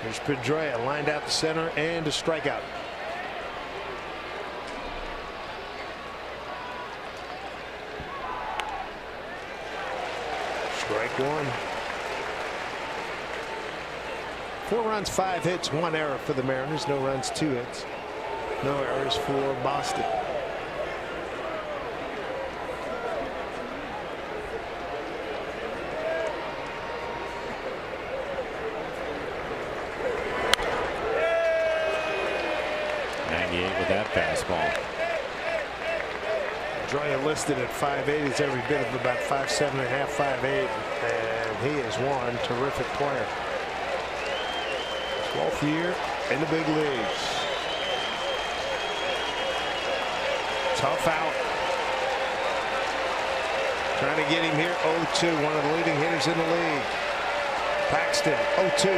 Here's Pedroia lined out the center and a strikeout. Strike one. 4 runs, 5 hits, 1 error for the Mariners. No runs, 2 hits. No errors for Boston. With that fastball. Pedroia listed at 5'8". He's every bit of about 5'7.5", 5'8", and he is one terrific player. 12th year in the big leagues. Tough out. Trying to get him here. 0-2, one of the leading hitters in the league. Paxton 0-2,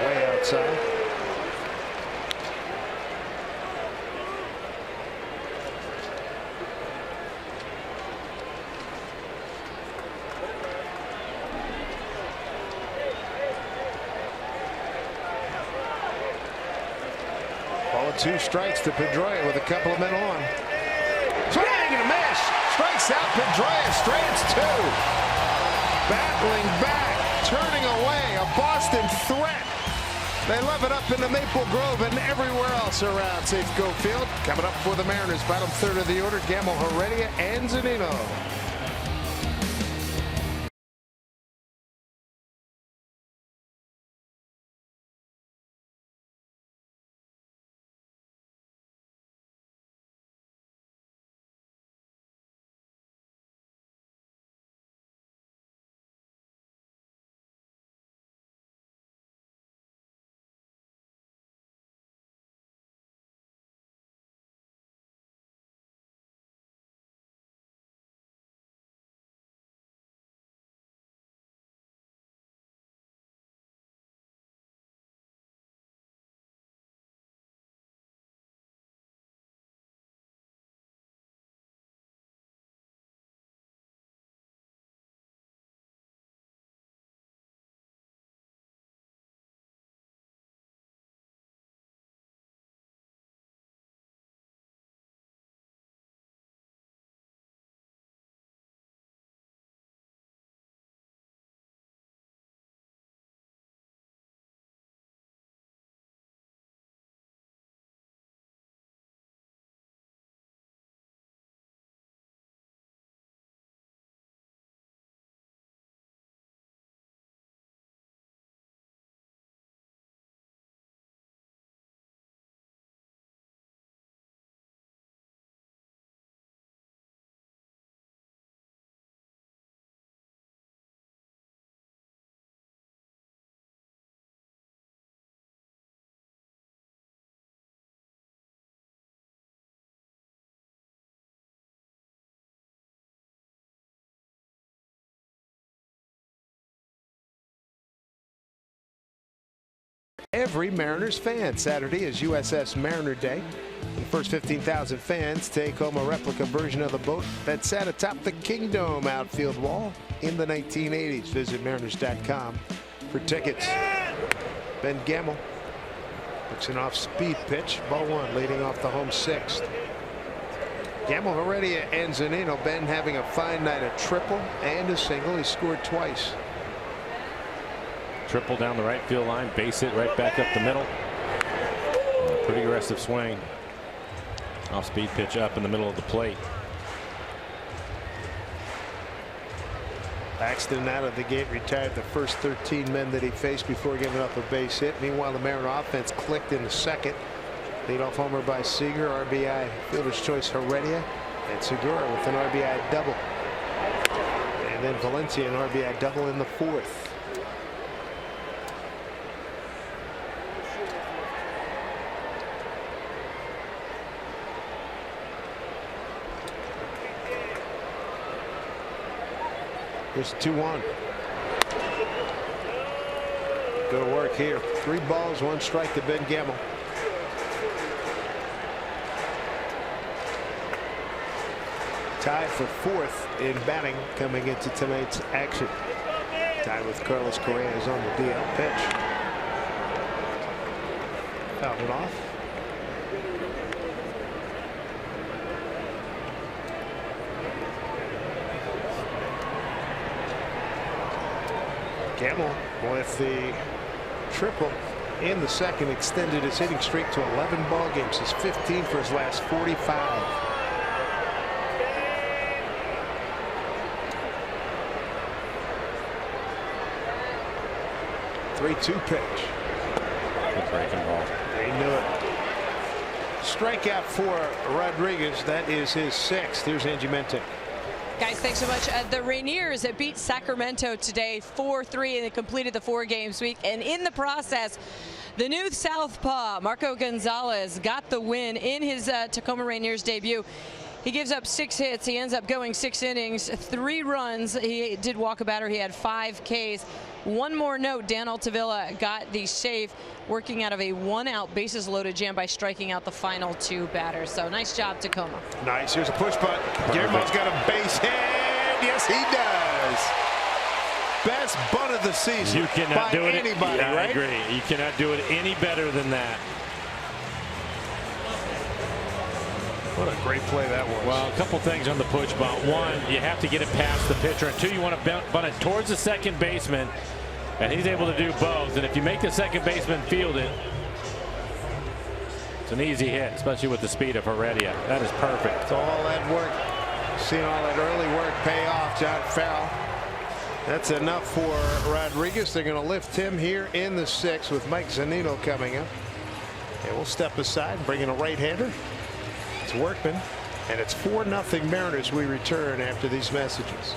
way outside. Ball 2 strikes to Pedroia with a couple of men on. Swing and a miss. Strikes out Pedroia. Straight 2. Battling back, turning away. A Boston threat. They love it up in the Maple Grove and everywhere else around Safeco Field. Coming up for the Mariners, bottom third of the order, Gamble, Heredia, and Zunino. every Mariners fan. Saturday is USS Mariner Day. The first 15,000 fans take home a replica version of the boat that sat atop the Kingdome outfield wall in the 1980s. Visit Mariners.com for tickets. Ben Gamel looks an off-speed pitch. Ball one, leading off the home sixth. Gamel, Heredia, and Zunino. Ben having a fine night, a triple and a single. He scored twice. Triple down the right field line, base hit right back up the middle. Pretty aggressive swing. Off speed pitch up in the middle of the plate. Paxton out of the gate retired the first 13 men that he faced before giving up a base hit. Meanwhile, the Mariner offense clicked in the second. Leadoff homer by Seager, RBI fielder's choice Heredia, and Segura with an RBI double. And then Valencia an RBI double in the fourth. Here's 2-1. Good work here. 3 balls, 1 strike to Ben Gamel. Tied for 4th in batting coming into tonight's action. Tied with Carlos Correa is on the DL pitch. Fouled it off. Gamel with the triple in the second extended his hitting streak to 11 ball games. His 15 for his last 45. 3-2 pitch. Good breaking ball. They knew it. Strikeout for Rodriguez. That is his 6th. Here's Angie Mente. Guys, thanks so much. The Rainiers beat Sacramento today 4-3, and they completed the 4-game sweep. And in the process, the new southpaw, Marco Gonzalez, got the win in his Tacoma Rainiers debut. He gives up 6 hits. He ends up going 6 innings, 3 runs. He did walk a batter. He had 5 Ks. One more note, Dan Altavilla got the save working out of a 1-out bases loaded jam by striking out the final 2 batters. So nice job, Tacoma. Nice. Here's a push bunt. Guillermo's got a base hit. Yes, he does. Best bunt of the season. You cannot do it. Anybody, yeah, right? I agree. You cannot do it any better than that. What a great play that was. Well, a couple things on the push bunt. One, you have to get it past the pitcher. And 2, you want to bunt it towards the second baseman. And he's able to do both. And if you make the second baseman field it, it's an easy hit, especially with the speed of Heredia. That is perfect. It's all that work. Seeing all that early work pay off. John Farrell. That's enough for Rodriguez. They're going to lift him here in the 6th with Mike Zunino coming up. And we'll step aside and bring in a right-hander. It's Workman, and it's 4-0 Mariners. We return after these messages.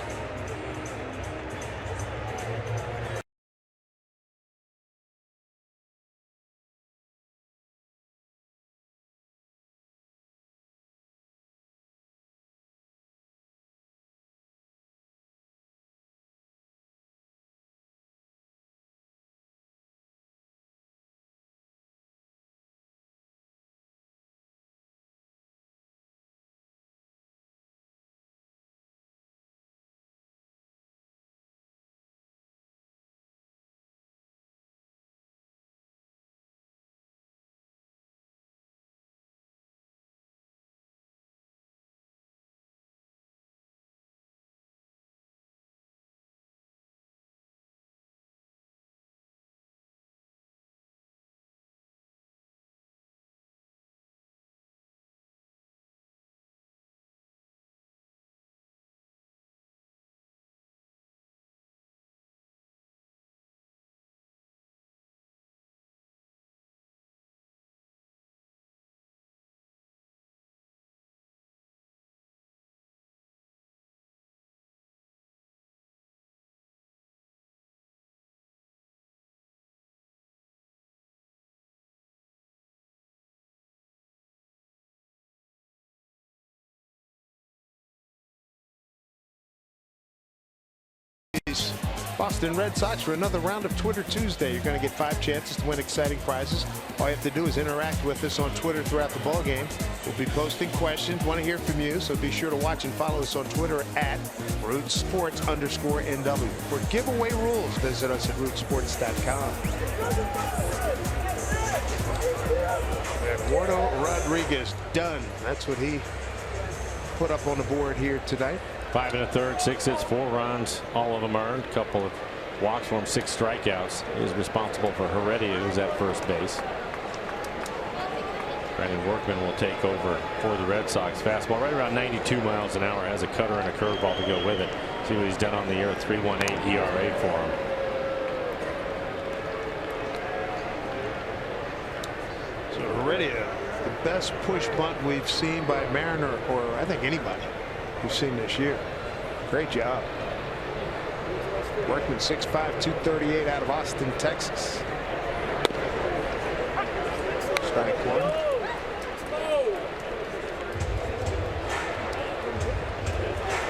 Boston Red Sox for another round of Twitter Tuesday. You're going to get 5 chances to win exciting prizes. All you have to do is interact with us on Twitter throughout the ball game. We'll be posting questions. Want to hear from you, so be sure to watch and follow us on Twitter at @RootSports_NW. For giveaway rules, visit us at rootsports.com. Eduardo Rodriguez done. That's what he put up on the board here tonight. 5 1/3, 6 hits, 4 runs, all of them earned. Couple of walks for him, 6 strikeouts. He is responsible for Heredia, who's at first base. Brandon Workman will take over for the Red Sox. Fastball right around 92 miles an hour. Has a cutter and a curveball to go with it. See what he's done on the year. 3.18 ERA for him. So Heredia, the best push bunt we've seen by Mariner, or I think anybody we've seen this year. Great job. Workman 6'5", 238 out of Austin, Texas. Strike one.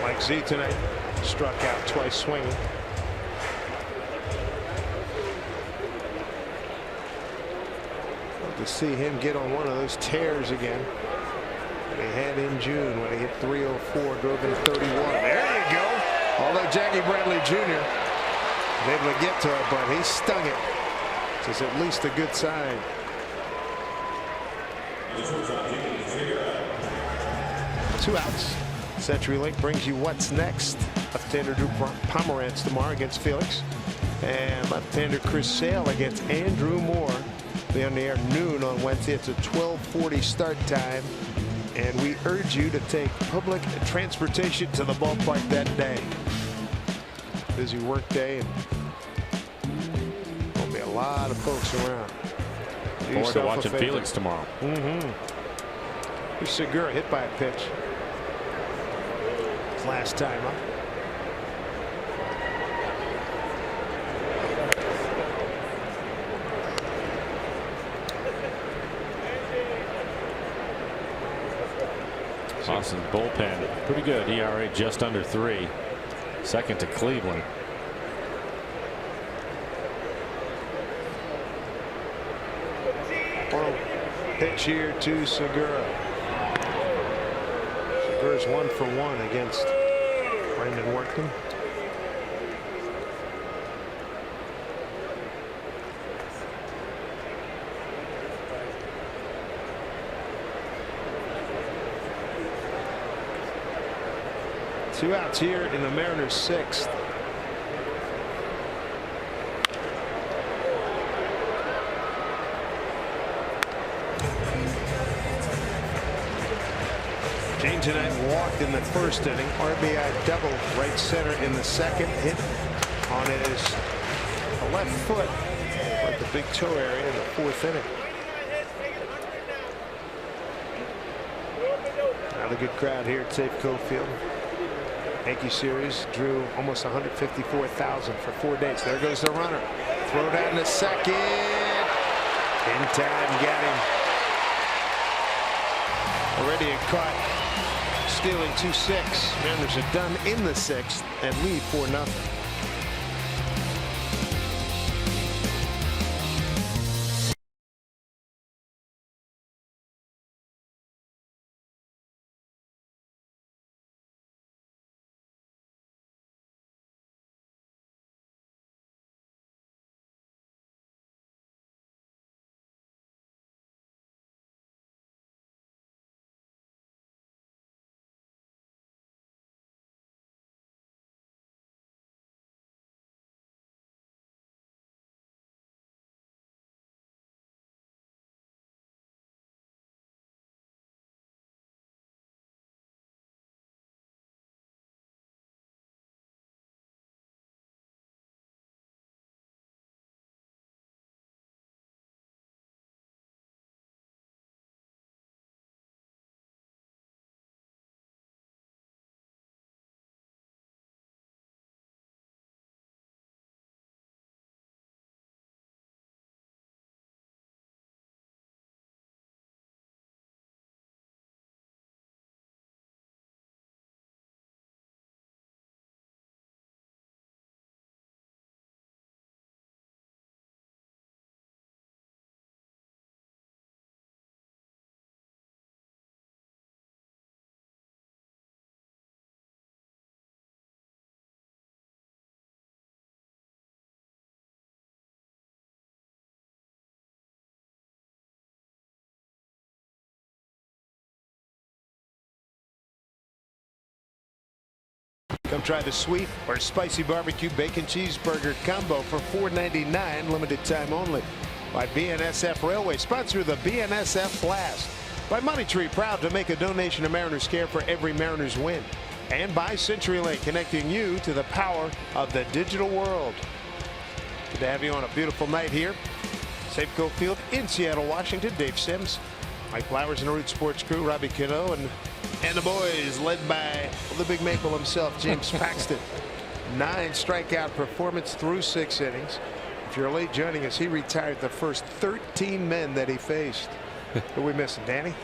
Mike Z tonight struck out twice swinging. To see him get on one of those tears again. He had in June when he hit 304, drove in 31. There you go. Although Jackie Bradley Jr. was able to get to it, but he stung it. This is at least a good sign. Two outs. CenturyLink brings you what's next. Left-hander Drew Pomeranz tomorrow against Felix, and left-hander Chris Sale against Andrew Moore. Be on the air noon on Wednesday. It's a 12:40 start time, and we urge you to take public transportation to the ballpark that day. Busy work day, and there'll be a lot of folks around. Forward to watching Felix tomorrow. Here's Segura hit by a pitch. His last time up. Boston's bullpen pretty good. ERA just under 3. Second to Cleveland. Pitch here to Segura. Segura's 1 for 1 against Brandon Workman. Two outs here in the Mariners' 6th. James tonight walked in the first inning. RBI double right center in the second. Hit on his left foot at the big toe area in the 4th inning. Another good crowd here at Safeco Field. Yankee series drew almost 154,000 for 4 days. There goes the runner. Throw down to second. In time, got him. Already a caught. Stealing 2-6. Mariners are done in the 6th and lead 4-0. Come try the sweet or spicy barbecue bacon cheeseburger combo for $4.99, limited time only. By BNSF Railway, sponsor of the BNSF Blast. By Money Tree, proud to make a donation to Mariners Care for every Mariners win. And by CenturyLink, connecting you to the power of the digital world. Good to have you on a beautiful night here. Safeco Field in Seattle, Washington. Dave Sims, Mike Flowers and the Root Sports crew, Robbie Cano, and the boys led by the Big Maple himself, James Paxton. 9 strikeout performance through 6 innings. If you're late joining us, he retired the first 13 men that he faced. Who are we missing, Danny?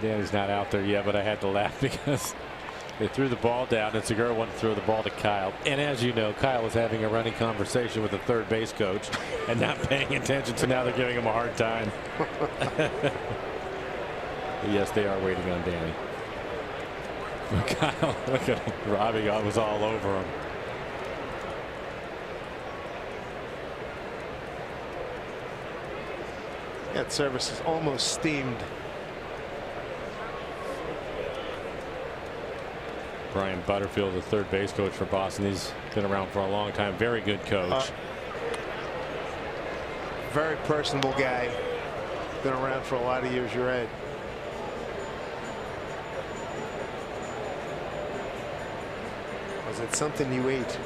Danny's not out there yet, but I had to laugh because they threw the ball down and Segura wanted to throw the ball to Kyle. And as you know, Kyle was having a running conversation with the third base coach and not paying attention, so now they're giving him a hard time. Yes, they are waiting on Danny. But Kyle, look at him. Robbie was all over him. That service is almost steamed. Brian Butterfield, the third base coach for Boston. He's been around for a long time. Very good coach. Very personable guy. Been around for a lot of years. You're right. Was it something you ate?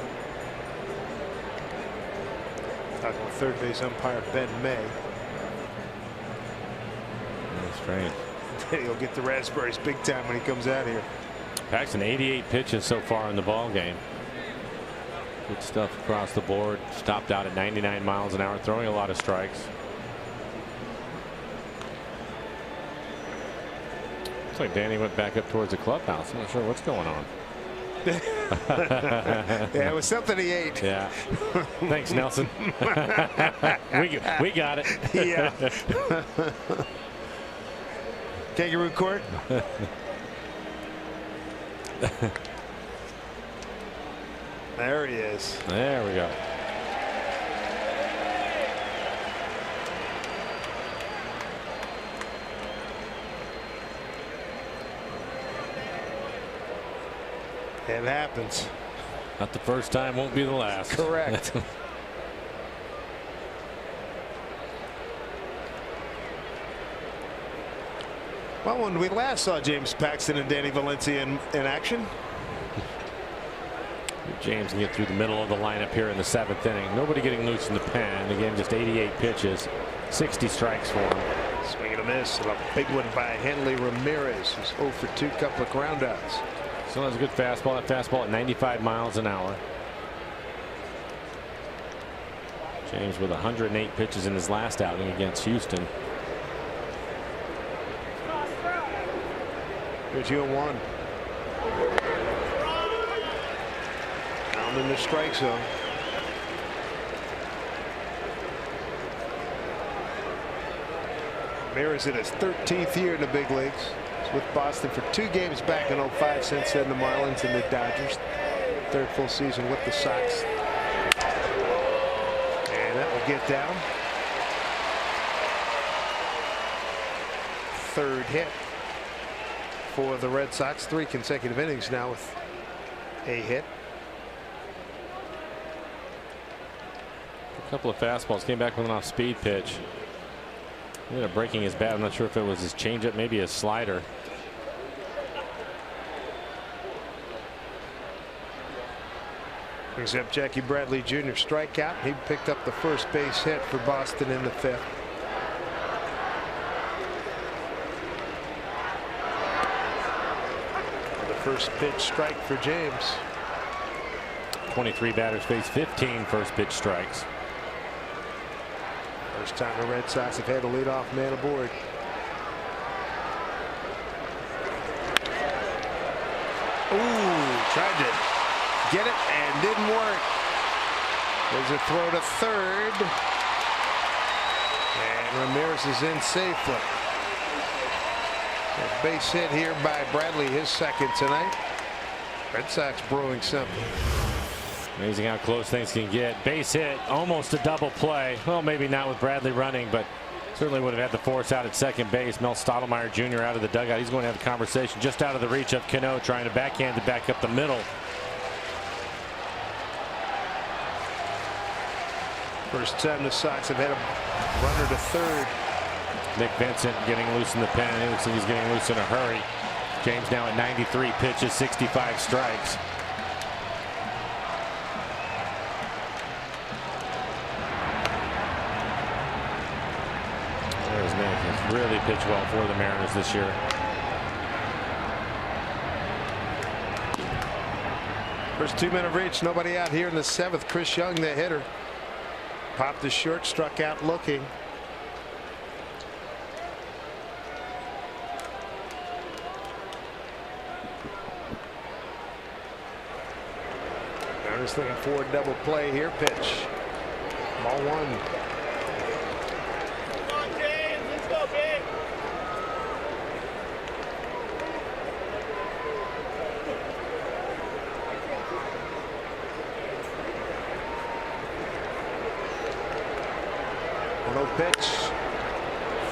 Talking with third base umpire Ben May. Strange. He'll get the raspberries big time when he comes out here. Paxton 88 pitches so far in the ball game. Good stuff across the board. Stopped out at 99 miles an hour, throwing a lot of strikes. Looks like Danny went back up towards the clubhouse. I'm not sure what's going on. Yeah, it was something he ate. Yeah. Thanks, Nelson. we got it. Yeah. Kangaroo court. There he is. There we go. It happens. Not the first time, won't be the last. Correct. Well, when we last saw James Paxton and Danny Valencia in action. James can get through the middle of the lineup here in the 7th inning. Nobody getting loose in the pen. Again, just 88 pitches, 60 strikes for him. Swing and a miss, and a big one by Henley Ramirez, who's 0 for 2, couple of ground outs. Still has a good fastball. That fastball at 95 miles an hour. James with 108 pitches in his last outing against Houston. Here's 0-1. Down in the strike zone. Ramirez in his 13th year in the big leagues. He's with Boston for 2 games back in 05. Since then, the Marlins and the Dodgers. 3rd full season with the Sox. And that will get down. 3rd hit for the Red Sox. 3 consecutive innings now with a hit. A couple of fastballs. Came back with an off-speed pitch. He ended up breaking his bat. I'm not sure if it was his changeup, maybe his slider. Brings up Jackie Bradley Jr. strikeout. He picked up the first base hit for Boston in the 5th. First pitch strike for James. 23 batters face 15 first pitch strikes. First time the Red Sox have had a leadoff man aboard. Ooh, tried to get it and didn't work. There's a throw to third. And Ramirez is in safely. A base hit here by Bradley, his 2nd tonight. Red Sox brewing something. Amazing how close things can get. Base hit, almost a double play. Well, maybe not with Bradley running, but certainly would have had the force out at second base. Mel Stottlemyre Jr. out of the dugout. He's going to have a conversation just out of the reach of Cano, trying to backhand it back up the middle. First time the Sox have had a runner to third. Nick Vincent getting loose in the pen. It looks like he's getting loose in a hurry. James now at 93 pitches, 65 strikes. There's Nick. He's really pitched well for the Mariners this year. First 2 men of reach. Nobody out here in the 7th. Chris Young, the hitter, popped the short, struck out looking. Mariners looking for a double play here. Pitch. Ball 1. No pitch.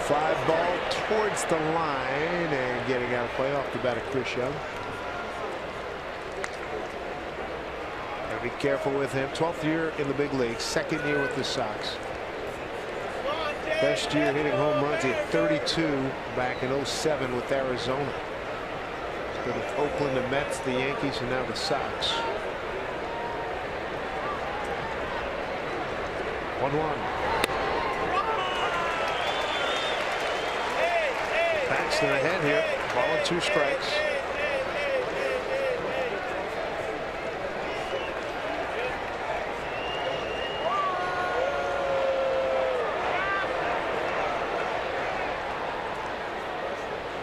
5 ball towards the line and getting out of play off the bat of Chris Young. Gotta be careful with him. 12th year in the big league, 2nd year with the Sox. Best year hitting home runs. He had 32 back in 07 with Arizona. Instead of Oakland, the Mets, the Yankees, and now the Sox. 1-1. Paxton ahead here. Ball and 2 strikes.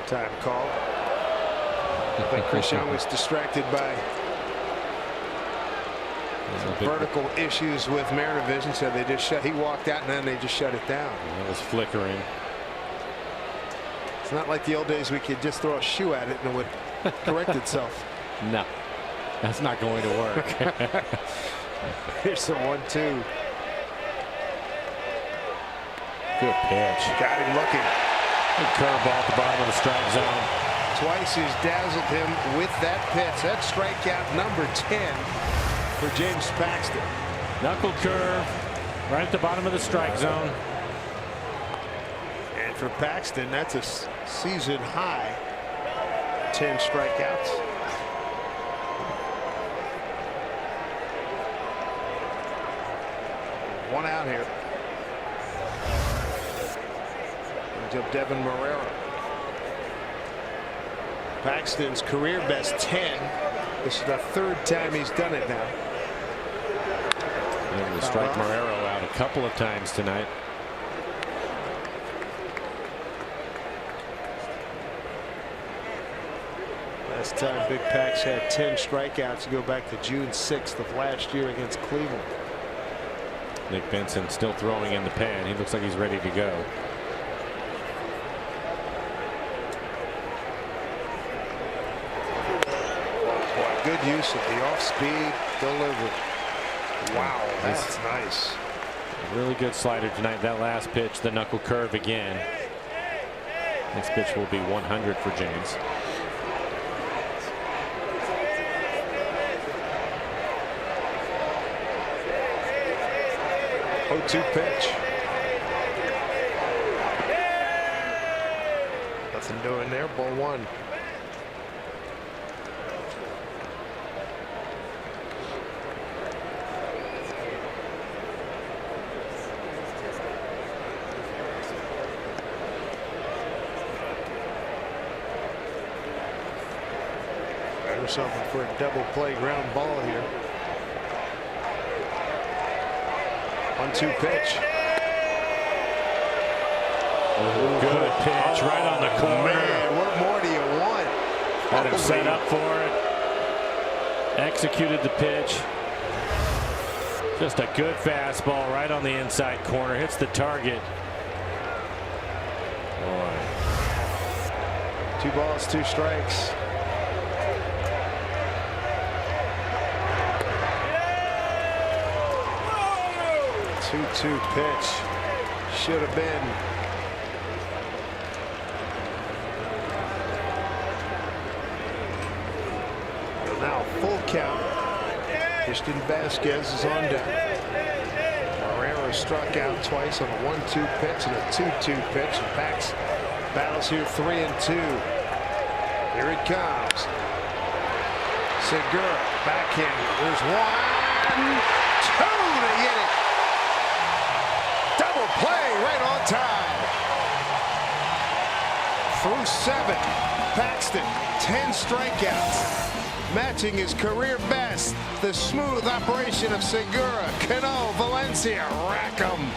Time call. I think Chris Young was distracted by vertical issues with Mariner vision, so they just shut. He walked out and then they just shut it down. It was flickering. It's not like the old days we could just throw a shoe at it and it would correct itself. No, that's not going to work. Here's the 1-2. Good pitch. Got him looking. Good curveball at the bottom of the strike zone. Twice he's dazzled him with that pitch. That's strikeout number 10 for James Paxton. Knuckle curve right at the bottom of the strike zone. And for Paxton, that's a season high 10 strikeouts. One out here. Brings up Devin Marrero. Paxton's career best 10. This is the 3rd time he's done it now. Able to strike Marrero out a couple of times tonight. Last time Big Pax had 10 strikeouts, you go back to June 6th of last year against Cleveland. Nick Vincent still throwing in the pan. He looks like he's ready to go. Boy, good use of the off-speed delivery. Wow, that's nice. A really good slider tonight. That last pitch, the knuckle curve again. Next pitch will be 100 for James. Oh, 2 pitch. Nothing doing there. Ball 1. Got something for a double play ground ball here. 1-2 pitch. Good pitch right on the corner. Man, what more do you want? Had him set up for it. Executed the pitch. Just a good fastball right on the inside corner. Hits the target. Boy. 2 balls, 2 strikes. Two pitch. Should have been. Now full count. Christian Vasquez is on down. Marrero struck out twice on a 1-2 pitch and a 2-2 pitch. And Pax battles here 3-2. Here it comes. Segura backhand. There's 1, 2 to get it. Double play right on time. Through 7. Paxton 10 strikeouts. Matching his career best. The smooth operation of Segura. Cano, Valencia, rack 'em.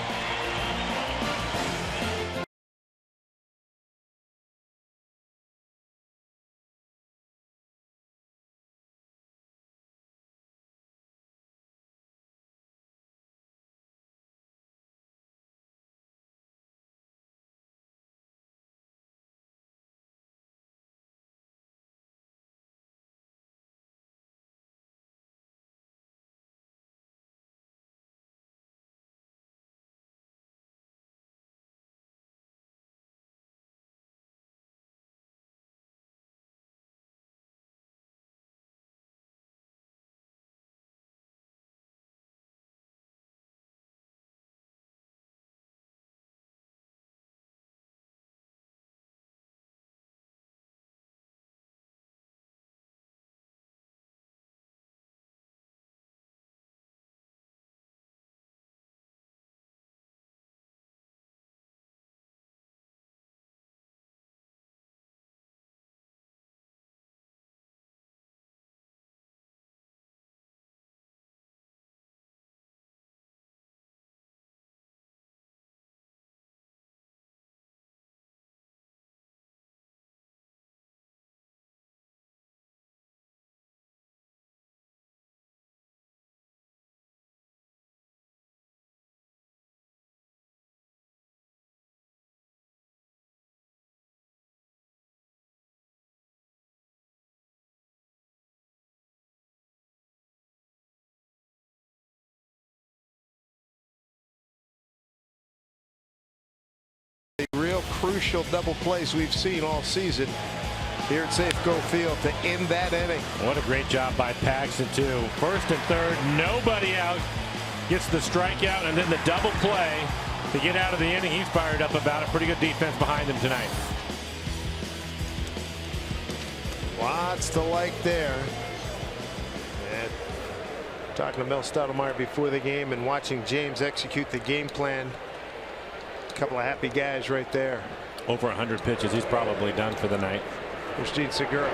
Real crucial double plays we've seen all season here at Safeco Field to end that inning. What a great job by Paxton, too. First and third, nobody out. Gets the strikeout and then the double play to get out of the inning. He's fired up about it. Pretty good defense behind him tonight. Lots to like there. And talking to Mel Stoudemire before the game and watching James execute the game plan. Couple of happy guys right there. Over 100 pitches. He's probably done for the night. Here's Gene Segura.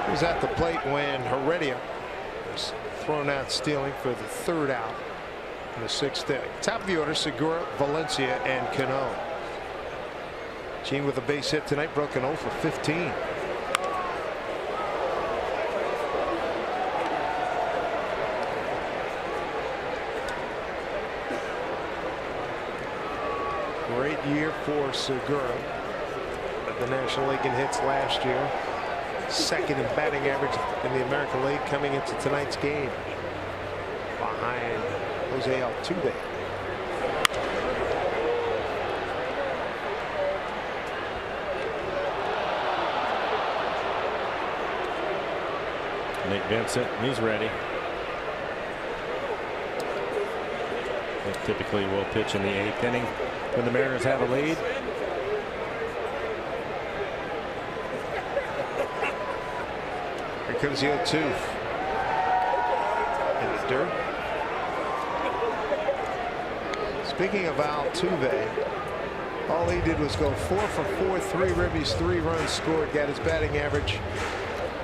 He was at the plate when Heredia was thrown out stealing for the 3rd out in the 6th inning. Top of the order, Segura, Valencia, and Cano. Gene with a base hit tonight, broken 0 for 15. Great year for Segura. Led the National League in hits last year. 2nd in batting average in the American League coming into tonight's game. Behind Jose Altuve. Nick Vincent, he's ready. They typically will pitch in the 8th inning when the Mariners have a lead. Here comes the 0-2 in the dirt. Speaking of Altuve, all he did was go 4 for 4, 3 ribbies, 3 runs scored, got his batting average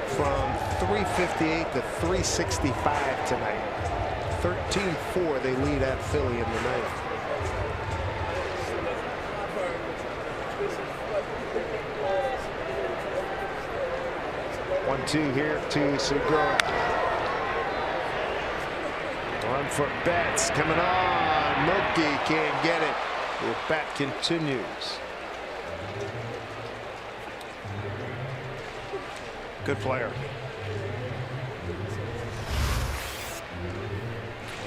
from 358 to 365 tonight. 13-4 they lead at Philly in the 9th. One-two here to Segura. Run for Betts coming on. Mookie can't get it. The bat continues. Good player.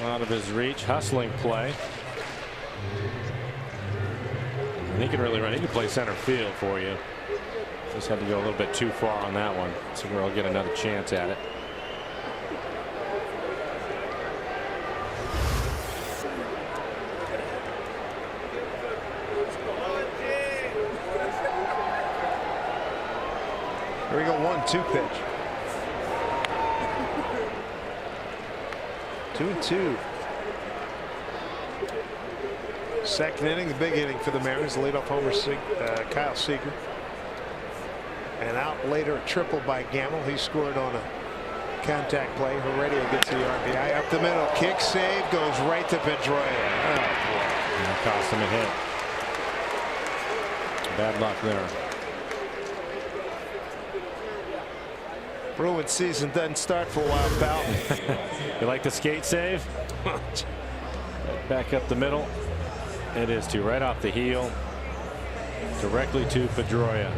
Out of his reach, hustling play. And he can really run. He can play center field for you. Just had to go a little bit too far on that one. So we'll get another chance at it. 1-2 pitch. 2-2. Second inning, the big inning for the Mariners. Leadoff homer, Kyle Seager. And out later, a triple by Gamble. He scored on a contact play. Heredia gets the RBI up the middle. Kick save goes right to Pedroia. Oh, boy. That cost him a hit. Bad luck there. Bruins season doesn't start for a while, pal. You like the skate save? Back up the middle. It is too. Right off the heel. Directly to Pedroia.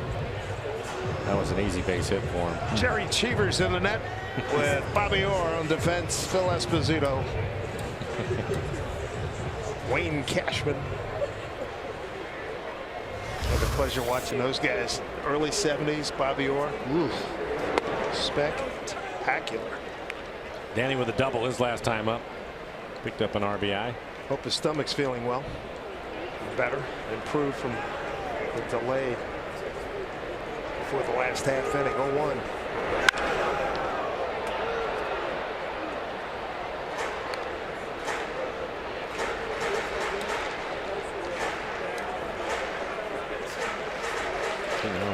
That was an easy base hit for him. Jerry Cheevers in the net with Bobby Orr on defense. Phil Esposito. Wayne Cashman. Had the pleasure watching those guys. Early 70s, Bobby Orr. Oof. Spectacular. Danny with a double his last time up. Picked up an RBI. Hope his stomach's feeling well. Better. Improved from the delay before the last half inning. 0-1.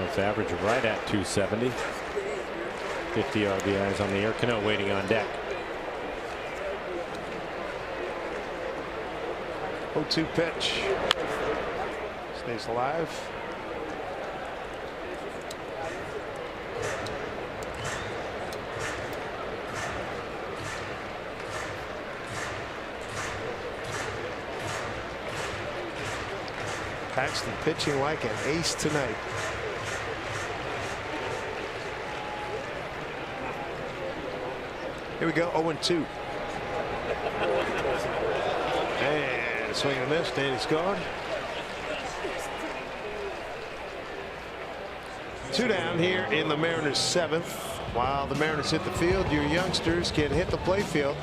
It's average right at 270. 50 RBIs on the air. Cano waiting on deck. 0-2 pitch. Stays alive. Paxton pitching like an ace tonight. Here we go. 0-2. And swing and miss. Danny's gone. 2 down here in the Mariners' 7th. While the Mariners hit the field, your youngsters can hit the playfield.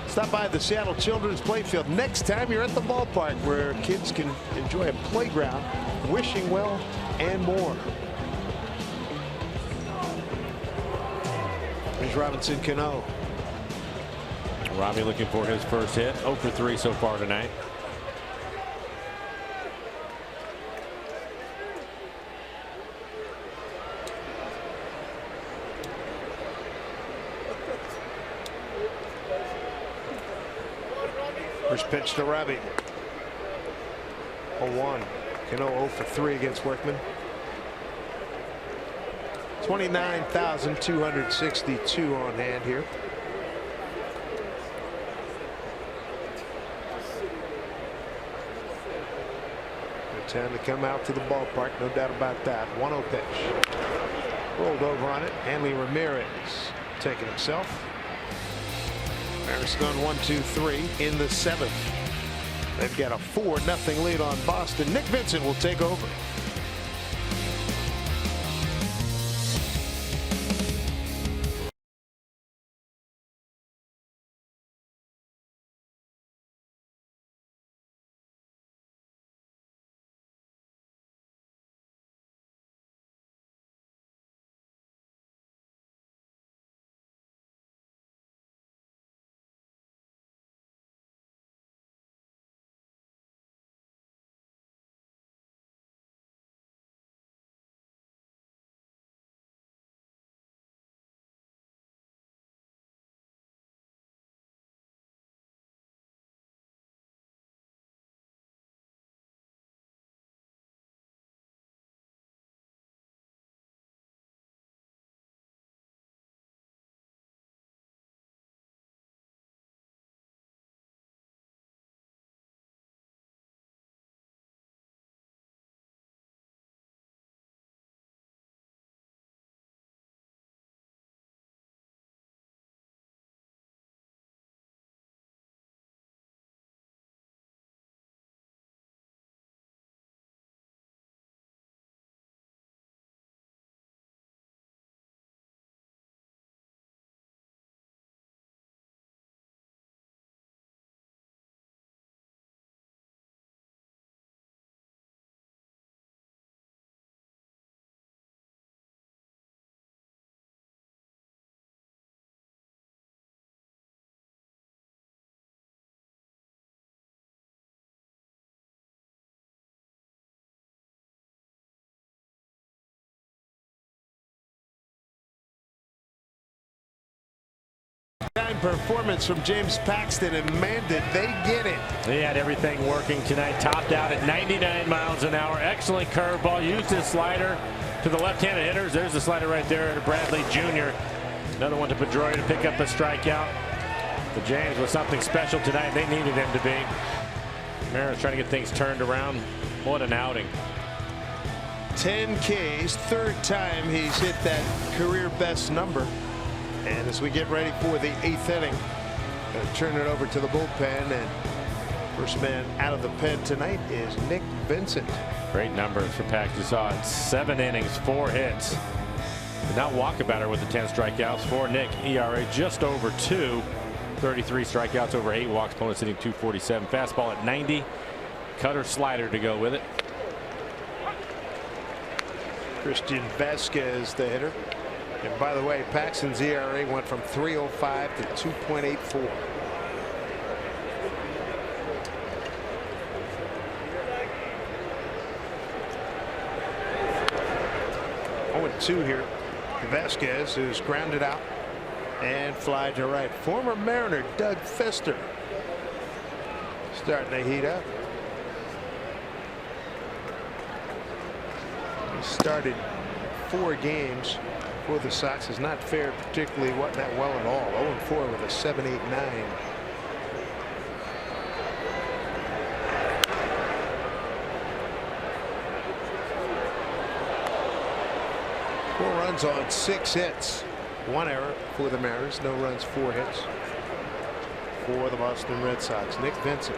Stop by the Seattle Children's Playfield next time you're at the ballpark, where kids can enjoy a playground, wishing well, and more. Here's Robinson Cano. Robbie looking for his first hit. 0 for 3 so far tonight. First pitch to Robbie. 0-1. Cano 0 for 3 against Workman. 29,262 on hand here. Good time to come out to the ballpark, no doubt about that. 1-0 pitch. Rolled over on it. Hanley Ramirez taking himself. Mariners gone 1-2-3 in the 7th. They've got a 4-0 lead on Boston. Nick Vincent will take over. performance from James Paxton, and man, did they get it. He had everything working tonight. Topped out at 99 miles an hour. Excellent curveball. Used his slider to the left-handed hitters. There's the slider right there to Bradley Jr. Another one to Pedroia to pick up a strikeout. But James was something special tonight. They needed him to be. Mariners trying to get things turned around. What an outing. 10 Ks, third time he's hit that career best number. And as we get ready for the 8th inning, turn it over to the bullpen, and first man out of the pen tonight is Nick Vincent. Great numbers for Pax. You saw it. 7 innings, 4 hits. Did not walk about her with the 10 strikeouts for Nick. ERA just over 2. 33 strikeouts, over 8 walks. Opponents hitting .247. Fastball at 90. Cutter slider to go with it. Christian Vasquez, the hitter. And by the way, Paxton's ERA went from 3.05 to 2.84. Two here. Vasquez is grounded out and fly to right. Former Mariner Doug Fister starting to heat up. He started 4 games for the Sox. Has not fared particularly that well at all. 0-4 with a 7.89. Four runs on 6 hits. 1 error for the Mariners. No runs, 4 hits for the Boston Red Sox. Nick Vincent.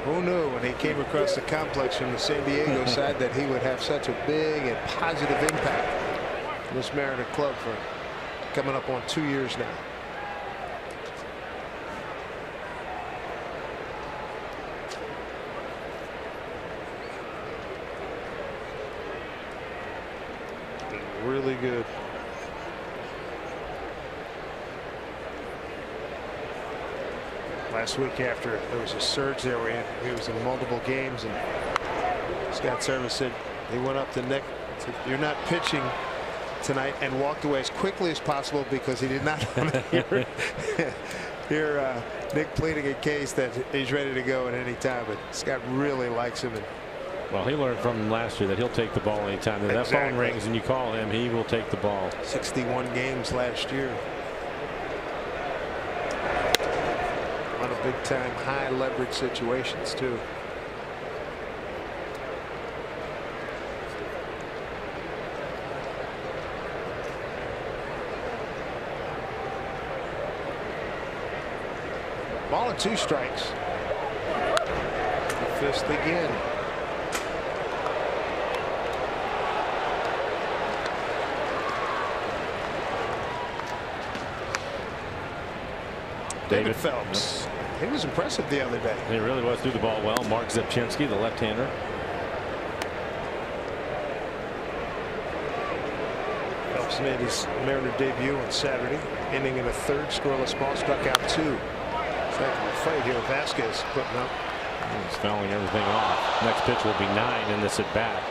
Who knew when he came across the complex from the San Diego side that he would have such a big and positive impact in this Mariner club for coming up on 2 years now. Really good. Last week, after there was a surge there, where he was in multiple games, and Scott Servais said he went up to Nick and said, "You're not pitching tonight," and walked away as quickly as possible because he did not want to hear Nick pleading a case that he's ready to go at any time. But Scott really likes him. And well, he learned from last year that he'll take the ball anytime. If that phone rings and you call him, he will take the ball. 61 games last year. A lot of big time high leverage situations too. Ball and 2 strikes. Fist again. David Phelps. He was impressive the other day. He really was. Threw the ball well. Mark Zepchinski, the left-hander. Phelps made his Mariner debut on Saturday, ending in a 3rd scoreless ball, struck out 2. Second fight here, Vasquez putting up. He's fouling everything off. Next pitch will be 9 in this at bat.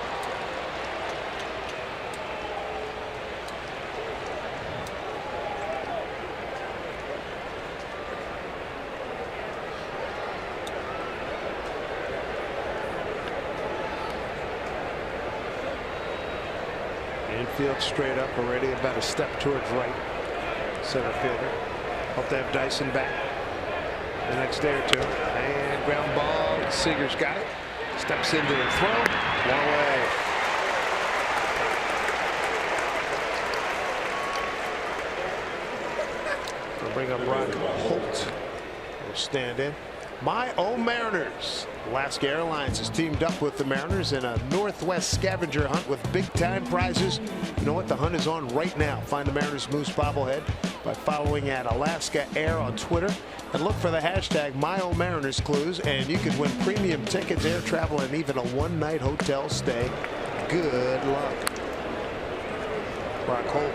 Infield straight up already, about a step towards right. Center fielder. Hope to have Dyson back the next day or 2. And ground ball. Seager's got it. Steps into the throw. 1 away. We'll bring up Ron Holt. Will stand in. My old Mariners. Alaska Airlines has teamed up with the Mariners in a Northwest scavenger hunt with big time prizes. You know what? The hunt is on right now. Find the Mariners Moose bobblehead by following at Alaska Air on Twitter, and look for the hashtag #MyOldMariners clues, and you can win premium tickets, air travel, and even a 1-night hotel stay. Good luck. Brock Holt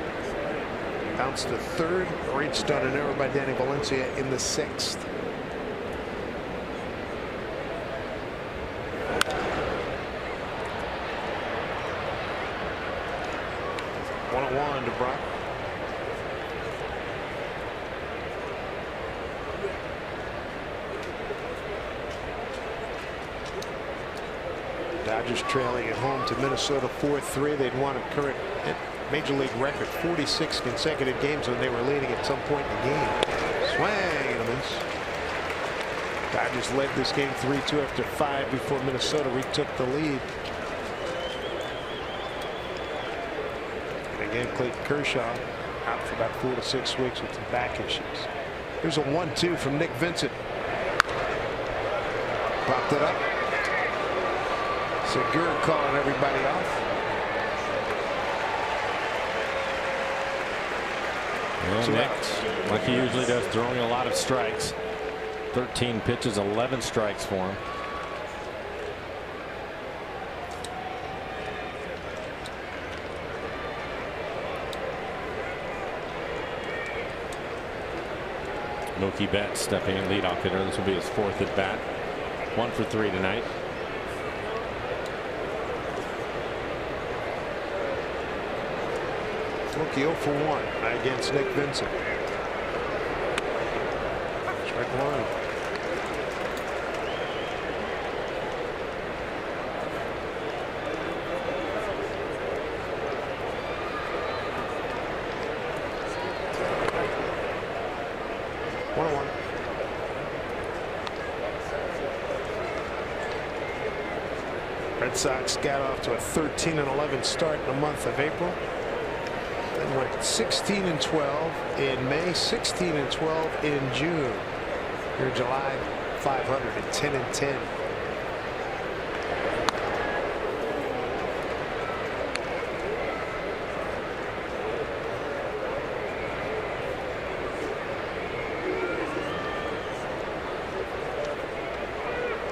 bounced to 3rd, reached on an error by Danny Valencia in the 6th. To Brock. Dodgers trailing at home to Minnesota 4-3. They'd won a current major league record 46 consecutive games when they were leading at some point in the game. Swing and a miss. Dodgers led this game 3-2 after 5 before Minnesota retook the lead. And again, Clayton Kershaw out for about 4 to 6 weeks with some back issues. Here's a 1-2 from Nick Vincent. Popped it up. Segura calling everybody off. Well, Nick, like he usually does, throwing a lot of strikes. 13 pitches, 11 strikes for him. Mookie Betts stepping in leadoff hitter. This will be his 4th at bat. 1 for 3 tonight. Mookie 0 for 1 against Nick Vincent. Strike 1. Red Sox got off to a 13-11 start in the month of April. Then went 16-12 in May, 16-12 in June. Here in July, 510-10.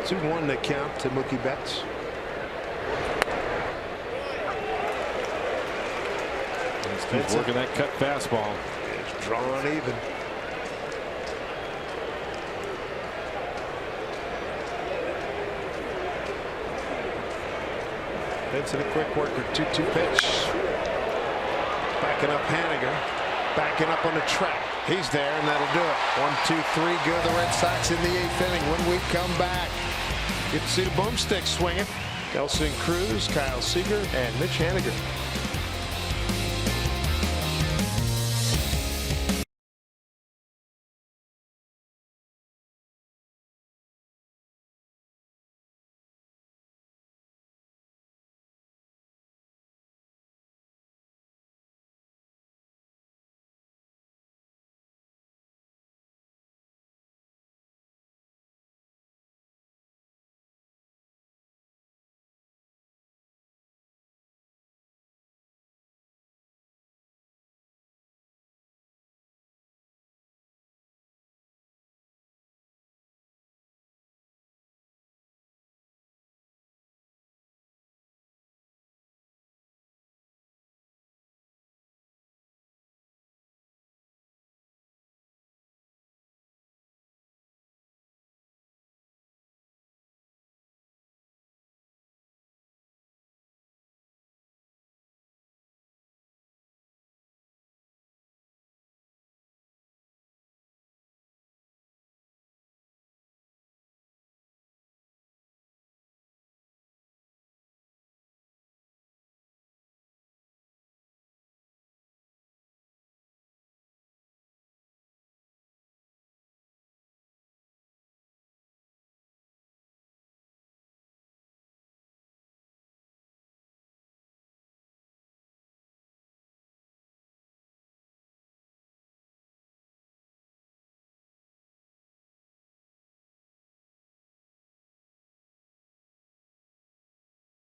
Two 1 to count to Mookie Betts. He's working that cut fastball. It's drawn even. Vincent a quick worker. 2-2 pitch. Backing up Haniger. Backing up on the track. He's there, and that'll do it. 1-2-3. Go the Red Sox in the 8th inning. When we come back, get to see the boomstick swinging. Nelson Cruz, Kyle Seager, and Mitch Haniger.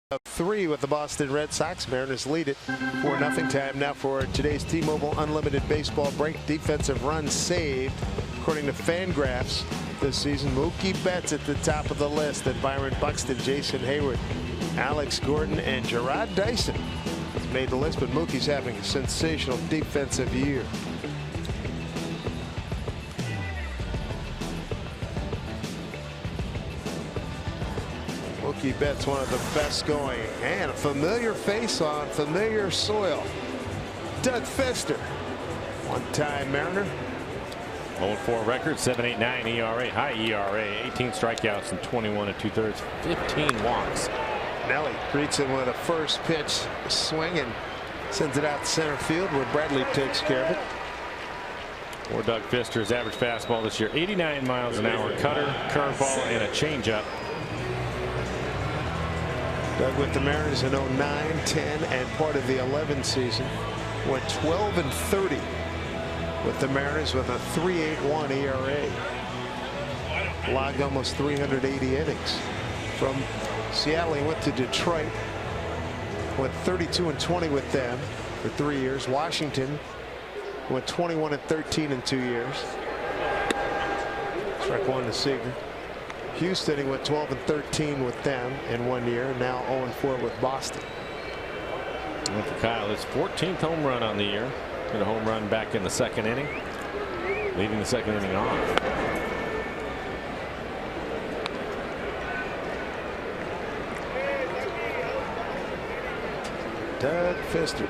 Up 3 with the Boston Red Sox. Mariners lead it 4-0. Time now for today's T-Mobile Unlimited Baseball Break. Defensive runs saved, according to Fangraphs this season. Mookie Betts at the top of the list. Then Byron Buxton, Jason Hayward, Alex Gordon, and Gerard Dyson made the list. But Mookie's having a sensational defensive year. Mookie Betts, one of the best going, and a familiar face on familiar soil. Doug Fester, one-time Mariner. 0-4 record, 7.89 ERA, high ERA, 18 strikeouts and 21 2/3, 15 walks. Nelly greets him with a first pitch swing and sends it out to center field where Bradley takes care of it. Or Doug Fister's average fastball this year, 89 miles an hour, cutter, curveball, and a changeup. Doug with the Mariners in 09, 10, and part of the 11 season. Went 12-30 with the Mariners with a 3.81 ERA. Logged almost 380 innings. From Seattle, he went to Detroit. Went 32-20 with them for 3 years. Washington went 21-13 in 2 years. Strike one to Seager. Houston, he went 12-13 with them in 1 year. Now 0-4 with Boston. And for Kyle, his 14th home run on the year. Got a home run back in the second inning, leading the second inning off. Doug Fister,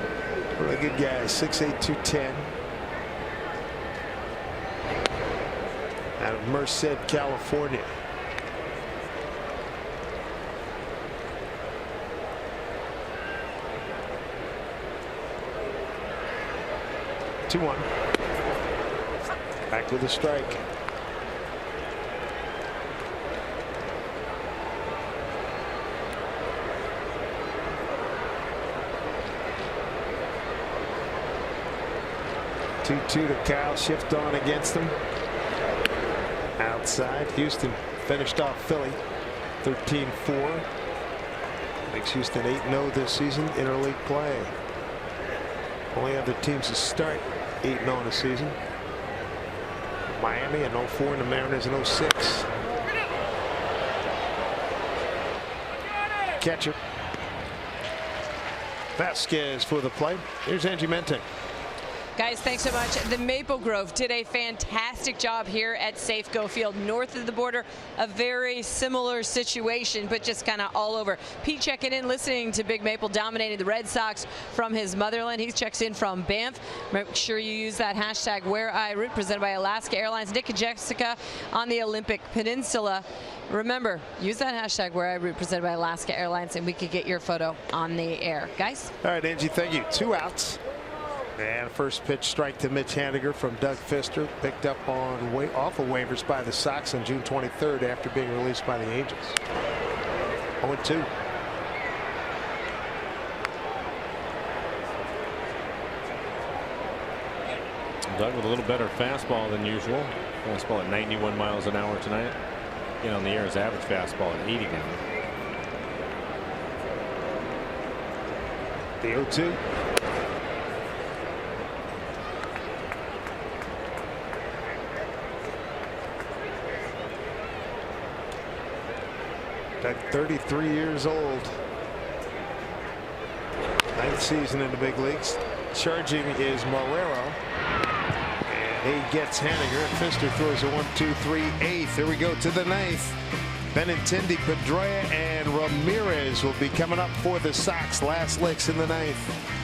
really good guy, 6'8", 210. Out of Merced, California. Two one. Back with a strike. Two to Kyle. Shift on against him. Outside. Houston finished off Philly 13-4. Makes Houston 8-0 this season interleague play. Only other teams to start 8-0 in the season. Miami in 04 and the Mariners in 06. Catcher Vasquez for the play. Here's Angie Mente. Guys, thanks so much. The Maple Grove did a fantastic job here at Safeco Field. North of the border, a very similar situation, but just kind of all over. Pete checking in, listening to Big Maple dominating the Red Sox from his motherland. He checks in from Banff. Make sure you use that hashtag #WhereIRoot, presented by Alaska Airlines. Nick and Jessica on the Olympic Peninsula. Remember, use that hashtag #WhereIRoot, presented by Alaska Airlines, and we could get your photo on the air. Guys? All right, Angie, thank you. 2 outs. And first pitch strike to Mitch Haniger from Doug Fister, picked up on off of waivers by the Sox on June 23rd after being released by the Angels. 0-2. Doug with a little better fastball than usual. Fastball at 91 miles an hour tonight. You know, on the air, his average fastball at 80 now. The 0-2. Doug, 33 years old. 9th season in the big leagues. Charging is Marrero. And he gets Haniger. Fister throws a 1-2-3 8th. Here we go to the 9th. Benintendi, Pedroia, and Ramirez will be coming up for the Sox. Last licks in the 9th.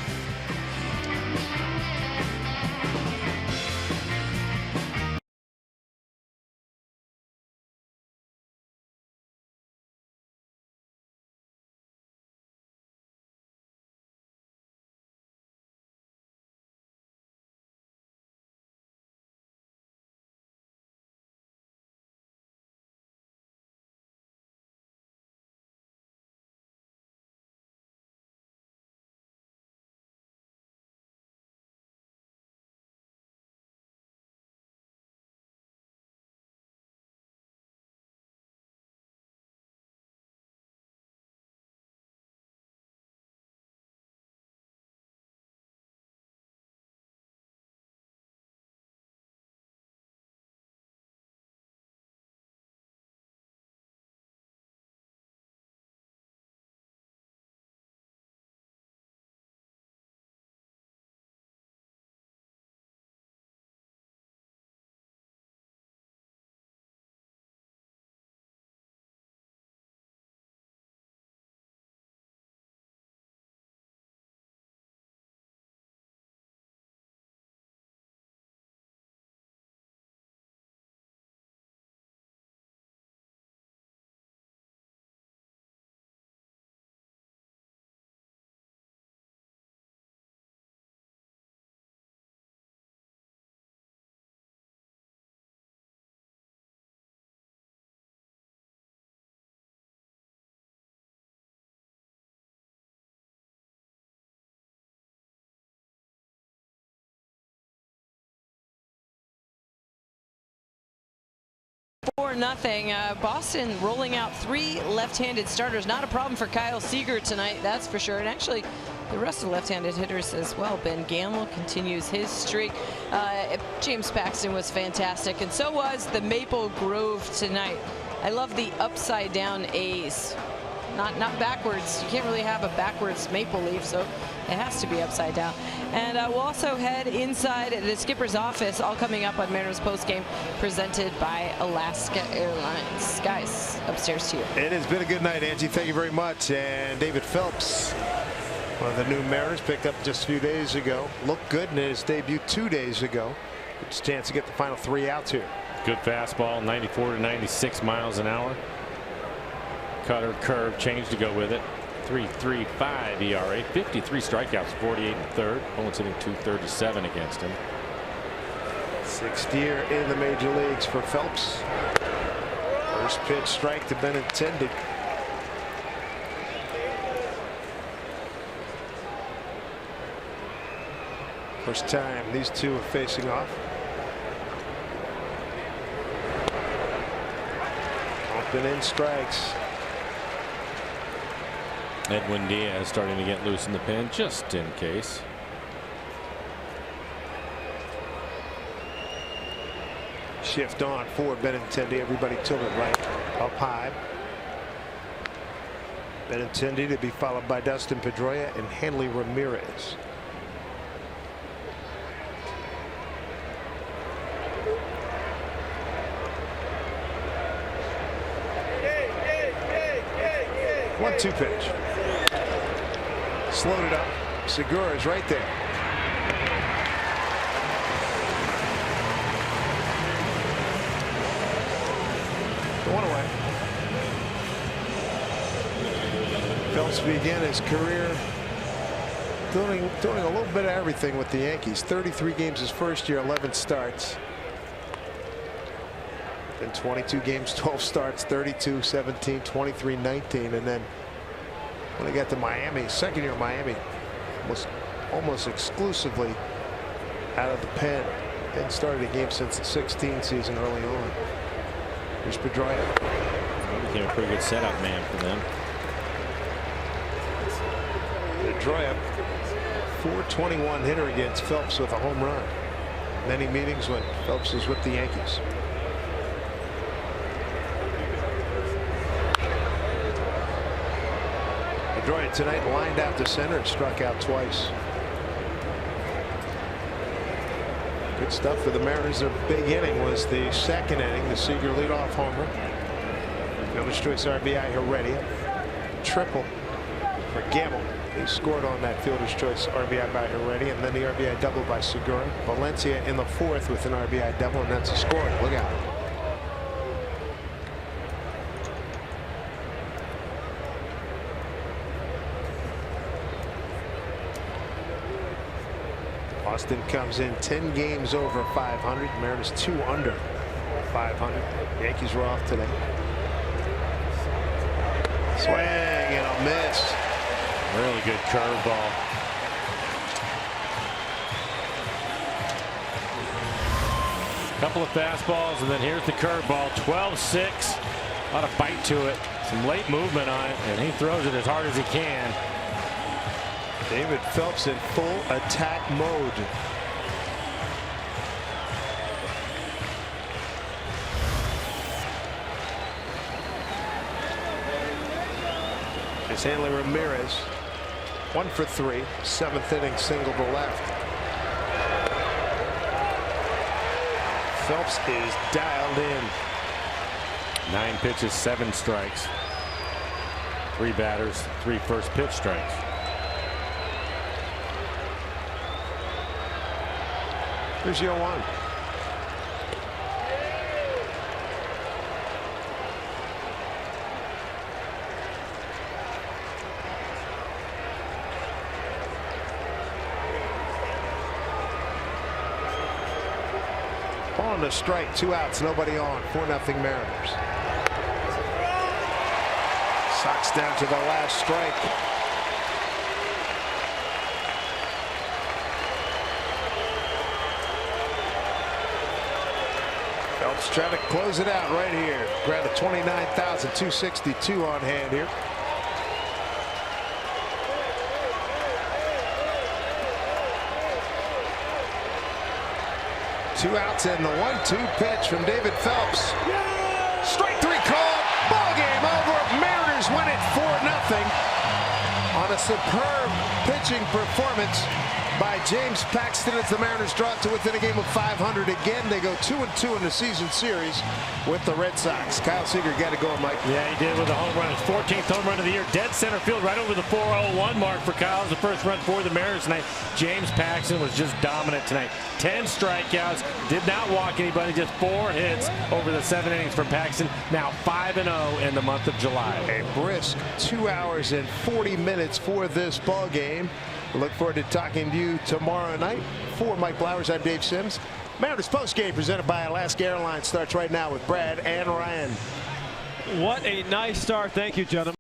4-0. Boston rolling out 3 left-handed starters. Not a problem for Kyle Seager tonight, that's for sure. And actually, the rest of the left-handed hitters as well. Ben Gamble continues his streak. James Paxton was fantastic, and so was the Maple Grove tonight. I love the upside-down A's. Not backwards. You can't really have a backwards maple leaf, so it has to be upside down. And we'll also head inside the skipper's office, all coming up on Mariners postgame, presented by Alaska Airlines. Guys, upstairs to you. It has been a good night, Angie. Thank you very much. And David Phelps, one of the new Mariners, picked up just a few days ago. Looked good in his debut 2 days ago. It's a chance to get the final 3 outs here. Good fastball, 94 to 96 miles an hour. Cutter, curve, change to go with it. 3.35 ERA, 53 strikeouts, 48 and third. Opponent's hitting .237 against him. 6th year in the major leagues for Phelps. First pitch strike to Benintendi. First time these two are facing off. Open in strikes. Edwin Diaz starting to get loose in the pen just in case. Shift on for Benintendi. Everybody tilted right, up high. Benintendi to be followed by Dustin Pedroia and Hanley Ramirez. One-two pitch. Slowed it up. Segura is right there. One away. Phelps began his career doing a little bit of everything with the Yankees. 33 games his first year, 11 starts. Then 22 games, 12 starts, 32, 17, 23, 19, and then when he got to Miami, second year in Miami, was almost exclusively out of the pen. Then started a game since the 16 season early on. Here's Pedroia. He became a pretty good setup man for them. Pedroia, .421 hitter against Phelps with a home run. Many meetings when Phelps was with the Yankees. Pedroia tonight lined out to center and struck out twice. Good stuff for the Mariners. Their big inning was the second inning. The Seager leadoff homer. Fielder's choice RBI Heredia. Triple for Gamble. He scored on that fielder's choice RBI by Heredia, and then the RBI double by Segura. Valencia in the 4th with an RBI double, and that's a score. Look out. Boston comes in 10 games over 500. Mariners 2 under 500. Yankees were off today. Swing and a miss. Really good curveball. Couple of fastballs, and then here's the curveball. 12-6. A lot of bite to it. Some late movement on it, and he throws it as hard as he can. David Phelps in full attack mode. It's Hanley Ramirez. 1 for 3. 7th inning single to left. Phelps is dialed in. 9 pitches, 7 strikes. 3 batters, 3 first pitch strikes. Here's your 1. On the strike, 2 outs, nobody on. 4-0 Mariners. Sox down to the last strike. Phelps trying to close it out right here. Ground to 29,262 on hand here. Two outs and the 1-2 pitch from David Phelps. Strike three call. Ball game over. Mariners win it 4-0 on a superb pitching performance by James Paxton as the Mariners draw it to within a game of 500 again. They go 2-2 in the season series with the Red Sox. Kyle Seager got it going, Mike. Yeah, he did with a home run. His 14th home run of the year. Dead center field right over the 401 mark for Kyle. It was the first run for the Mariners tonight. James Paxton was just dominant tonight. 10 strikeouts. Did not walk anybody. Just 4 hits over the 7 innings for Paxton. Now 5-0 in the month of July. A brisk 2 hours and 40 minutes for this ball game. Look forward to talking to you tomorrow night. For Mike Blowers, I'm Dave Sims. Mariners postgame presented by Alaska Airlines starts right now with Brad and Ryan. What a nice start. Thank you, gentlemen.